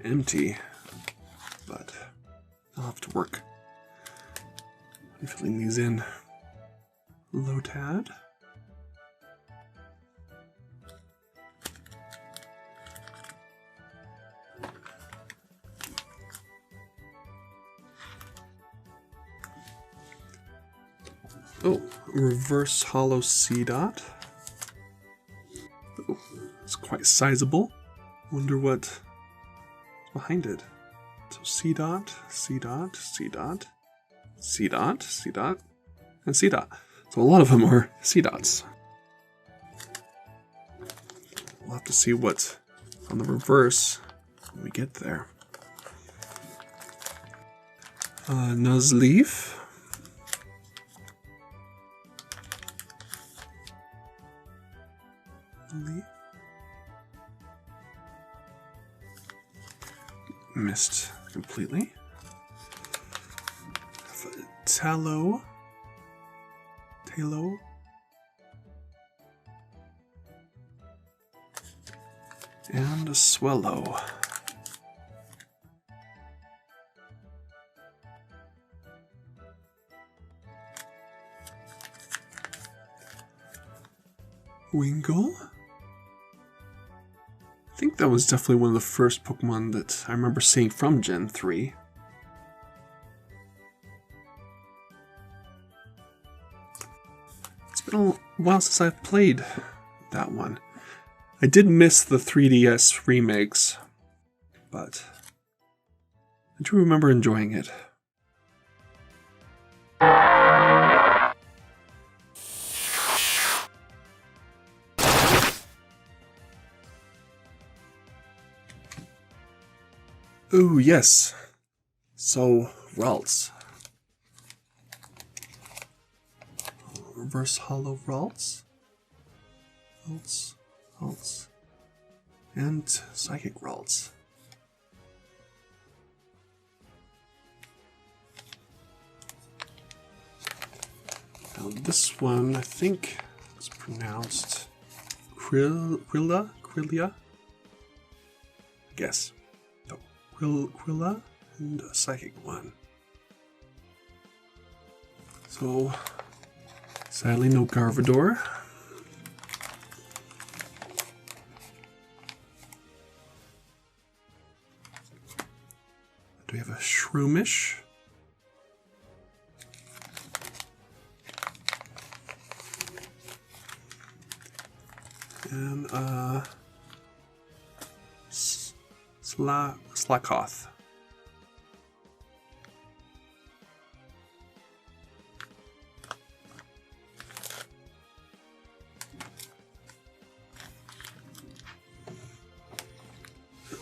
empty, but I'll have to work on filling these in. Lotad. Oh, reverse hollow C dot. Oh, it's quite sizable. Wonder what's behind it. So C dot, C dot, C dot, C dot, C dot, and C dot. So a lot of them are C dots. We'll have to see what's on the reverse when we get there. Nuzleaf. Leaf. Missed completely. Tallow. Tallow. And a swallow. Wingull? I think that was definitely one of the first Pokemon that I remember seeing from Gen 3. It's been a while since I've played that one. I did miss the 3DS remakes, but I do remember enjoying it. Ooh, yes. So, Ralts. Reverse hollow Ralts. Ralts. And Psychic Ralts. Now this one, I think it's pronounced Quilla? I guess. Quilla and a Psychic one. So, sadly no Garvador. Do we have a Shroomish? And Slakoth.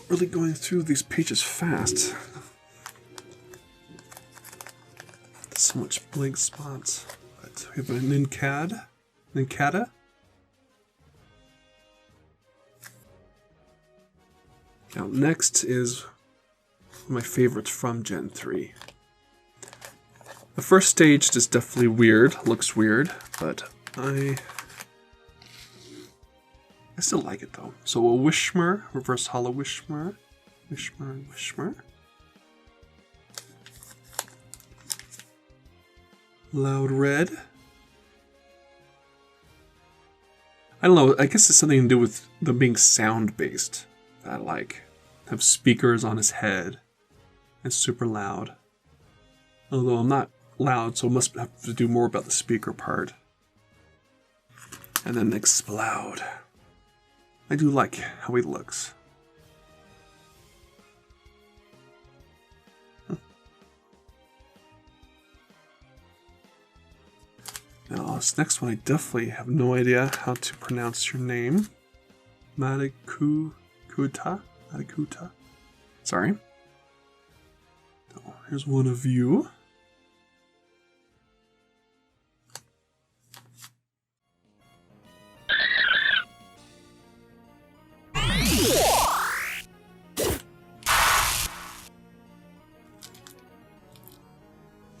Really going through these pages fast. There's so much blank spots. But we have a Nincada. Now next is one of my favorites from Gen 3. The first stage is definitely weird, looks weird, but I still like it though. So a Wishmer, reverse hollow Wishmer. Wishmer. Loud Red. I don't know, I guess it's something to do with them being sound based. That like have speakers on his head and super loud. Although I'm not loud, so it must have to do more about the speaker part. And then Explode. I do like how he looks. Now this next one I definitely have no idea how to pronounce your name. Matakuta? Sorry. Oh, here's one of you.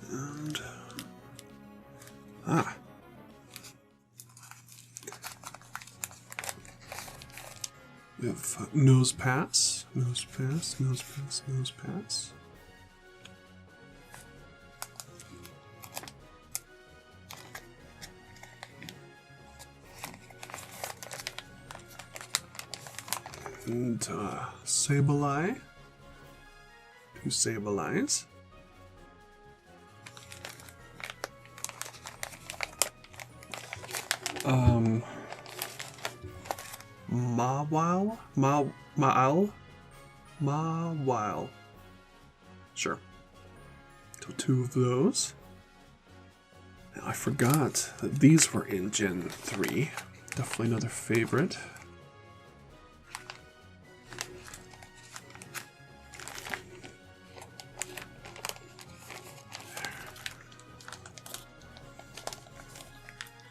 And we have Nose Pass. And Sableye. 2 Sableyes. Mawile? Mawile. Sure. So 2 of those. Now, I forgot that these were in Gen 3. Definitely another favorite.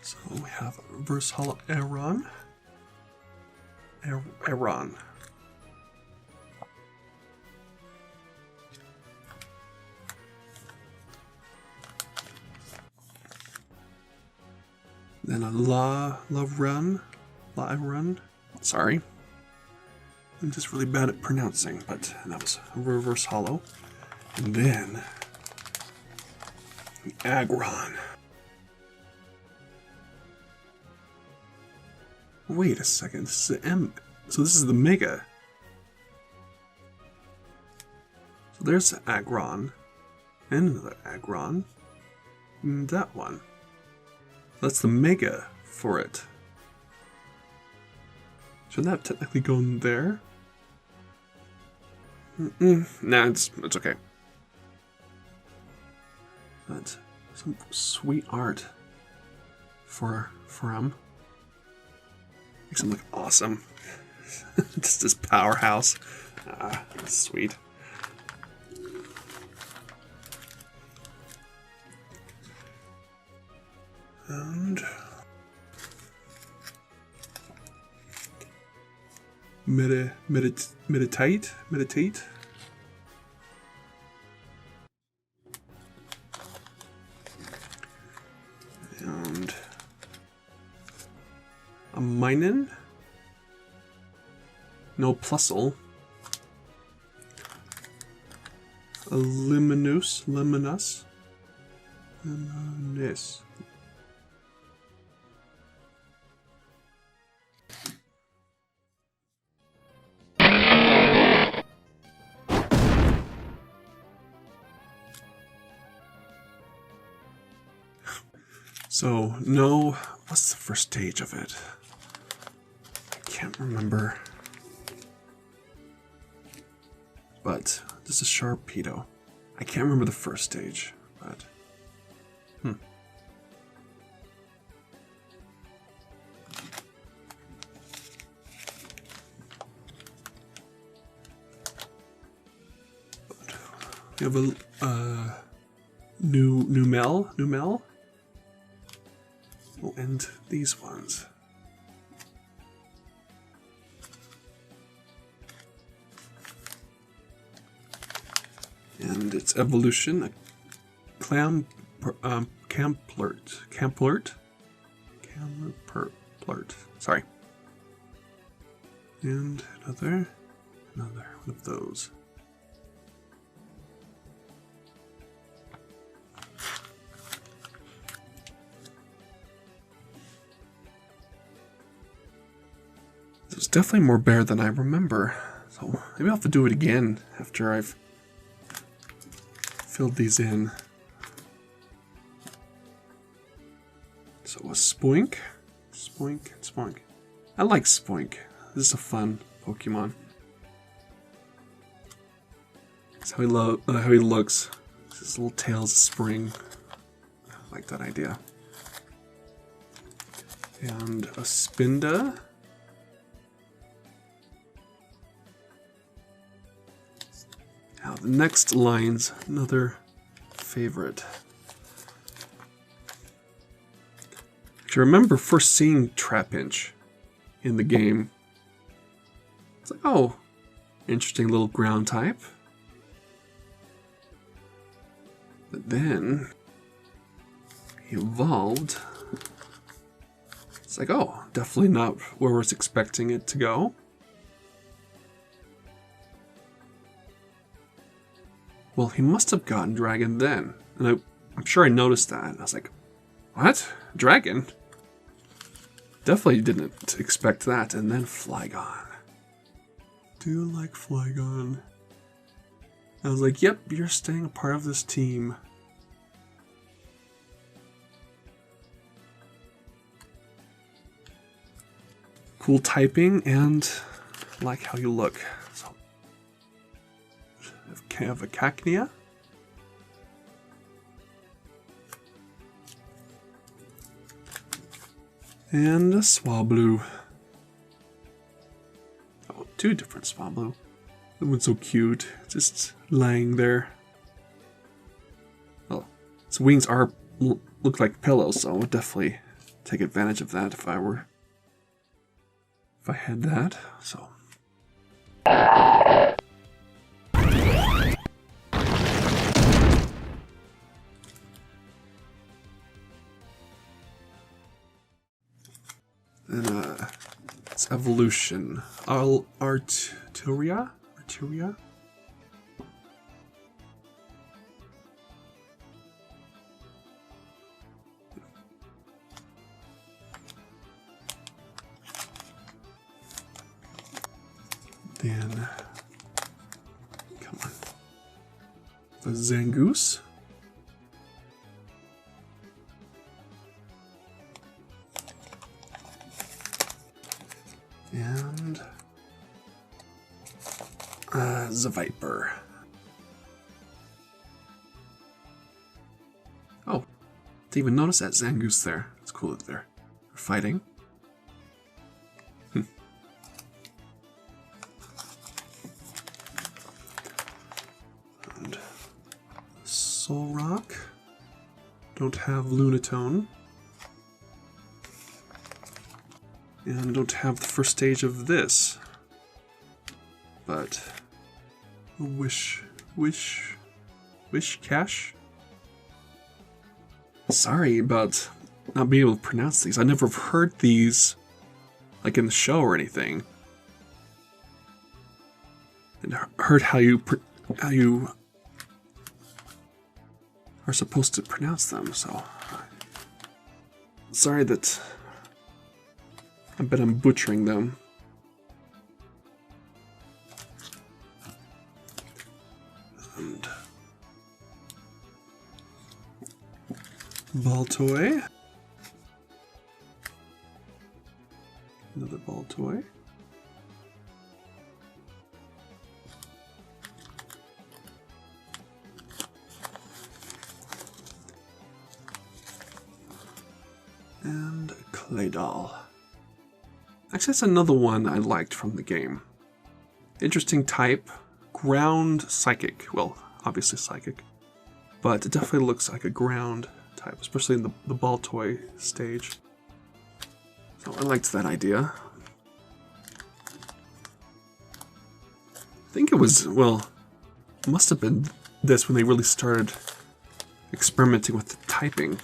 So we have Reverse Hollow Aron. Aron. Then a La Run. Sorry. I'm just really bad at pronouncing, but that was a Reverse Hollow. And then the Agron. Wait a second, this is the M. So this is the Mega. So there's the Agron. And another Agron. And that one. That's the Mega for it. Shouldn't that technically go in there? Nah, it's okay. But some sweet art for him. Makes him look awesome. Just this powerhouse. That's sweet. And meditate. And a Minen. No Plusle. A Luminous. So, no, what's the first stage of it? I can't remember. But this is Sharpedo. I can't remember the first stage, but we have a Numel. Oh, and these ones. And its evolution, a Camplert. Sorry. And another one of those. It's definitely more bare than I remember, so maybe I'll have to do it again after I've filled these in. So a Spoink. I like Spoink. This is a fun Pokemon. That's how he looks. His little tail's a spring. I like that idea. And a Spinda. Now the next line's another favorite. I remember first seeing Trapinch in the game. It's like, oh, interesting little ground type. But then he evolved. It's like, oh, definitely not where I was expecting it to go. Well, he must have gotten Dragon then. And I'm sure I noticed that. And I was like, what? Dragon? Definitely didn't expect that. And then Flygon. Do you like Flygon? I was like, yep, you're staying a part of this team. cool typing, and I like how you look. So, have a cacnea. And a swablu. Oh, two different swablu. That one's so cute, just laying there. Oh, its wings look like pillows, so I would definitely take advantage of that if I had that. So. Then it's evolution. Arturia? Then, come on, the Zangoose. And the Viper. Oh, didn't even notice that Zangoose there. It's cool that they're fighting. And Soul Rock. Don't have Lunatone. And don't have the first stage of this. But Wish Cash? Sorry about not being able to pronounce these. I never have heard these like in the show or anything. And heard how you are supposed to pronounce them, so sorry that I bet I'm butchering them. And ball toy. Another ball toy. And a clay doll. Actually, that's another one I liked from the game. Interesting type. Ground psychic. Well, obviously psychic. But it definitely looks like a ground type, especially in the ball toy stage. So I liked that idea. I think it was, well, it must have been this when they really started experimenting with the typing.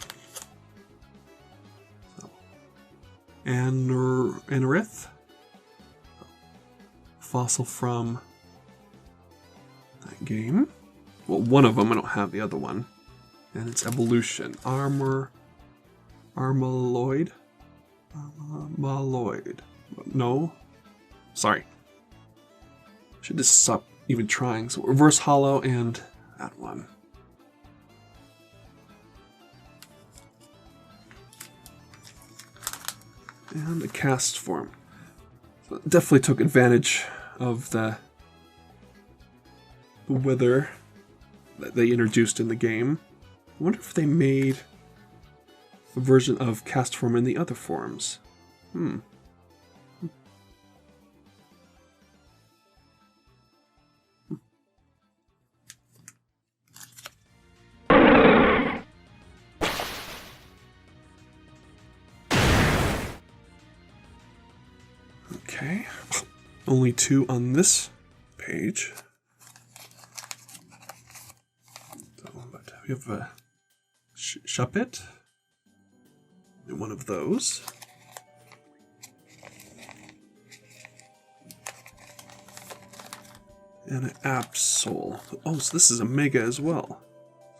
Anorith? Fossil from that game. Well, one of them, I don't have the other one. And it's evolution. Armaloid? Armaloid. No? Sorry. Should just stop even trying. So reverse hollow and that one. And the cast form. So it definitely took advantage of the weather that they introduced in the game. I wonder if they made a version of cast form in the other forms. Okay, only two on this page. So, but we have a Shuppet, one of those. And an Absol. Oh, so this is a Mega as well.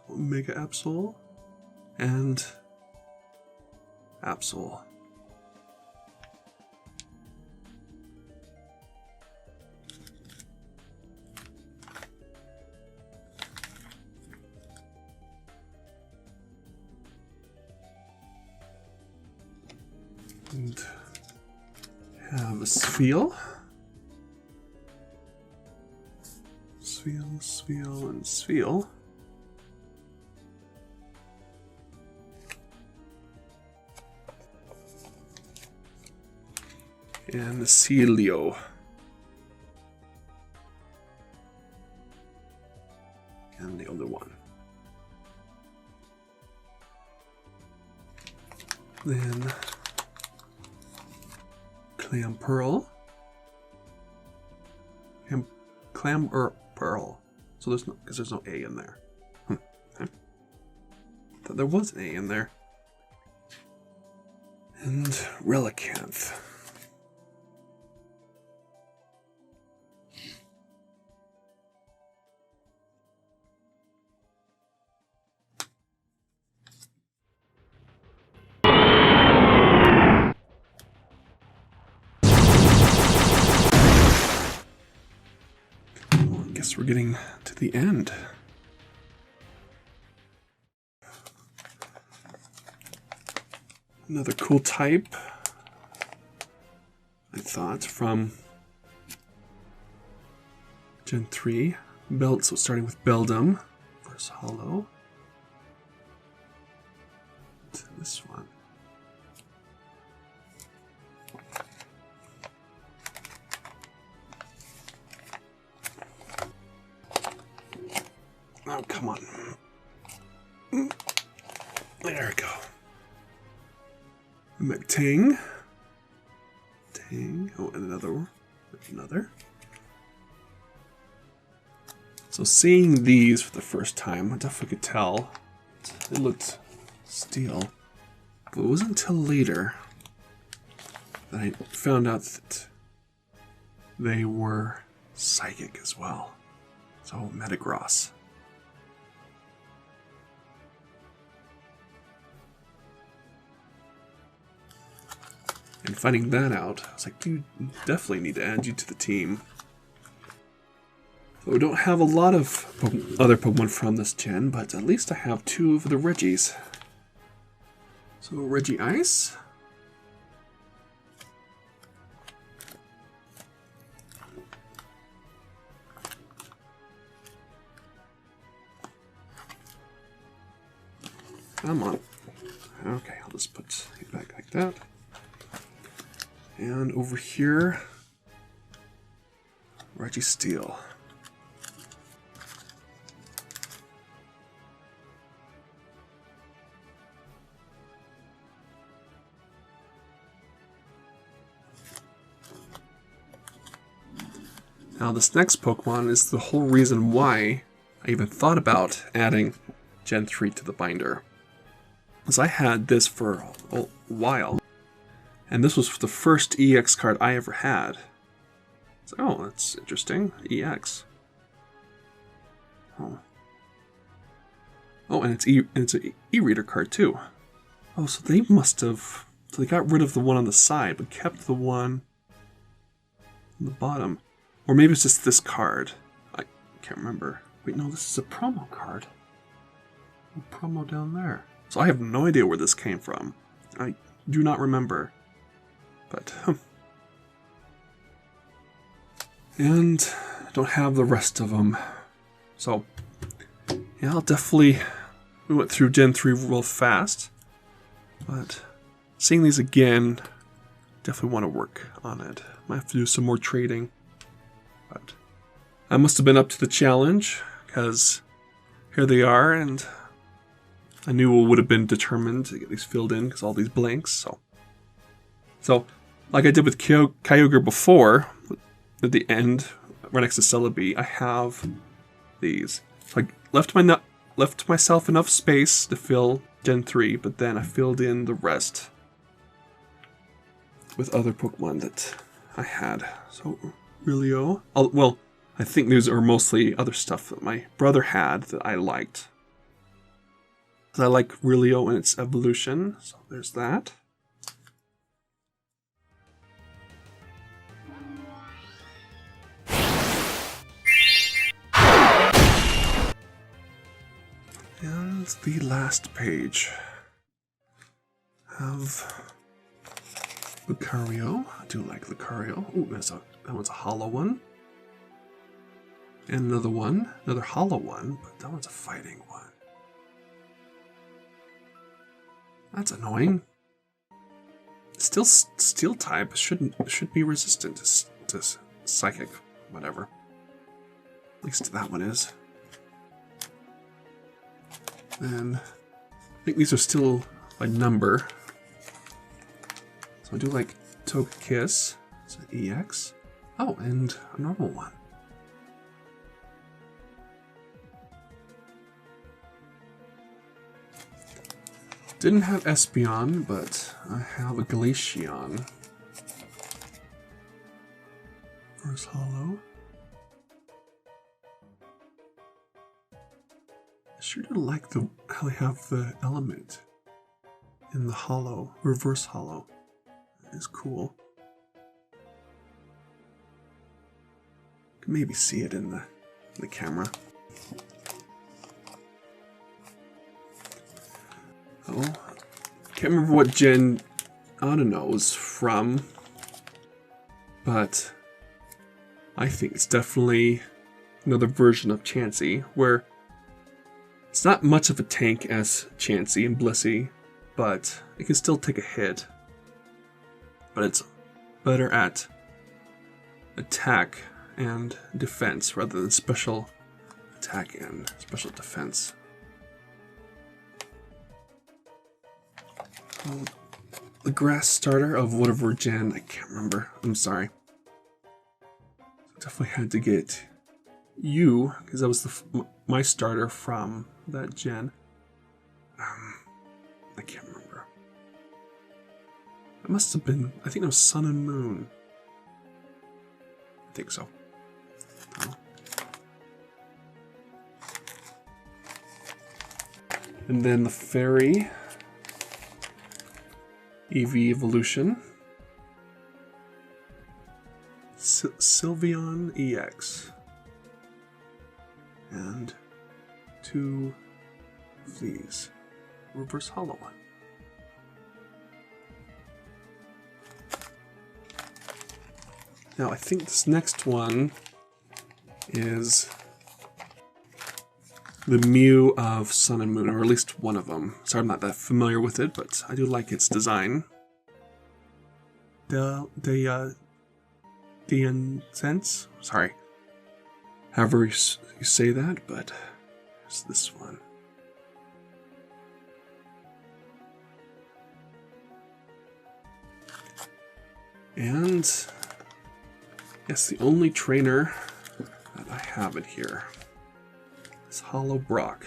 So Mega Absol and Absol. Have a Spheal. Spheal, and Spheal. And the Celio. And the other one. Then Clam Pearl. Clam or Pearl. So there's no, because there's no A in there. Okay. Thought there was an A in there. And Relicanth. We're getting to the end. Another cool type, I thought, from Gen 3. Belt, so starting with Beldum. First Hollow. To this one. Oh, come on. There we go. Tang. Tang. Oh, and another one. Another. So seeing these for the first time, I definitely could tell it looked steel. But it wasn't until later that I found out that they were psychic as well. So Metagross. And finding that out, I was like, dude, definitely need to add you to the team. So we don't have a lot of other Pokemon from this gen, but at least I have 2 of the Reggies. So Regice. Come on. Okay, I'll just put it back like that. And over here, Registeel. Now this next Pokemon is the whole reason why I even thought about adding Gen 3 to the binder. Because I had this for a while. And this was the first EX card I ever had. So, oh, that's interesting. EX. Oh. Oh, and it's an e-reader card too. Oh, so they must have... So they got rid of the one on the side, but kept the one on the bottom. Or maybe it's just this card. I can't remember. Wait, no, this is a promo card. A promo down there. So I have no idea where this came from. I do not remember. But, and I don't have the rest of them. So, yeah, I'll definitely... We went through Gen 3 real fast. But seeing these again, definitely want to work on it. Might have to do some more trading. But I must have been up to the challenge, because here they are, and I knew it would have been determined to get these filled in, because all these blanks, So, like I did with Kyogre before, at the end, right next to Celebi, I have these. So I left myself enough space to fill Gen 3, but then I filled in the rest with other Pokemon that I had. So, Rilio. Well, I think these are mostly other stuff that my brother had that I liked. I like Rilio and its evolution, so there's that. And the last page of Lucario. I do like Lucario. Ooh, that one's a hollow one. And another one. Another hollow one, but that one's a fighting one. That's annoying. Still steel type should be resistant to psychic, whatever. At least that one is. And I think these are still by number. So I do like Togekiss. It's an EX. Oh, and a normal one. Didn't have Espeon, but I have a Glaceon. First hollow. I sure do like how they have the element in the hollow, reverse hollow. That is cool. You can maybe see it in the camera. Oh, can't remember what gen Audino was from, but I think it's definitely another version of Chansey, where it's not much of a tank as Chansey and Blissey, but it can still take a hit. But it's better at attack and defense rather than special attack and special defense. The grass starter of whatever gen, I can't remember. I'm sorry. Definitely had to get you, because that was my starter from that gen. I can't remember. It must have been, I think it was Sun and Moon. I think so. Oh. And then the fairy. EV Evolution. Sylveon EX. And 2 of these. Reverse hollow one. Now I think this next one is the Mew of Sun and Moon, or at least one of them. Sorry, I'm not that familiar with it, but I do like its design. Sense? Sorry. However you say that, but it's this one. And yes, the only trainer that I have it here. It's Hollow Brock.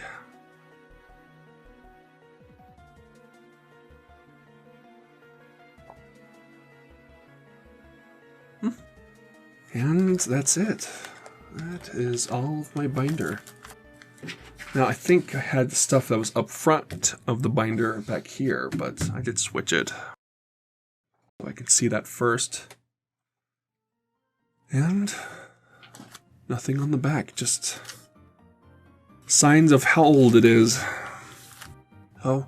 And that's it. That is all of my binder. Now I think I had the stuff that was up front of the binder back here, but I did switch it. So I can see that first. And nothing on the back, just signs of how old it is. Oh,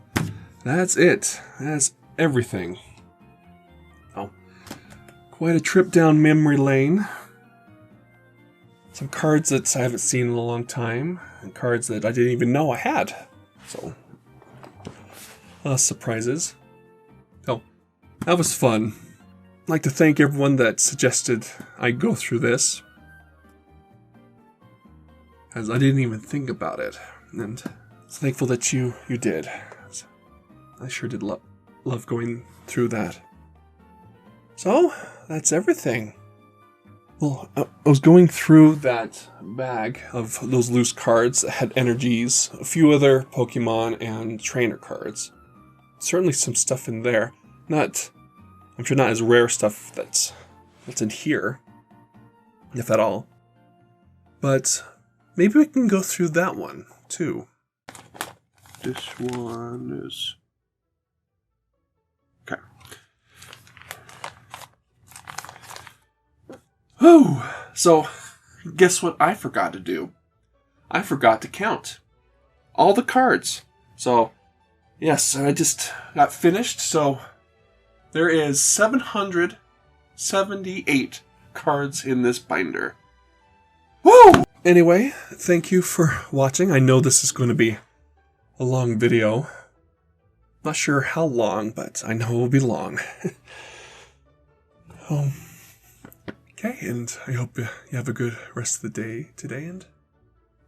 that's it. That's everything. Oh, quite a trip down memory lane. Some cards that I haven't seen in a long time, and cards that I didn't even know I had. So, surprises. Oh, that was fun. I'd like to thank everyone that suggested I go through this, as I didn't even think about it, and I'm thankful that you did. I sure did love going through that. So, that's everything. Well, I was going through that bag of those loose cards that had energies, a few other Pokemon, and trainer cards. Certainly some stuff in there. I'm sure not as rare stuff that's in here, if at all. But maybe we can go through that one, too. This one is... okay. Oh, so guess what I forgot to do? I forgot to count all the cards. So, yes, I just got finished, so There is 778 cards in this binder. Woo! Anyway, thank you for watching. I know this is going to be a long video. Not sure how long, but I know it will be long. Okay, and I hope you have a good rest of the day today, and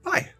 bye.